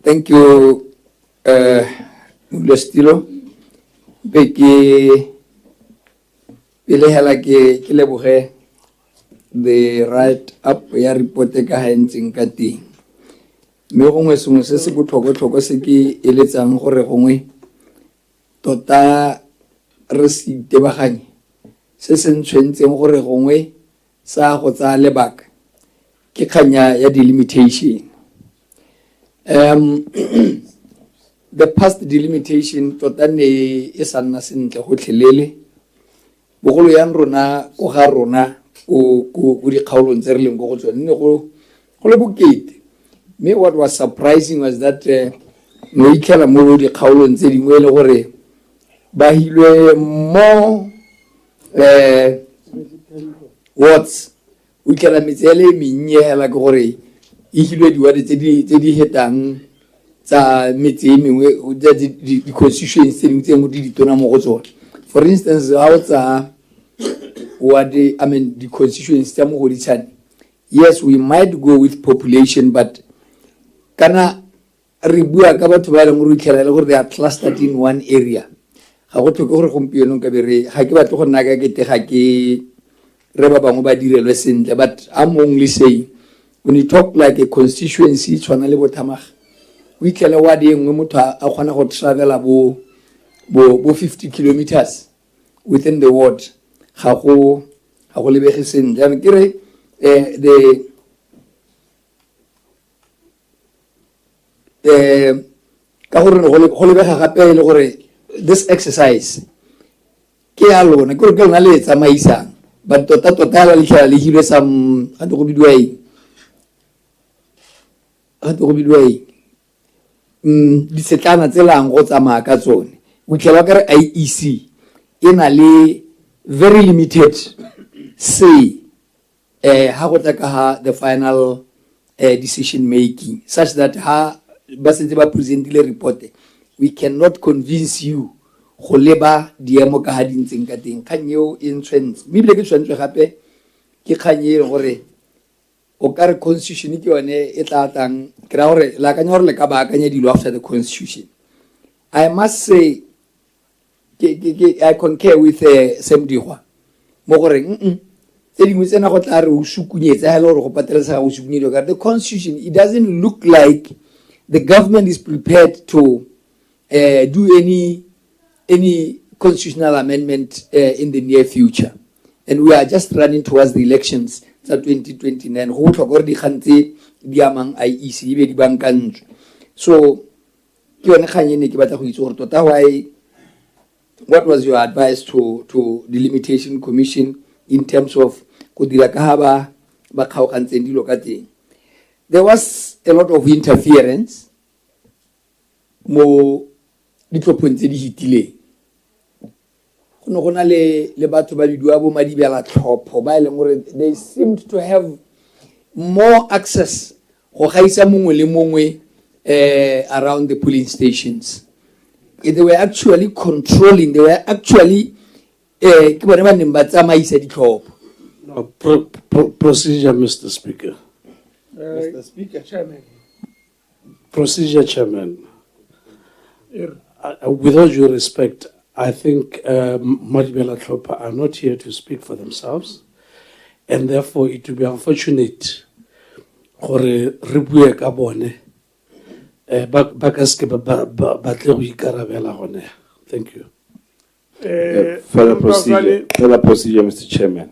Thank you, Logistical. Beke hela ke leboge the write up ya report ka hantseng ka teng. Me gongwe sengwe se se botlhokwa se ke eletsang gore gongwe tota re se itebaganye se se ntshwentseng gore gongwe sa go tsa lebaka ke kganya ya delimitation. The past delimitation tota ne e sa nna sentle gotlhelele bogolo yang rona go ga rona go dikgaolong tse re leng go tsone ne go le bokete. Me what was surprising was that no ikela mo dikgaolong tse dingwe le gore ba hilwe mo what's we can metsele minnye hela ke gore e hilwe diwadi tse di hetang tsa metse mengwe di constituency tse ngwe di tona mo go tsone. For instance how tsa what the constituency tsa mo go ditshane, yes we might go with population but kana re bua ka batho ba leng gore ikela le gore they are clustered in one area. Ga go tlhoke gore gompieno ka be re ga ke batle go nna ka kete ga ke re ba bangwe ba direlwe sentle, but I'm only saying when you talk like a constituency tshwana le bothamaga o ikela wa di engwe motho a kgona go travela bo 50 kilometers within the ward ga go lebege sentle. And kere ka gore go lebega gape le gore this exercise ke ya lona ke re lona le tsamaisang but tota la litlha le hilwe some ga go bidwa di setlana tse lang go tsamaya ka tsone o tlhela ka re IEC ena le very limited say ha go tla ka ha the final decision making such that ha ba sentse ba presentile report we cannot convince you go leba diemo ka ha dintseng ka teng kganyeo in trends mme bile ke tshwantswe gape ke kganyeo gore o ka re constitution ke yone e tla tang ke ra gore la kanya gore le ka baakanya dilo after the constitution. I must say I concur with Semdihwa mo gore tse dingwe tsena go tla re o sukunyetsa hele gore go patelesa go sukunyediwa ka the constitution it doesn't look like the government is prepared to do any constitutional amendment in the near future, and we are just running towards the elections tsa 2029 go tlhoka gore di gantse di amang IEC be di bankantswe. So ke yone kganye ne ke batla go itse gore tota why what was your advice to the delimitation commission in terms of go dira ka ha ba kgaogantseng dilo ka teng. There was a lot of interference mo ditlhophong tse di hitileng go na le batho ba bidua bo madibela tlhopho ba ile gore they seemed to have more access go gaisa mongwe le mongwe around the polling stations. They were actually controlling, they were actually ke bone ba neng ba tsamaisa ditlhopho. Procedure, Mr. Speaker. Mr. Speaker, Chairman. Procedure, Chairman. With all due respect, I think Madibela Klopa are not here to speak for themselves, and therefore it would be unfortunate gore re bue ka bone ba ka ske ba tle go ikarabela gone. Thank you. Further procedure, Mr. Chairman.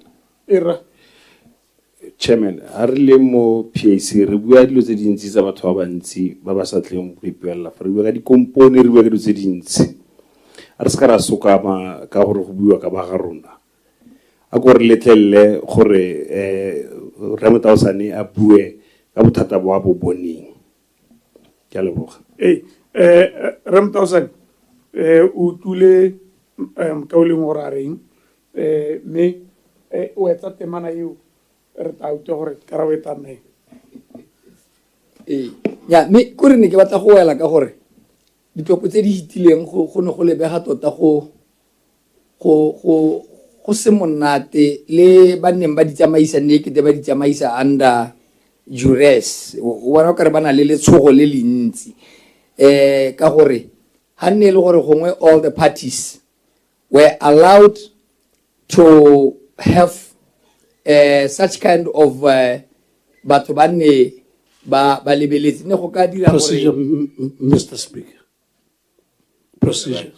Chairman, a re le mo PAC re bua dilo tse dintsi tsa batho ba bantsi ba ba sa tleng go ipuela re bua ka dikompone re bua ka dilo tse dintsi a re se ka ra sokama ka gore go bua ka ba ga rona a go re letlelle gore Ramatausane a bue ka bothata bo a bo boneng ke a leboga. Ramatausane o tule ka o leng gore a reng mme o etsa temana eo re ta utlwa gore karabo e tanae ya me kore ne ke batla go wela ka gore ditlopo tse di hitileng go ne go lebega tota go go se monate le ba neng ba di tsamaisa naked ba di tsamaisa under duress o bona ka re bana le letshogo le lentsi ka gore ha nne le gore gongwe all the parties were allowed to have such kind of batho ba ne ba lebeletse ne go ka dira Procedure, Mr. Speaker. Procedure.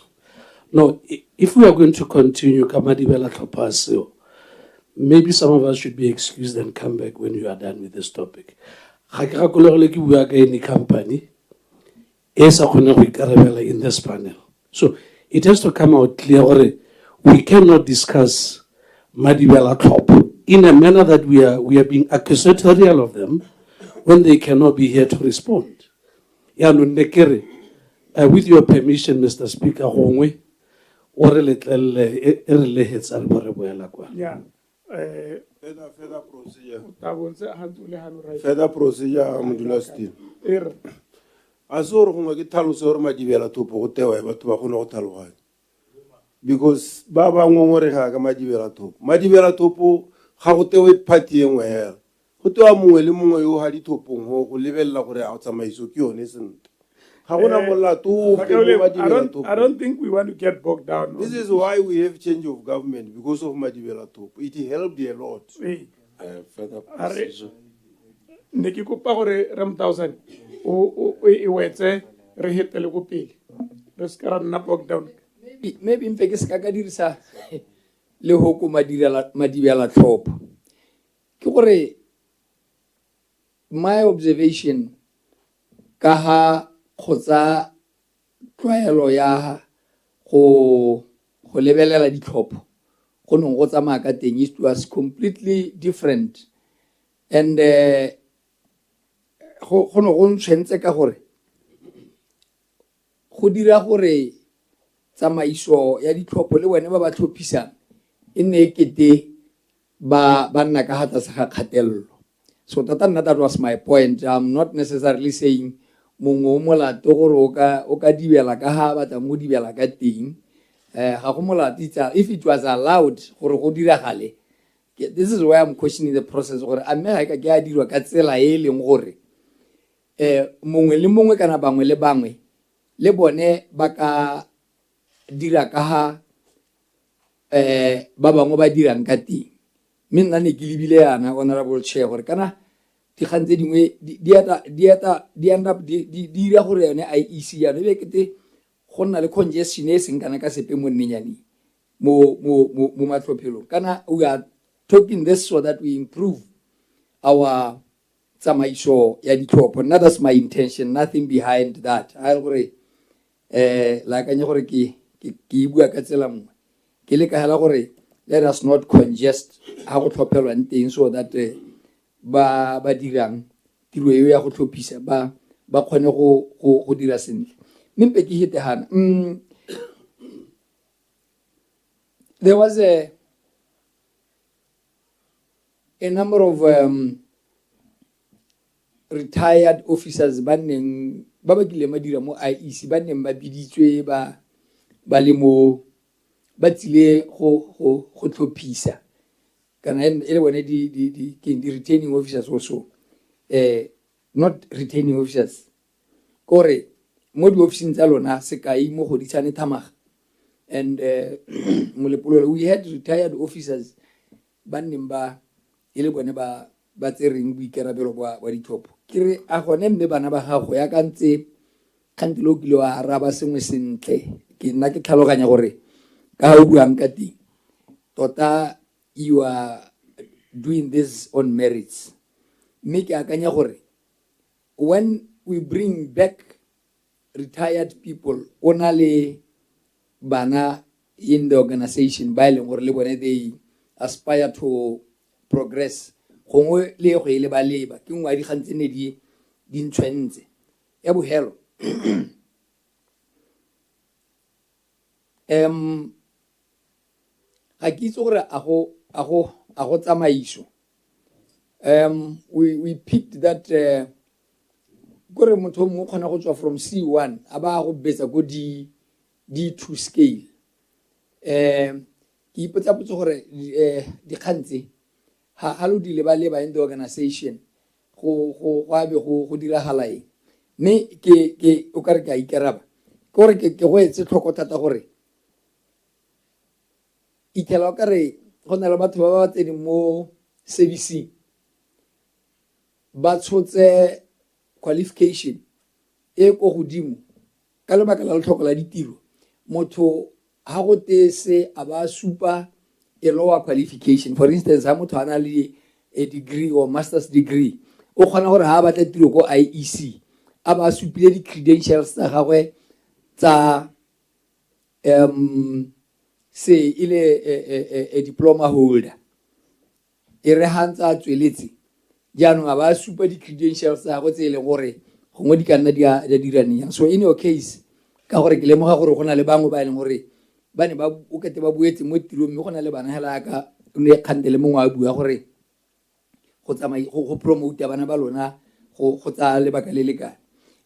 No, if we are going to continue, Kamadibela Kapasio, maybe some of us should be excused and come back when you are done with this topic. Any company in this panel. So it has to come out clear. We cannot discuss Madibela Top in a manner that we are being accusatorial of them when they cannot be here to respond. With your permission, Mr. Speaker, yeah. Further procedure, Modula still. Azor go ke tlhaloso gore madibela thopo go tewa batho ba gone go tlhaloganya because ba ngongore ga ka madibela thopo ga go tewe party engwe hela go tewa mongwe le mongwe yo ha dithopong go lebella gore a tsamaiso ke yone sentle ga gona molato I don't think we want to get bogged down. This is why we have change of government because of madibela thopo. It helped a lot. Further procedure. Ne ke kopa gore Ram 1000 o wetse re hetele go pele re ska ra nna bogged down. Maybe mpe ke ska ka dirisa le hoko madibela tlhopo ke gore my observation ka ha khotsa tlwaelo ya go lebelela ditlhopho go nong go tsamaya ka teng it was completely different and go no go ntshentse ka gore go dira gore tsamaiso ya ditlhopho le wena ba ba tlhophisang e ne ekete ba nna ka hata sa kgatello so that was my point. I'm not necessarily saying mongo molato gore o ka dibela ka ha ba tla mo dibela ka teng ga go molatitsa if it was allowed gore go diragale. This is why I'm questioning the process gore a mme ga ka dirwa ka tsela e leng gore mongwe le mongwe kana bangwe le bangwe le bone ba ka dira ka ha ba bangwe ba dirang ka teng mme nna ne ke lebile yana honorable chair gore kana dikgang tse dingwe di end up di dira gore yone IEC ya le kete go nna le congestion e seng kana ka sepe mo nnenyane mo matlhophelo kana we are talking this so that we improve our tsamaiso ya ditlhopho. Now that's my intention, nothing behind that. I'll gore la ka nya gore ke bua ka tsela mo ke le ka hela gore let us not congest ha go tlhophelwa nteng so that ba dirang tiro eo ya go tlhophisa ba kgone go dira sentle mpe ke hite hana there was a number of retired officers ba neng ba kile madira mo IEC ba neng ba biditswe ba le mo ba tsile go tlhophisa kana ele bone di retaining officers also not retaining officers kore mo di officing tsa lona sekai mo go ditshane thamaga and we had retired officers ba neng ba ele bone ba tsereng boikarabelo ba ditlhopho kire a gone mme bana ba gago ya ka ntse kgantilo kile wa araba sengwe sentle ke nna ke tlhaloganya gore ka o buang ka teng tota you are doing this on merits mme ke akanya gore when we bring back retired people ona le bana in the organization ba ile gore le bone they aspire to progress gongwe le go ile ba leba ke ngwa di gantse ne di ntshwentse ya bohelo ga ke itse gore a go tsamaiso we picked that gore motho mo khona go tswa from C1 a ba go betsa go D2 scale ke ipotsa potso gore dikgang tse ha lo di leba in the organization go abe go diragala eng mme ke o ka re ke a ikeraba ke gore ke go etse tlhoko thata gore ikela o ka re go na le batho ba ba tseneng mo servicing ba tshotse qualification e ko godimo ka lebaka la letlhoko la ditiro motho ha go tese a ba supa a lower qualification. For instance, ha motho ana le a degree or master's degree o kgona gore ha ba tla tiro ko IEC a ba supile di credentials tsa gagwe tsa say ile a diploma holder e re hantsa tsweletse jaanong a ba supa di credentials tsa gagwe tse e leng gore gongwe di ka nna di a dirang. So in your case ka gore ke lemoga gore go na le bangwe ba e leng gore ba ne ba o kete ba buetse mo tirong mme go na le bana hela ka ne kgantele mongwe a bua gore go tsamai go promote bana ba lona go tsa lebaka le le ka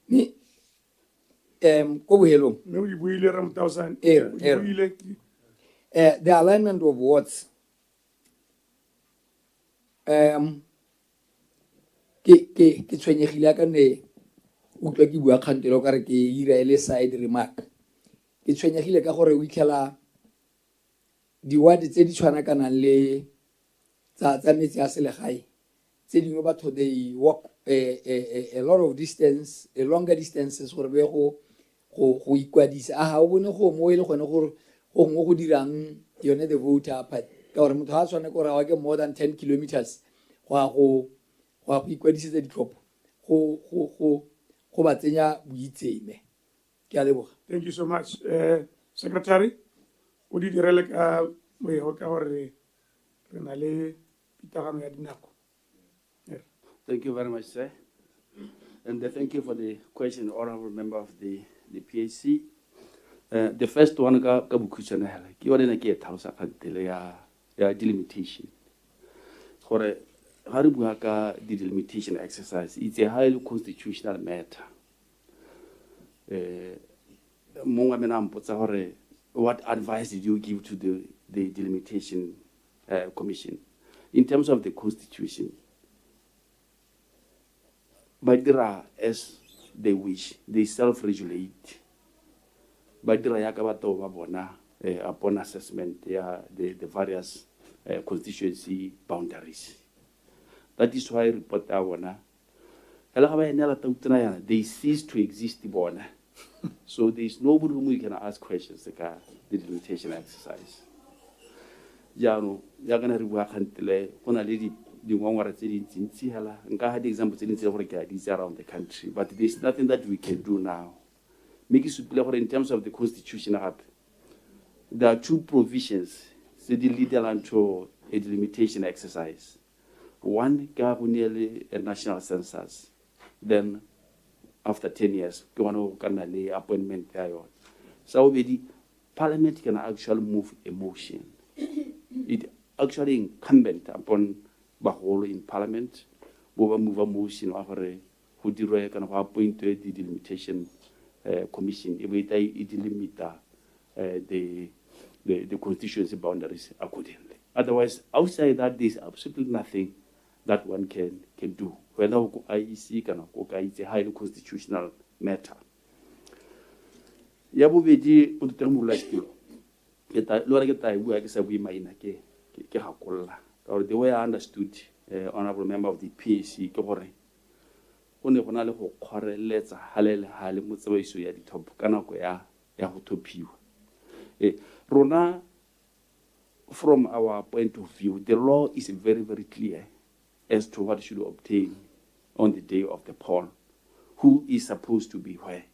mme ko bohelong mme o buile ra mtausane the alignment of wards ke tshwenyegile ka ne utlwa ke bua kgantelo ka re ke ira ele side remark ke tshwenyegile ka gore o itlhela di-ward tse di tshwanakanang le tsa metsi a selegae tse dingwe batho they walk a lot of distance, a longer distances gore be go ikwadisa o bone go mo e le gone gore go ngwe go dirang yone the voter apart ka gore motho ha tshwane gore wa ke more than 10 kilometers go ikwadisetsa ditlhopho go ba tsenya boitseme. Ke a leboga. Thank you so much. Secretary, o di direle ka moego ka gore re na le pitagano ya dinako. Thank you very much, sir. And thank you for the question, honorable member of the PAC. The first one, ka bukhutsana hela ke yone ne ke e tlhalosa kgantele ya delimitation. Gore ha re bua ka the delimitation exercise, it's a highly constitutional matter. Mongwe mena mpotsa gore what advice did you give to the delimitation commission in terms of the constitution? Badira as they wish, they self-regulate. Badira ya ka batho ba bona upon assessment the various constituency boundaries. That is why report bona they cease to exist bona. So there is nobody whom we can ask questions about the delimitation exercise. Jano ya kana re bua khantele gona le dingwangwara tse dintsi hela nka ha di example tse dintsi gore ke a ditse around the country, but there is nothing that we can do now. Make it in terms of the constitution, there are two provisions that lead to a delimitation exercise. One, nearly a national census. Then, after 10 years, appointment there. So, Parliament can actually move a motion. It actually incumbent upon Baholo in Parliament, move a motion who direct and appoint the delimitation commission. It delimit the constituency boundaries accordingly. Otherwise, outside that, there is absolutely nothing that one can do. Whether IEC can it's a highly constitutional matter. Yabubedi Logistical. The way I understood, honorable member of the PAC, one of the who correlates a halal halimutsu ya top Kanakoya Yahutopiu. Rona, from our point of view, the law is very, very clear as to what should obtain on the day of the poll. Who is supposed to be where?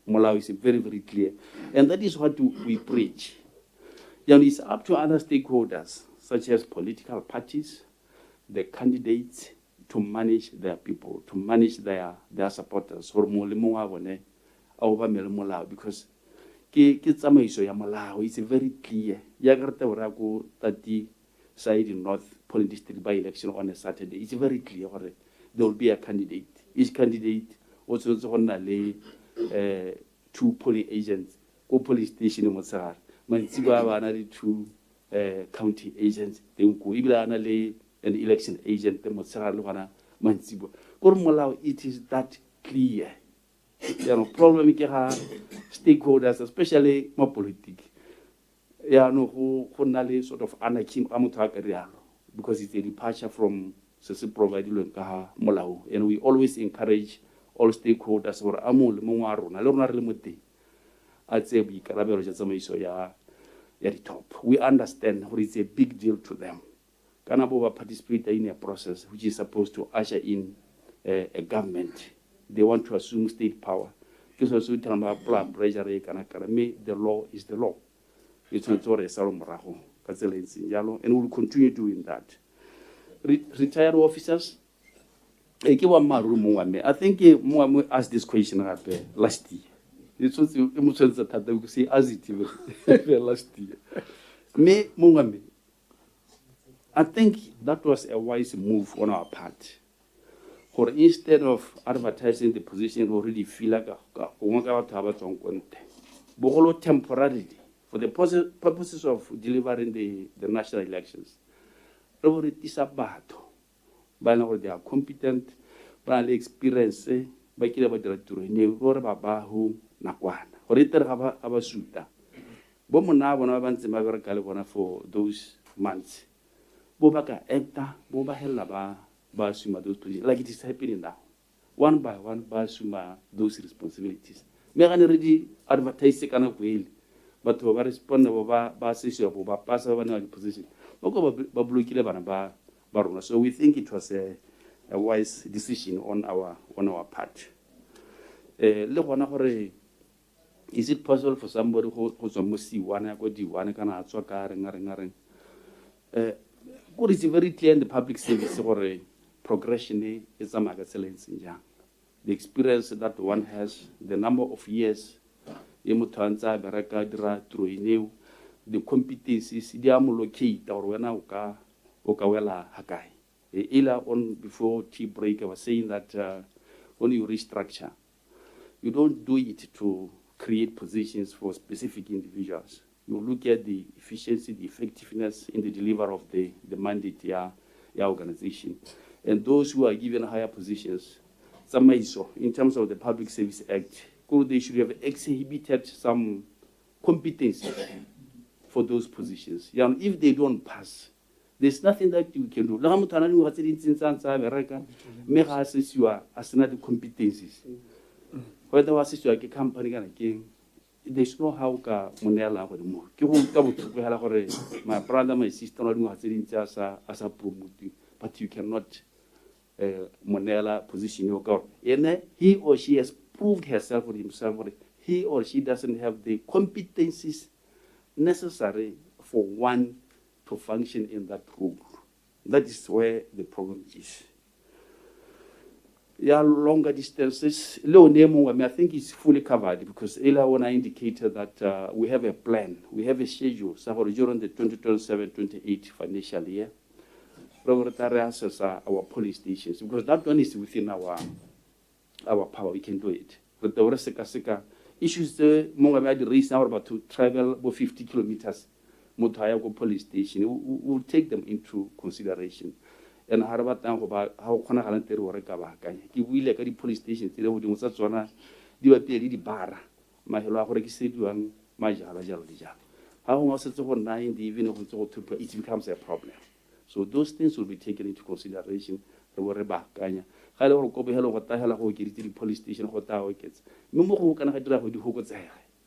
Malawi is very, very clear. And that is what we preach. It's up to other stakeholders, such as political parties, the candidates, to manage their people, to manage their supporters. Because it's very clear. That side in North Polling District by election on a Saturday. It's very clear there will be a candidate. Each candidate also two polling agents, or police station in Motsar. Mansiba another two county agents, an election agent, it is that clear. Problem stakeholders, especially more politics. Who sort of anarchy because it's a departure from provided and we always encourage all stakeholders or I'd say at the top. We understand what is a big deal to them. Kanabo participate in a process which is supposed to usher in a government. They want to assume state power. Because also pressure, the law is the law. It's not and we'll continue doing that. Retired officers, I think Muamu asked this question last year. It was that we say as it last year. I think that was a wise move on our part. For instead of advertising the position, we already feel like temporarily for the purposes of delivering the national elections. They are competent, they experienced, for those months. Like it is happening now. One by one, those responsibilities. Me already advertise but to respond position. So we think it was a wise decision on our part. Is it possible for somebody who's almost see one what is very clear in the public service or progression is a excellence in the experience that one has, the number of years, the competencies, the locate or when Okawela Hakai. Ila on before tea break, I was saying that when you restructure, you don't do it to create positions for specific individuals. You look at the efficiency, the effectiveness in the delivery of the mandate, your organization. And those who are given higher positions, in terms of the Public Service Act, they should have exhibited some competence for those positions. If they don't pass, there's nothing that you can do. Competencies. Whether was a company again, there's no how Monella or more. My brother, my sister, as a promoting, but you cannot Monella position your government. And he or she has proved herself or himself, he or she doesn't have the competencies necessary for one to function in that role. That is where the problem is. Longer distances, I think it's fully covered because earlier when I indicated that we have a plan, we have a schedule, so during the 2027-28 financial year, our police stations, because that one is within our power, we can do it. But the rest issues the reason now about to travel about 50 kilometers, Motayago police station, we'll take them into consideration. And how about how can I work about the police stations? They would such one, do a bar. My Holarik said to my Jalija. How was it overnight in the evening it becomes a problem. So those things will be taken into consideration. Hello, what the hell the police station, what our kids.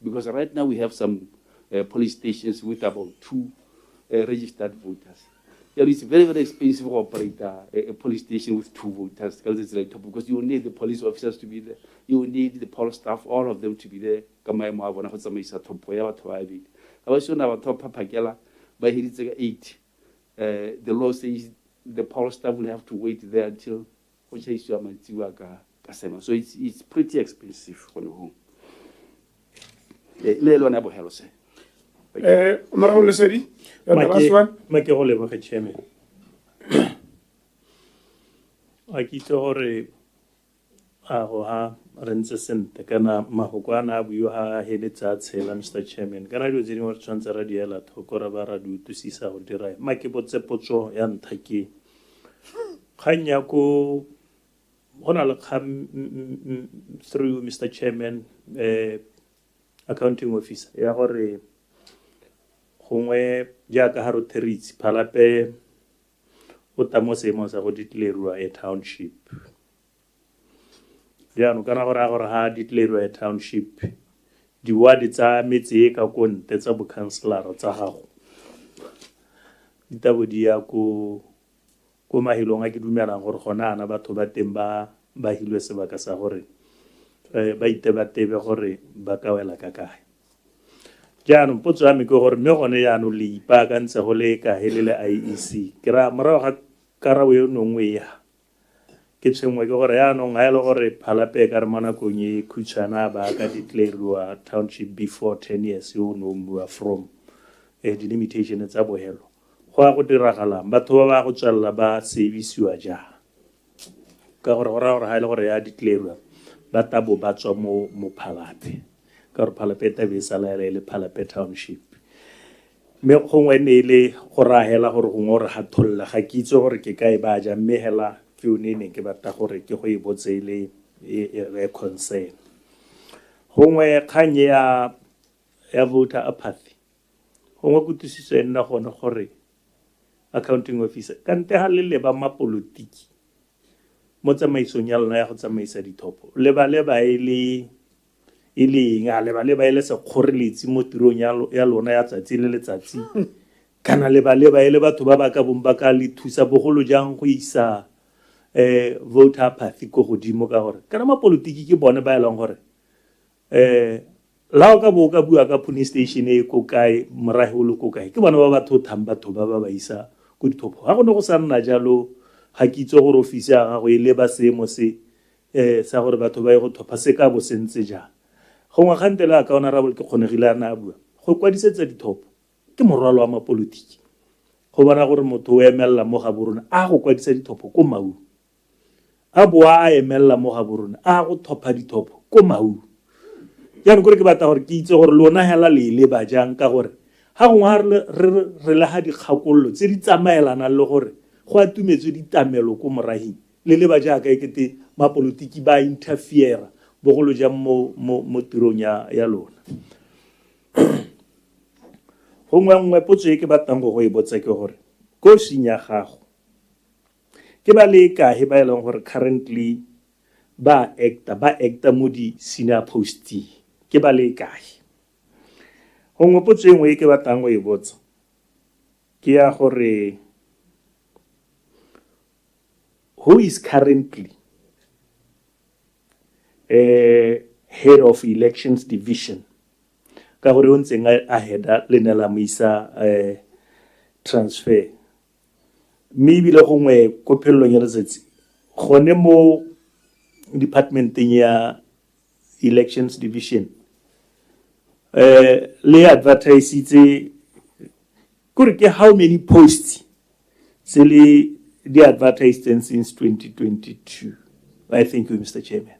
Because right now we have some police stations with about 2 registered voters. It's very, very expensive to operate a police station with 2 voters because you need the police officers to be there. You need the police staff, all of them to be there. I was on our top Papagela, but he did 8. The law says the police staff will have to wait there until so it's pretty expensive for the home. Honorable Lesedi, the last one. Make a whole chairman. I keep to re ntse sente kana mahoko a na a buiwa ha heletsa a tshela Mr. Chairman kana dilo tse dingwe re tshwanetse ra di ela thoko ra ba ra di utlwisisa go dira ma ke botse potso ya ntlha ke kgang ya ko go na le kgang through Mr. Chairman accounting officer ya gore gongwe jaaka ha rotheritse phalape o tamo seemo sa go declarewa a township jaanong kana gore a gore ha declarewa a township di-ward tsa metse e ka konte tsa bokhanselara tsa gago di tabo di ya ko mahilong a ke dumelang gore gona ana batho ba teng ba hilwe sebaka sa gore ba itebatebe gore ba ka wela ka kae jaanong potso ya me ke gore mme gone jaanong le ipaakantse go le ka helele IEC ke ra morago ga karabo yo nngwe ya ke tshengwe ke gore jaanong ga e le gore phalape ka re mo nakong e khutshwana ba ka declareriwa township before 10 years yo no move from delimitation tsa bohelo go a go diragalang batho ba ba go tswalla ba servisiwa jang ka gore go ra gore ga e le gore ya declareriwa ba tabo ba tswa mo phalape ka gore phalape tabe sa la le phalape township me gongwe ne le go rahela gore gongwe gore ga tholla ga ke itse gore ke kae ba ja mme hela fione ne ke batla gore ke go e botse ile e concern gongwe kgang ya voter apathy gongwe go tusisa nna gone gore accounting officer kante ha le ba mapolotiki mo tsamaisong ya lona ya go tsamaisa dithopo le ba ile se kgoreletsi mo tirong ya lona ya tsatsi le letsatsi kana le batho ba ba ka bomba ka le thusa bogolo jang go isa voter apathy go godimo ka gore kana mapolitiki ke bone ba elang gore la o ka bo ka bua ka police station e ko kae morahe o le ko kae ke bone ba batho batho ba isa go dithopo ga go ne go sa nna jalo ga ke itse gore office ya gago e leba seemo se sa gore batho ba go thopa se ka bo sentse jang gongwe gante le ka honorable ke kgonegile a na bua go kwadisetsa dithopo ke morwalo wa mapolitiki go bona gore motho o emella mo ga borona a go kwadisa dithopo ko mau a boa a emella mo ga borona a go thopa dithopo ko mau ya gore ke batla gore ke itse gore lona hela le ba jang ka gore ha gongwe re le ha dikgakollo tse di tsamaelana le gore go atumetswe ditamelo ko morahi le ba jaaka e kete mapolitiki ba interfere bogolo jang mo tirong ya lona gongwe potso e ke batlang go e botsa ke gore ko sinya gago ke ba le kae ba eleng gore currently ba acta mo di senior posti ke ba le kae gongwe potso engwe e ke batlang go e botsa ke ya gore who is currently head of elections division ka gore o ntseng a heada le nela moisa transfer mme ebile gongwe ko phelelong ya letsatsi gone mo departmenteng ya elections division le advertisitse kore ke how many posts se le di advertised since 2022 I thank you Mr. Chairman.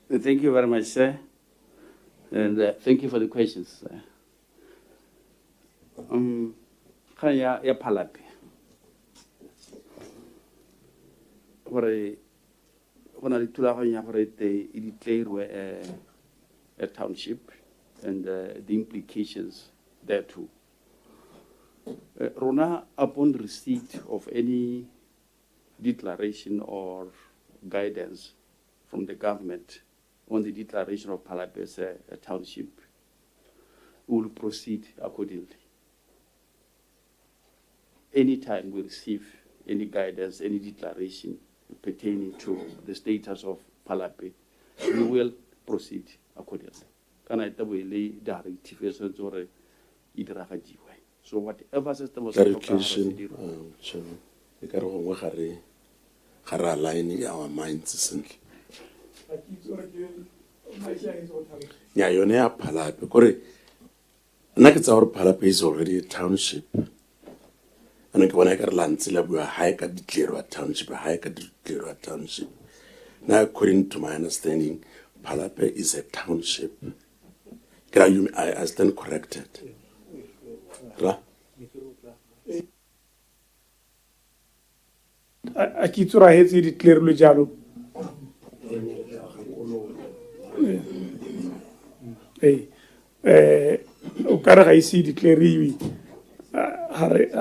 Thank you very much, sir. And thank you for the questions, sir. Kaya ya phalape. Gore gona le thulaganyo gore e declare a township and the implications thereto. Rona, upon receipt of any declaration or guidance from the government on the declaration of Phalape as a township, we will proceed accordingly. Anytime we receive any guidance, any declaration pertaining to the status of Phalape, we will proceed accordingly. Can I tell you the rectifications or idiragadiwe? So whatever system was clarification, Chairman, we can aligning our minds simply. Yeah, you know, Phalape. Kore nna ke tsa gore Phalape is already a township. And ke bona ka re la ntse la bua ha e ka declare township, ha e ka declare township. Now, according to my understanding, Phalape is a township. I stand corrected. Right? A ke tsora hetse declare lo jalo. O ka re ga ise declare ha re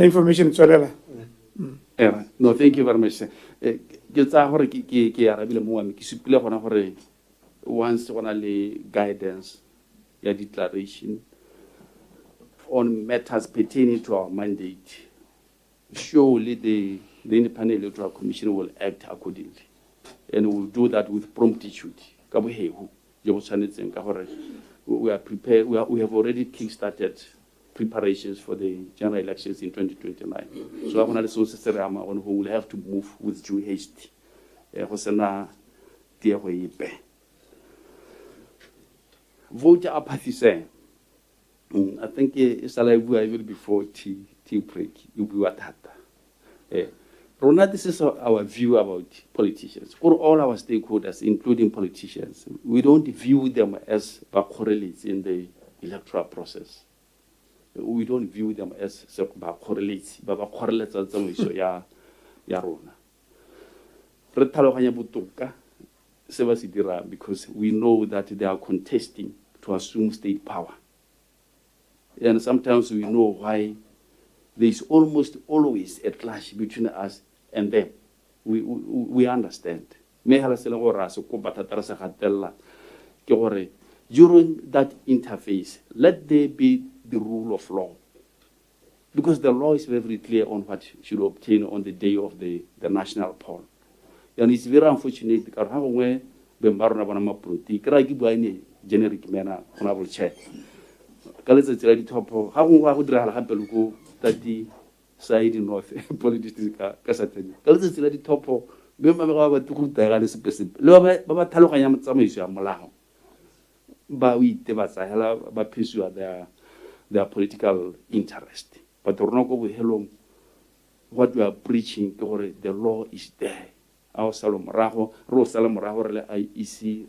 information tswelela. No, thank you very much. Ke tsa gore ke arabile mo wa me ke supile gona gore once gona le guidance ya declaration on matters pertaining to our mandate, surely the Independent Electoral Commission will act accordingly, and will do that with promptitude. We are prepared. We have already kick-started preparations for the general elections in 2029. So we will have to move with due haste. Voter apathy saying, I think it's a live will before tea break. You be what Rona, this is our view about politicians, or all our stakeholders, including politicians. We don't view them as correlates in the electoral process. We don't view them as correlates, but correlates as some issue ya rona. Re tlhaloganya botoka se ba se dirang because we know that they are contesting to assume state power. And sometimes we know why there is almost always a clash between us and them. We understand. During that interface, let there be the rule of law. Because the law is very clear on what should obtain on the day of the national poll. And it's very unfortunate because generic manner, honorable chair. Side in North politics. The top of but we pursue their political interest. But what we are preaching, the law is there. Our Salom Raho, Rosalam Raho, IEC,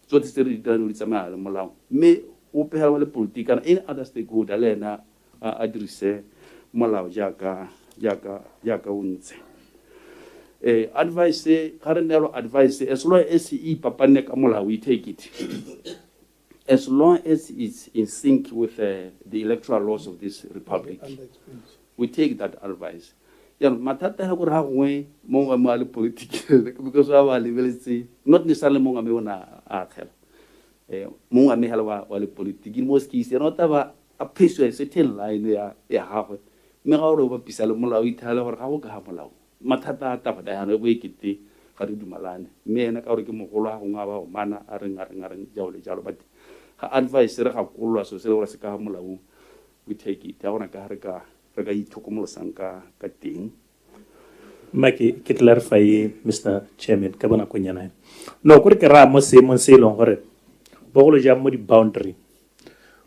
so this is done with some Malam. May open our political and any other stakeholder, Lena, address Malau Jaka Unze. Advice, current advice, as long as Papanek Amola, we take it. As long as it's in sync with the electoral laws of this republic, we take that advice. Matata Hakuraway, Monga Mali politics, because our liberty, not necessarily Monga Meona Akel. Monga Mehalwa, while politics, in most cases, not have a piece of a certain line there, Harvard. Mera over Pisalmola, Itala, or Hawakahamala. Matata Tapa, I had a wake it, Haridu Malan, me and a Kaurikimola, Hungava, Mana, Aring, Jolly Jalo, but her advice, Rakula, so Silver Kahamula, we take it, Tawana Ragai Tokomo Sanka, Kating. Maki, ke clarify, Mr. Chairman, Kabana Kunyana. No, Kurikara must say Monse Longore, Bolo Jamudi boundary.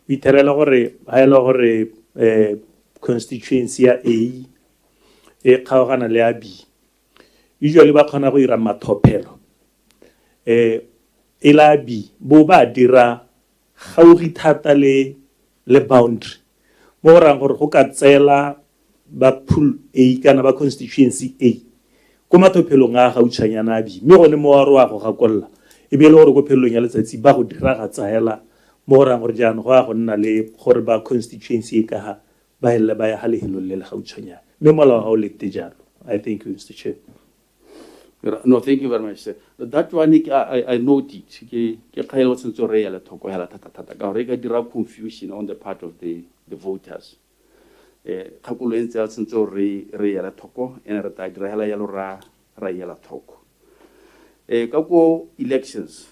We tell a constituency A, Kawana Leabi. Usually, Bakana Rira Matopelo. Elabi, Boba Dira, Hauri Tatale, Le boundary. Morang or Hokatzela, Bapul A, Canaba constituency A. Comato Pelonga, Hauchayanabi, Mirone Moa or Hakola. Ibelo Pelonga, Zibahu Dira, Morang or Jan Nale, Horba constituency Kaha, by Halihilo Hauchanya. Memola Holik Tijan. I thank you, Mr. Chair. No, thank you very much, sir. That one I noted. Confusion on the part of the voters. Elections.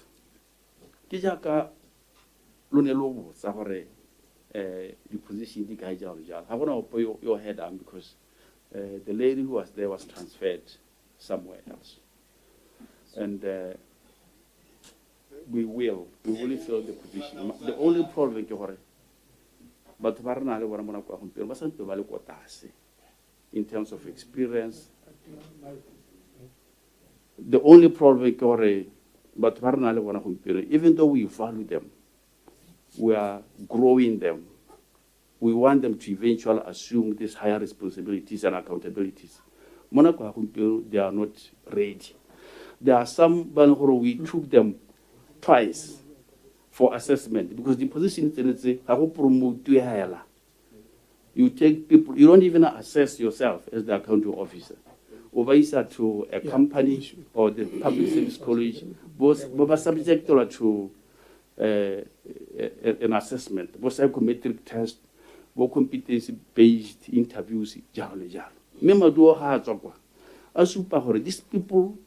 The position the guy I want to put your head down because the lady who was there was transferred somewhere else. And we will fill the position. The only problem batho ba rena le bona mona kwa gompieno ba santse ba le ko tlase in terms of experience. The only problem ke gore batho ba rena le bona gompieno, even though we value them, we are growing them. We want them to eventually assume these higher responsibilities and accountabilities. Mona kwa gompieno, they are not ready. There are some we took them twice for assessment because the position is how promote to hire. You take people, you don't even assess yourself as the accounting officer. Over to a company or the public service college, both subject to an assessment, both psychometric test, both competency-based interviews, Remember, do these people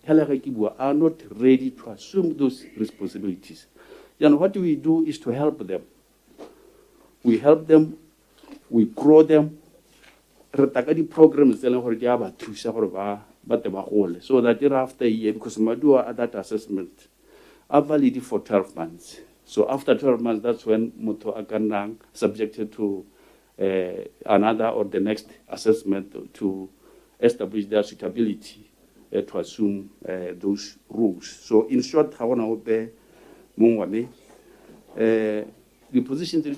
are not ready to assume those responsibilities. Then what we do is to help them. We help them, we grow them. The programs so that after a year, because we do that assessment, are valid for 12 months. So after 12 months, that's when Moto Akanang subjected to another or the next assessment to establish their suitability to assume those rules. So in short, I want to obey Mungwame. The position to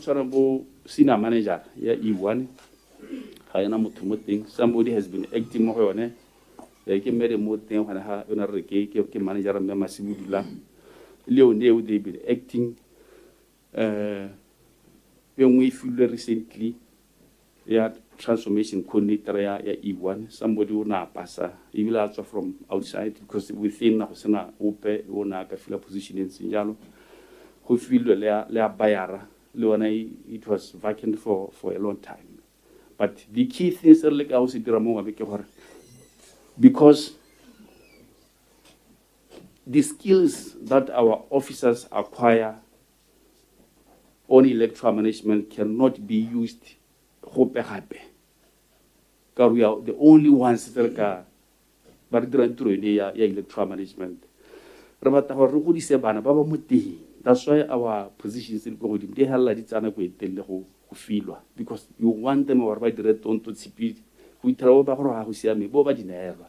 senior manager, E1, somebody has been acting more on it. They can make a more thing when I manager and Massimula. Leon, they've been acting. When we feel recently, transformation coordinator E1, somebody who na passa, he will also from outside because within Hosana Ope, Ona Kafila position in Sinjalo, who feel Lea Bayara, Leona, it was vacant for a long time. But the key things are like I was because the skills that our officers acquire on electoral management cannot be used because we are the only ones that are electoral management. That's why our positions in because you want them or by direct on to speed. We tell about how see me, Boba Dinera,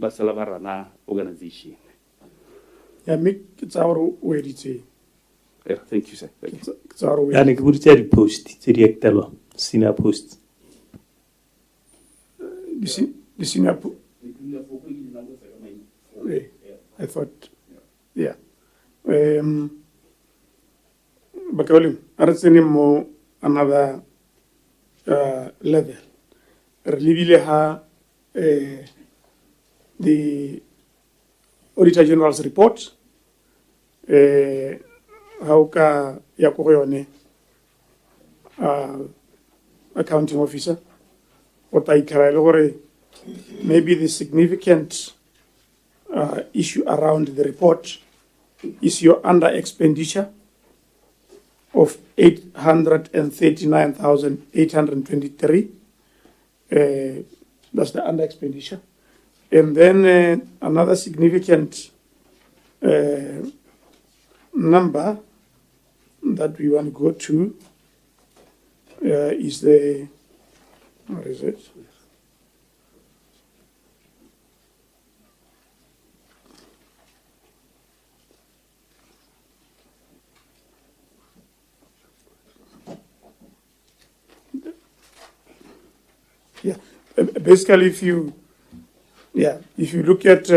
Basalavarana organization. Yeah, make it's our way to say. Thank you, sir. It's our way. And it post, it's Electoral, senior post. The senior post. I thought, yeah. Bakalim, I seen more another level. Really, the Auditor General's report. How ka yakoyone accounting officer. What I can maybe the significant issue around the report is your under expenditure of 839,823. That's the under expenditure. And then another significant number that we want to go to is the, what is it? Yeah, basically, if you look at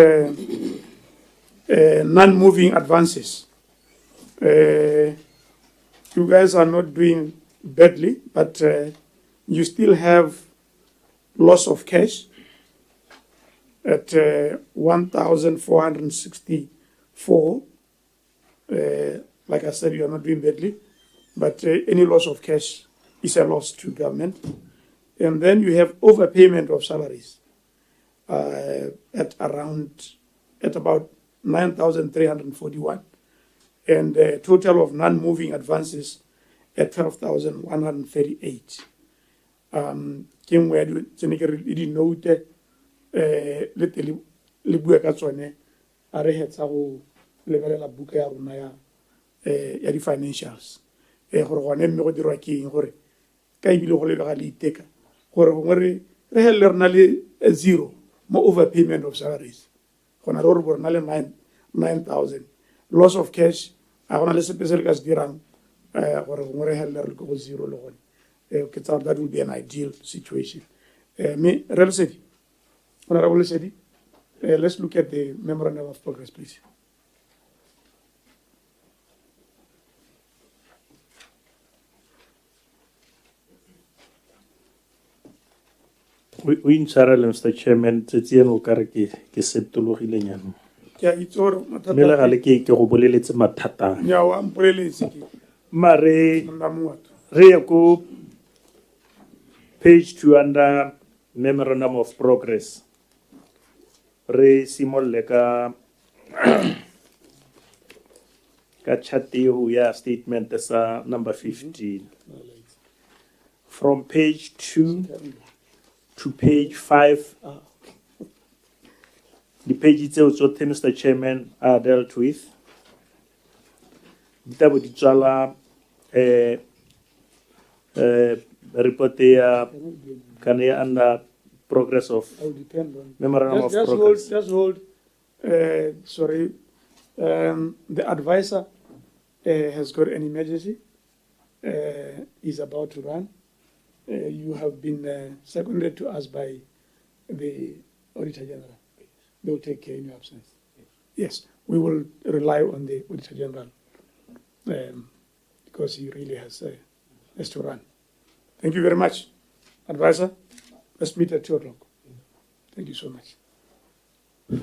non-moving advances, you guys are not doing badly, but you still have loss of cash at 1,464. Like I said, you are not doing badly, but any loss of cash is a loss to government. And then you have overpayment of salaries at about 9,341, and a total of non-moving advances at 12,138. Kim where you didn't know that little Libuya Katsone are had some level of book ya financials. ka ebile go lebega le iteka gore gongwe re helele re na le a zero mo overpayment of salaries gona re gore na le 9,000 loss of cash a gona le sepe se le ka se dirang gore gongwe re helele re le go zero le gone ke tsa that will be an ideal situation me re Lesedi honorable Lesedi let's look at the memorandum of progress please. O intshwarele Mr. Chairman tsetsi eno o kare ke septologile nyana. Ke a itse gore mathata Mme le gale ke go boleletse mathatang. ya wa mpoleletse ke Mare nna motho re ye ko page 2 under memorandum of progress. Re simolle ka ka chat ya statement sa number 15. From page 2 to page 5. The page tseo tsotlhe Mr. Chairman are dealt with. Ditabo di tswala report ya kana under progress of memorandum of progress. Just hold. Sorry. The advisor has got an emergency. Is about to run. You have been seconded to us by the Auditor General. They will take care in your absence. Yes, we will rely on the Auditor General because he really has to run. Thank you very much, Advisor. Let's meet at 2 o'clock. Thank you so much.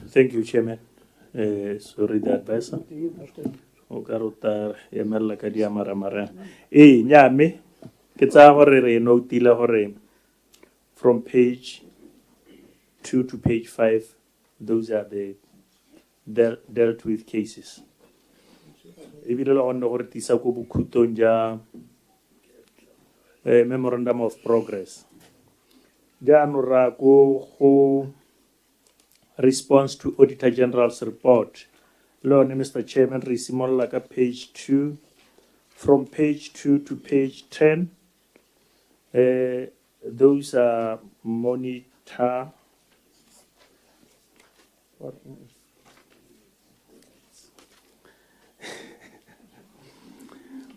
Thank you, Chairman. Sorry, the advisor. Okarota yamela ka dia maramara. Nyame ke tsa gore re notile gore from page 2 to page 5 those are the dealt with cases. Ebile le gone gore tisa go bokhutong ja memorandum of progress. Jaanong ra go response to Auditor General's report. Lone, Mr. Chairman, re simolla ka page 2. From page 2 to page 10, those are monitor.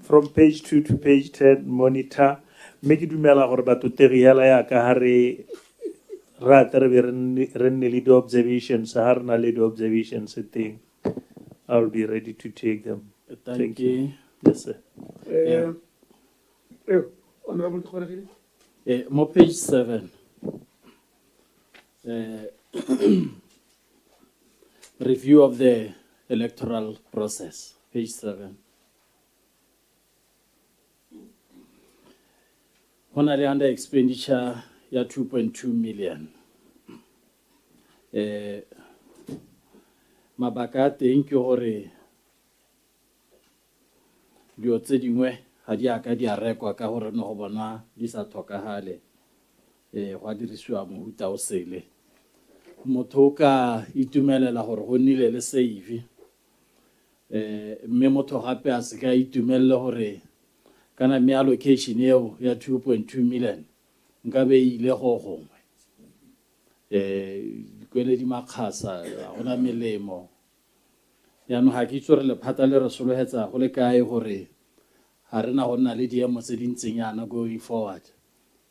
From page 2 to page 10, monitor. Make it dumela gore batho teriela ya ka ha re rata re be re nne le di-observations ha re na le di-observations teng. I'll be ready to take them. Thank you. Yes, sir. Honorable Tkhwaregile. Mo page 7. Review of the electoral process. Page 7. Honorary under expenditure ya 2.2 million. Mabaka teng ke hore dio tse dingwe ga di aka di a rekwa ka gore no go bona di sa tlhokagale go dirisiwa mohuta o sele motho ka itumelela gore go nnile le save mme motho gape a se ka itumelela gore kana me allocation eo ya 2.2 million nka be ile go gongwe kwele di makhasa gona melemo ya no ha ke tsore le phata le re solohetsa go le kae gore ha rena go nna le diemo tse dintsenyana going forward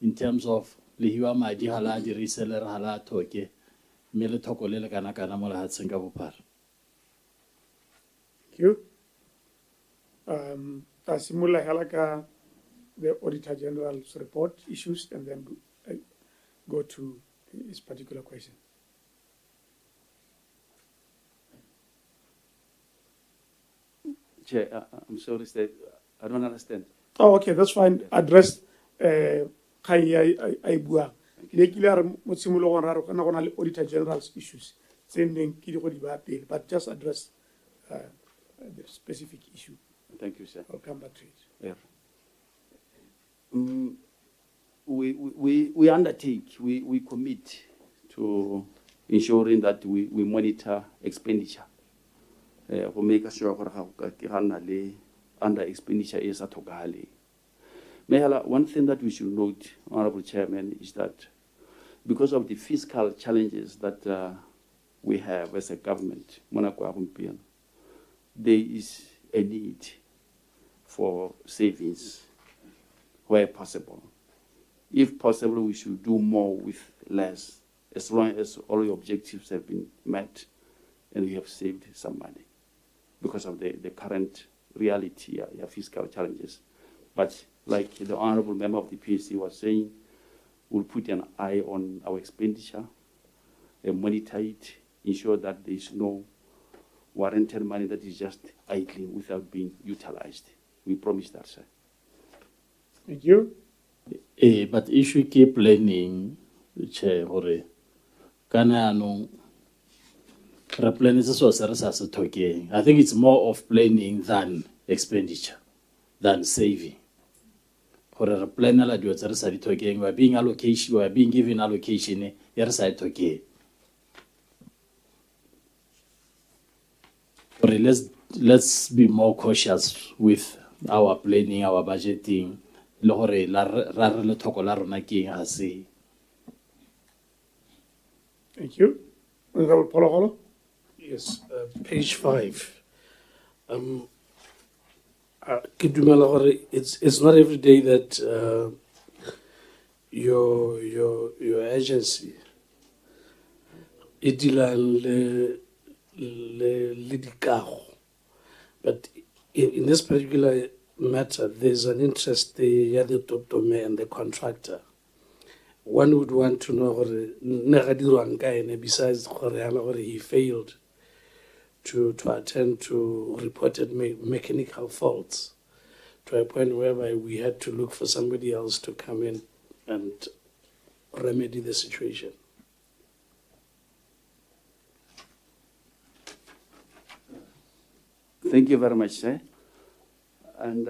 in terms of le hiwa madi hala di resele re hala thoke me le thoko le kana kana mo la hatsenga bophara. Thank you. Tasimula halaka the Auditor General's report issues and then go to this particular question. Chair, I'm sorry, State. I don't understand. Oh, okay, that's fine. Address I bua. Auditor General's issues. Same thing, but just address the specific issue. Thank you, sir. I'll come back to it. Yeah. We undertake, we commit to ensuring that we monitor expenditure. We make sure that under expenditure is at Ogale. Mehala, one thing that we should note, Honorable Chairman, is that because of the fiscal challenges that we have as a government, there is a need for savings where possible. If possible, we should do more with less, as long as all the objectives have been met and we have saved some money because of the current reality, fiscal challenges. But like the Honorable Member of the PSC was saying, we'll put an eye on our expenditure and monitor it, ensure that there is no warranted money that is just idling without being utilized. We promise that, sir. Thank you. But if we keep planning, Chair, I think it's more of planning than expenditure, than saving. For a plan, we're being allocation, we're being given allocation, let's be more cautious with our planning, our budgeting. Thank you. Honorable Pologolo. Yes, page 5. It's not every day that your agency it but in this particular matter, there's an interest the Totome and the contractor. One would want to know besides he failed to attend to reported mechanical faults to a point whereby we had to look for somebody else to come in and remedy the situation. Thank you very much, sir. And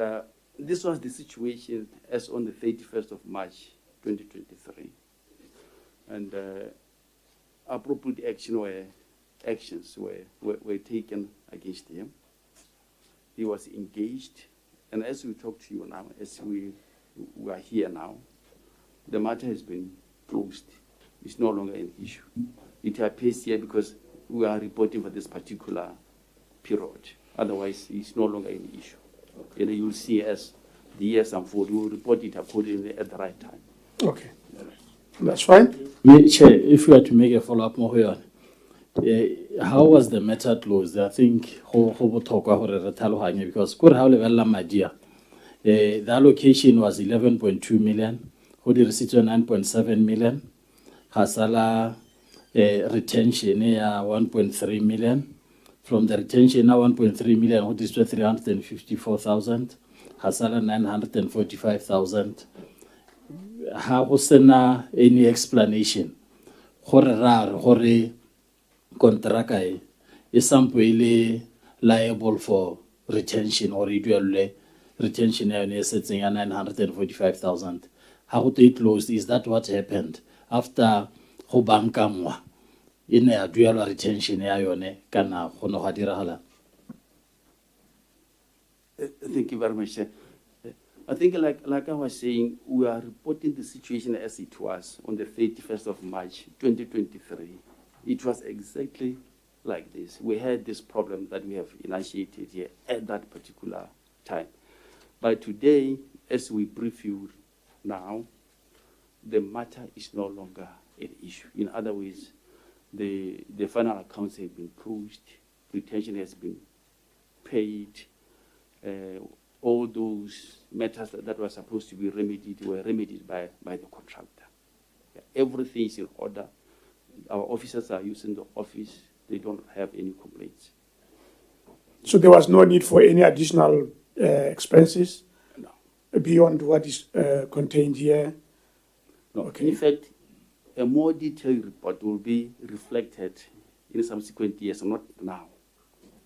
this was the situation as on the 31st of March, 2023. And appropriate actions were taken against him. He was engaged. And as we talk to you now, as we are here now, the matter has been closed. It's no longer an issue. It appears here because we are reporting for this particular period. Otherwise, it's no longer an issue. And you'll see as the years unfold, we'll report it accordingly at the right time. Okay. That's fine. Chair, if we are to make a follow-up more here, how was the matter closed? I think because the allocation was 11.2 million, who the receipt 9.7 million, Hasala retention 1.3 million. From the retention now 1.3 million, what is 354,000, Hasala 945,000. How was there any explanation? Hore contract is simply liable for retention or redual retention is 945,000. How they closed? Is that what happened after Hobankamwa? In a dual retention, Thank you very much, sir. I think, like I was saying, we are reporting the situation as it was on the 31st of March, 2023. It was exactly like this. We had this problem that we have initiated here at that particular time. But today, as we brief you now, the matter is no longer an issue. In other words, the final accounts have been closed, retention has been paid, all those matters that were supposed to be remedied were remedied by the contractor. Everything is in order. Our officers are using the office. They don't have any complaints. So there was no need for any additional expenses? No. Beyond what is contained here? No. Okay. In fact, a more detailed report will be reflected in subsequent years, not now.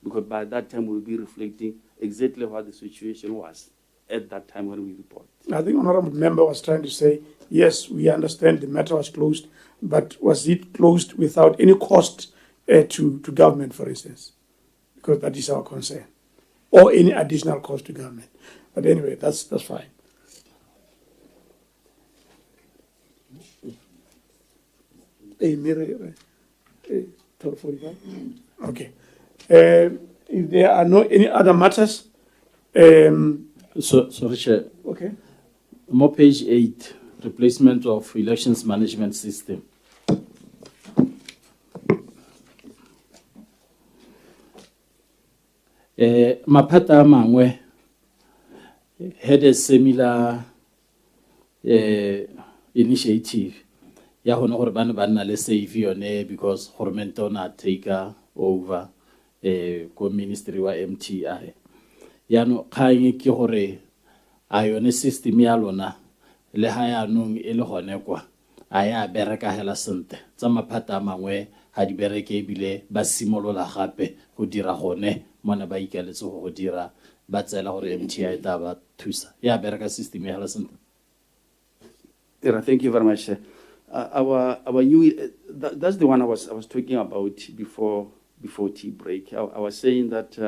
Because by that time, we'll be reflecting exactly what the situation was at that time when we report. I think Honorable Member was trying to say, yes, we understand the matter was closed, but was it closed without any cost to government, for instance? Because that is our concern. Or any additional cost to government. But anyway, that's fine. Mirror, 12:45. Okay. If there are no any other matters, Sorry, Chair. okay. More page 8, replacement of elections management system. Maphata a mangwe had a similar initiative. Ya hona gore bana ba nna le save yone because government ona take over ko ministry wa MTI. Yano khaeng ke gore a yone system ya lona le ha ya nong e le gone kwa a ya bereka hela sente tsa maphata a mangwe ha di bereke ebile ba simolola gape go dira gone mona ba ikaletse go dira ba tsela gore MTI ta ba thusa ya bereka system ya hela sente. Thank you very much. Our new that's the one I was talking about before tea break. I was saying that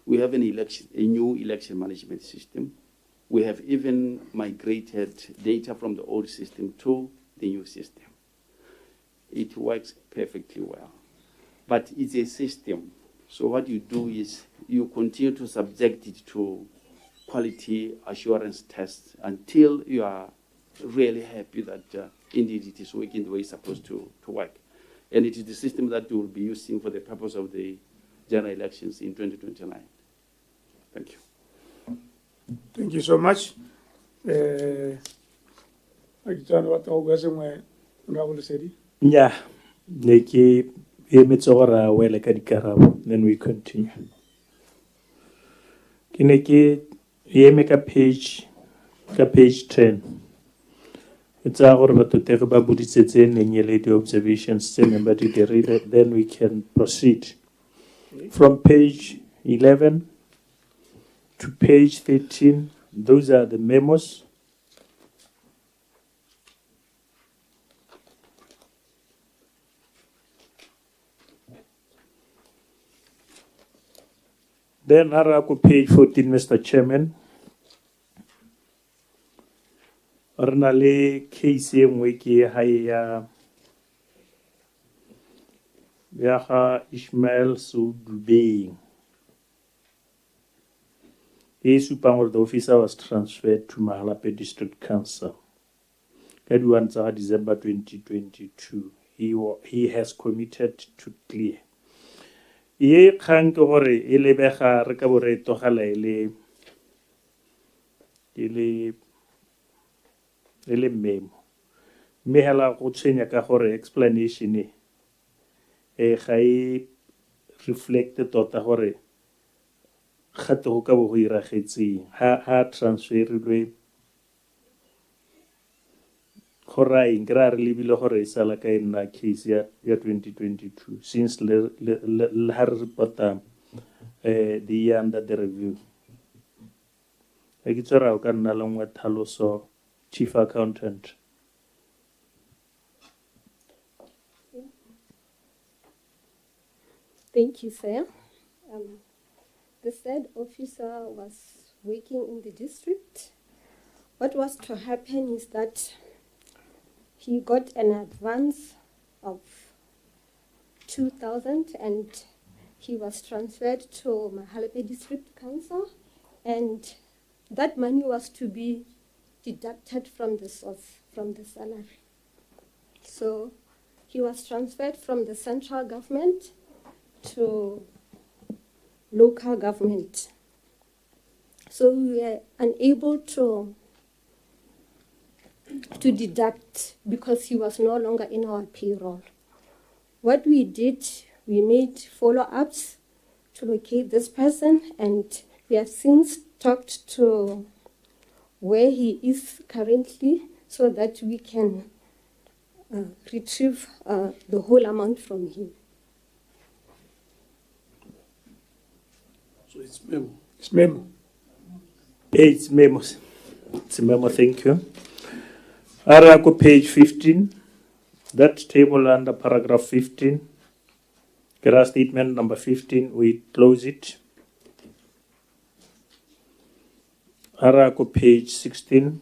we have a new election management system. We have even migrated data from the old system to the new system. It works perfectly well, but it's a system. So what you do is you continue to subject it to quality assurance tests until you are really happy that indeed it is working the way it's supposed to work. And it is the system that we will be using for the purpose of the general elections in 2029. Thank you. Thank you so much. Yeah, neki emetsogora wele ka dikarabo, then we continue. Kineki eme ka page 10. It's our batutege ba buditsetse nenyeledi observations tse member di dirile, then we can proceed. From page 11 to page 13, those are the memos. Then Araku page 14, Mr. Chairman. Ornale case wiki haya Yaha Ishmael Sudubey. His supervisor, the officer was transferred to Mahalape District Council. That was December 2022. He has committed to clear. Ye kgang ke gore e lebega re ka bore togala ele memo mme hela go tshwenya ka gore explanation ga e reflect tota gore gate go ka bo go iragetseng ha transferilwe Korai, Gra Libilo Horesala in case ya 2022, since the report the year under the review. Egitora can along with Haloso, Chief Accountant. Thank you, sir. The said officer was working in the district. What was to happen is that he got an advance of 2,000 and he was transferred to Mahalape District Council, and that money was to be deducted from the source, from the salary. So he was transferred from the central government to local government. So we were unable to deduct because he was no longer in our payroll. What we did, we made follow-ups to locate this person, and we have since talked to where he is currently so that we can retrieve the whole amount from him. So it's memo. It's memo. It's memos. It's a memo, thank you. Araku page 15, that table under paragraph 15, grass statement number 15, we close it. Araku page 16,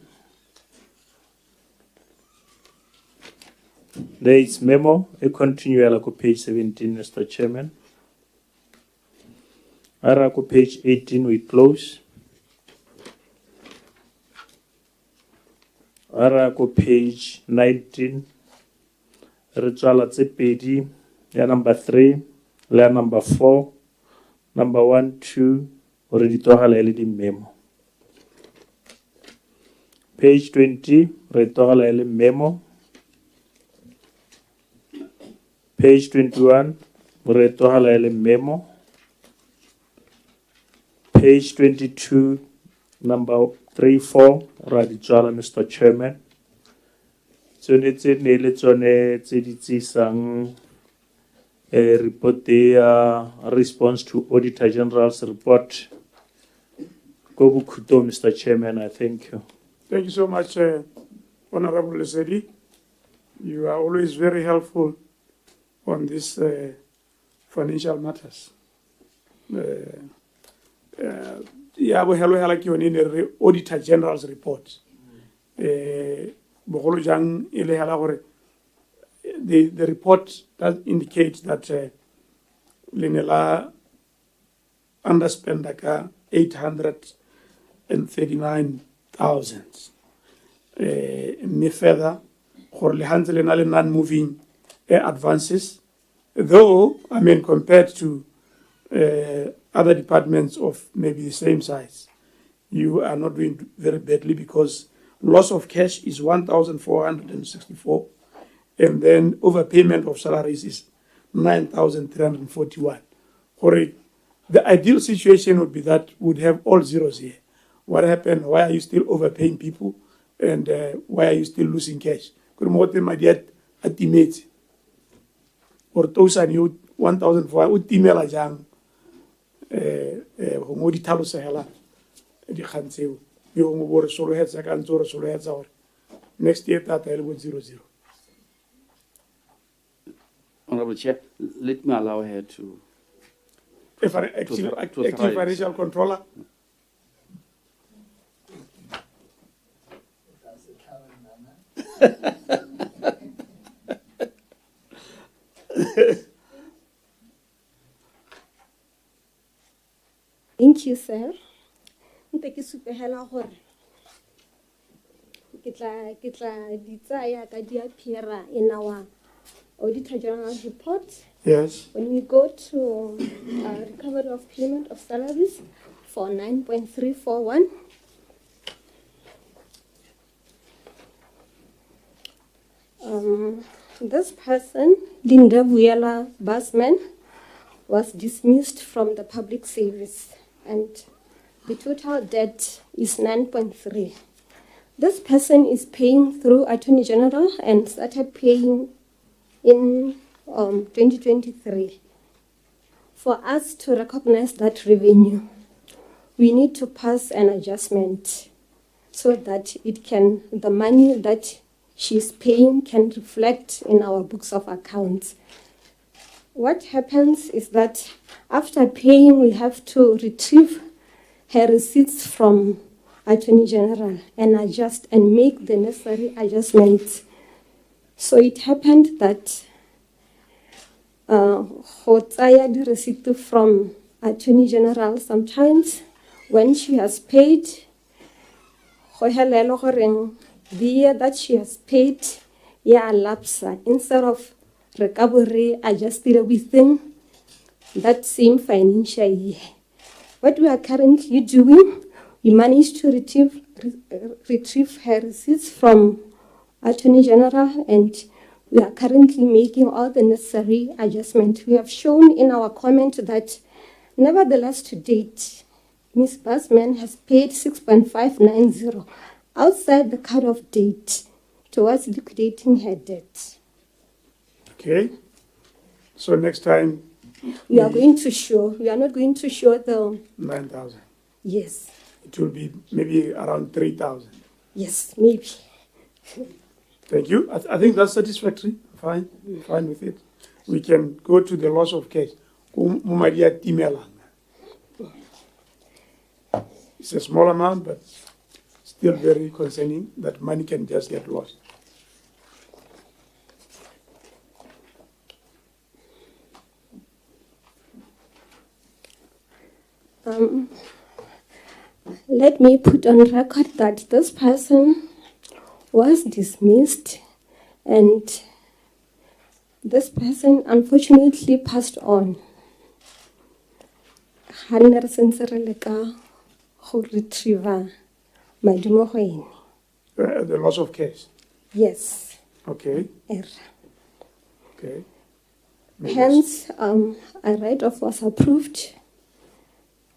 There is memo, a continual ko page 17, Mr. Chairman. Ara ko page 18, we close. Ara ko page 19. Ritual tse pedi, ya number 3, ya number 4, number 1, 2, already tohala ele di memo. Page 20, retohala ele memo. Page 21, retohala ele memo. Page 22, number 3, 4, raditwala, Mr. Chairman. Tsone tse ne le tsone tse di tsisang report response to Auditor General's report. Go bukhuto, Mr. Chairman, I thank you. Thank you so much, Honorable Lesedi. You are always very helpful on these financial matters. Yeah, we hello hello ki in the Auditor General's report. Bogolo jang ile hala gore the report does indicate that Linela underspent like 839,000. Me further, gore le hantle na le non-moving advances, though I mean compared to other departments of maybe the same size, you are not doing very badly because loss of cash is 1,464, and then overpayment of salaries is 9,341. The ideal situation would be that we'd have all zeros here. What happened? Why are you still overpaying people? And why are you still losing cash? Could more than my debt estimate or 1,400 ultimate ajang ngodi thalo sehela di khantseo yo mo bore solo hetsa ka ntsoro solo hetsa hore next year tata ele go 00. Honorable Chair, let me allow her to. Active financial controller. Thank you, sir. Thank you, Superhela Hor. Kitla Ditsaya Kadia Piera in our Auditor General's report. Yes. When we go to recovery of payment of salaries for 9.341, this person, Linda Vuela Basman, was dismissed from the public service, and the total debt is 9.3. This person is paying through Attorney General and started paying in 2023. For us to recognize that revenue, we need to pass an adjustment so that the money that she's paying can reflect in our books of accounts. What happens is that after paying, we have to retrieve her receipts from Attorney General and adjust and make the necessary adjustments. So it happened that the receipt from Attorney General sometimes when she has paid, the year that she has paid, lapsa, instead of recovery adjusted within that same financial year. What we are currently doing, we managed to retrieve her receipts from Attorney General, and we are currently making all the necessary adjustments. We have shown in our comment that, nevertheless, to date, Ms. Basman has paid 6.590 outside the cut-off date towards liquidating her debt. Okay. So next time we are going to show. We are not going to show the 9,000. Yes. It will be maybe around 3,000. Yes, maybe. Thank you. I think that's satisfactory. Fine with it. We can go to the loss of cash. It's a small amount, but still very concerning that money can just get lost. let me put on record that this person was dismissed and this person unfortunately passed on. The loss of case. Yes. Okay. Okay. Hence, a write-off was approved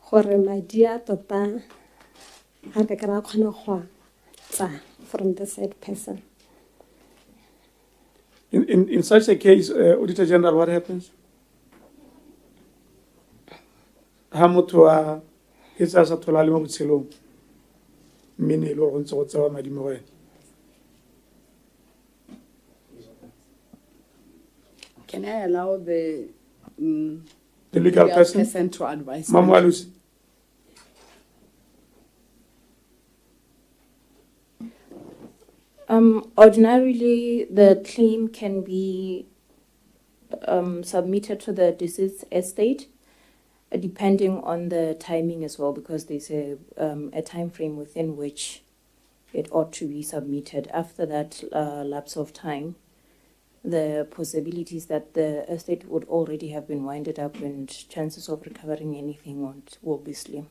for my dear Tota from the said person. In such a case, Auditor General, what happens? Ha motho a etsa sa thola le mo botshelong mme ne ile go ntse go tsewa madi mo go ene. Can I allow the legal person to advise? Mama Lucy. Ordinarily, the claim can be submitted to the deceased estate, depending on the timing as well, because there's a time frame within which it ought to be submitted. After that lapse of time, the possibilities that the estate would already have been winded up and chances of recovering anything will be slim.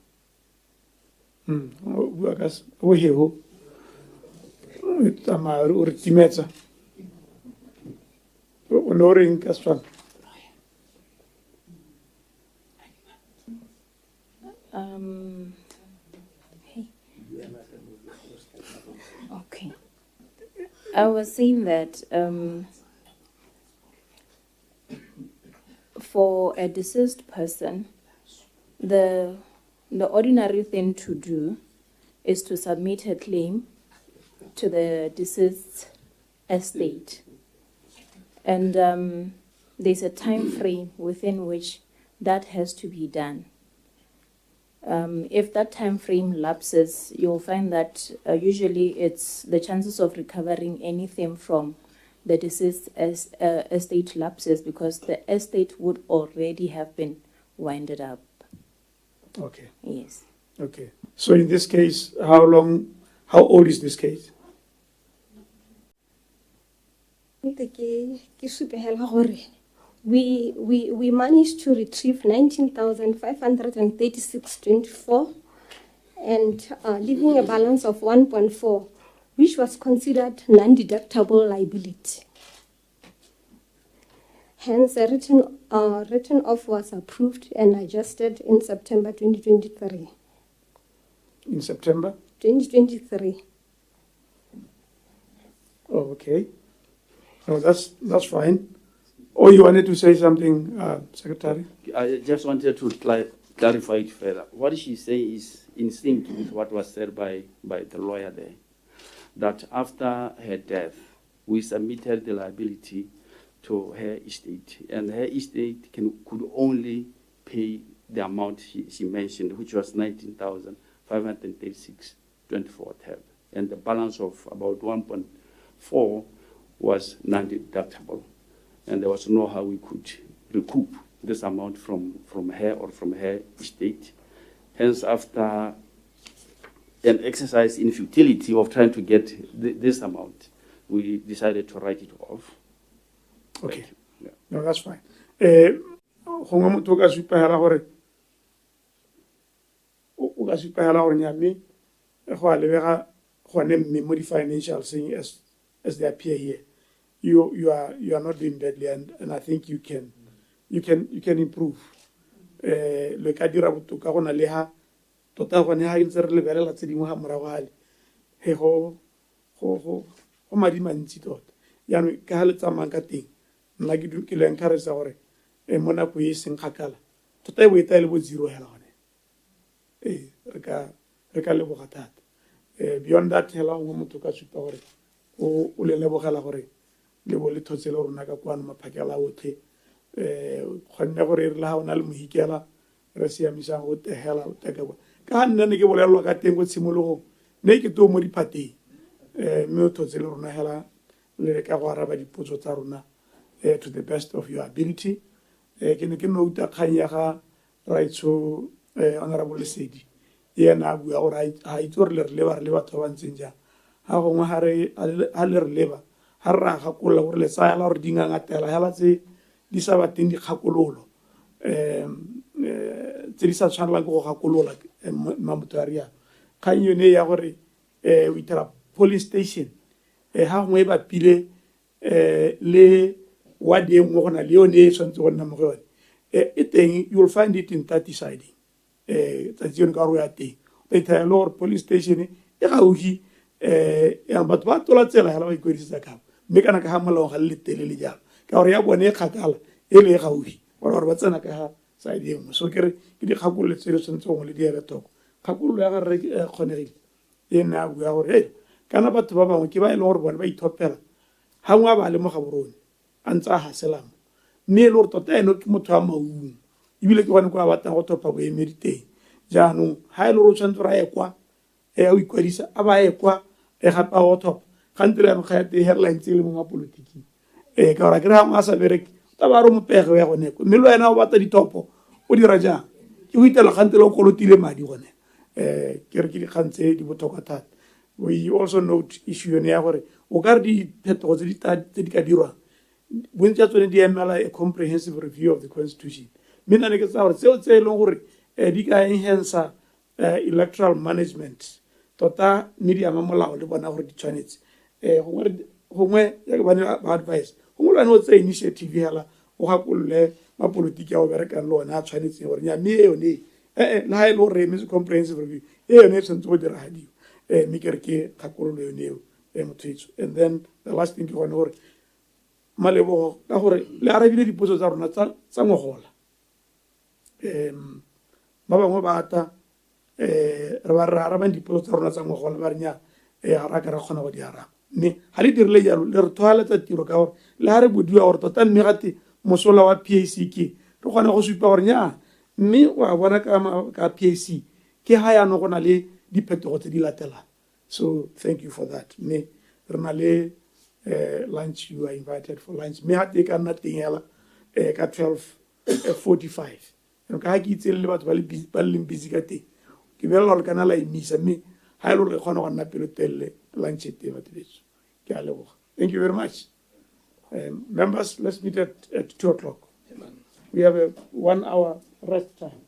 Okay. I was saying that for a deceased person, the ordinary thing to do is to submit a claim to the deceased estate. And there's a time frame within which that has to be done. If that time frame lapses, you'll find that usually it's the chances of recovering anything from the deceased estate lapses because the estate would already have been winded up. Okay. Yes. Okay. So in this case, how old is this case? We managed to retrieve 19,536.24 and leaving a balance of 1.4, which was considered non-deductible liability. Hence, a written off was approved and adjusted in September 2023. In September? 2023. Oh, okay. No, that's fine. Oh, you wanted to say something, Secretary? I just wanted to clarify it further. What she saying is in sync with what was said by the lawyer there, that after her death, we submitted the liability to her estate, and her estate could only pay the amount she mentioned, which was 19,536.24, and the balance of about 1.4 was non-deductible. And there was no how we could recoup this amount from her or from her estate. Hence, after an exercise in futility of trying to get this amount, we decided to write it off. Okay. Yeah. No, that's fine. Gongwe motho o ka supagela gore nyame go a lebega gone mme mo di-financial thing as they appear here. You are not doing badly, and I think you can improve. Le ka dira botoka go na le ha tota gone ha ntse re lebelela tse dingwe ga morago gale he go madi mantsi tota yaanong ka ga le tsamayang ka teng nna ke le encouragea gore mo nako e seng kgakala tota e bo e tla le bo zero hela gone re ka leboga thata beyond that hela gongwe motho ka supa gore o le lebogela gore le bo le thotse le rona ka kwano maphakela otlhe kgonne gore e re le ga o na le mohikela re siamisang go tegela o teka kwa ka ga nna ne ke bolelelwa ka teng ko tshimologong ne ke too mo diphateng mme o thotse le rona hela le ka go araba dipotso tsa rona to the best of your ability. Ke ne ke nouta kgang ya ga raitsho honorable Lesedi yena a bua gore ga itse gore le re leba re le batho ba ba ntseng jang ga gongwe ga le re leba ga re ra gakolola gore le tsaya la gore di ngangatela hela tse di sa bateng dikgakololo tse di sa tshwanelang ke go gakolola mamotho a rialo kgang yone ya gore o itela police station ga gongwe e bapile le ward e nngwe go na le yone e tshwanetse go nna mo go yone e teng you will find it in that deciding tsatsi yone ka gore o ya teng o ithaya le gore police station e gaufi batho ba tola tsela hela ba ikwedisetsa kabo mme kana ka ga molaong ga le telele jalo ka gore ya bone e kgakala e le e gaufi gore ba tsena ka ga side e nngwe so kere ke dikgakololo tse di tshwanetse gongwe le di ele toko kgakololo ya gare kgonegile e nne a bua gore kana batho ba bangwe ke ba e leng gore bone ba ithopela ga ngwe a ba le mo gaborone a ntse a gaselamo mme e le gore tota eno ke motho wa maungo ebile ke gone ko a batlang go thopa boemedi teng jaanong ga e le gore o tshwanetse gore a ye kwa o ikwadisa a ba ye kwa gape a go thopa gante le yanong ga ya teng headline tse e le mo mapolotiking ka gore a kere ga ngwe a sa bereke ta ba re mopege ya gone mme le wena o batla dithopo o dira jang ke go itela gante le o kolotile madi gone ke re ke dikgang tse di botlhokwa thata we also note issue yone ya gore o ka re diphetogo tse di ka dirwang bontsi ya tsone di emela a comprehensive review of the constitution mme nna ne ke tsa gore tseo tse e leng gore di ka enhancer electoral management tota medium a molao le bona gore di tshwanetse gongwe ya ke bane ba advice gongwe le ane o tse initiative hela o gakolole mapolotiki a go berekang le one a tshwanetseng gore nya mme e yone le ga e le gore emetse comprehensive review e yone e tshwanetse go diragadiwa mme ke re ke kgakololo yone eo mothoetso and then the last thing ke gone gore malebogo ka gore le arabile dipotso tsa rona tsa ngogola ba bangwe ba ata re ba re arabang dipotso tsa rona tsa ngogola ba re nya ga ra ka ra kgona go di araba mme ga le dirile jalo le re thoaletsa tiro ka gore le ga re bodiwa gore tota mme gate mosola wa PAC ke re kgona go supa gore nya mme wa bona ka PAC ke ga yana go na le diphetogo tse di latelang so thank you for that mme re na le lunch you are invited for lunch mme gate e ka nna teng hela ka 12:45 ka ga ke itse le batho ba leng busy ka teng ke belela gore kana la emisa mme ga e le gore e kgona go nna pelo telele lunch e teng batho betso ke a leboga thank you very much members let's meet at 2 o'clock we have a 1 hour rest time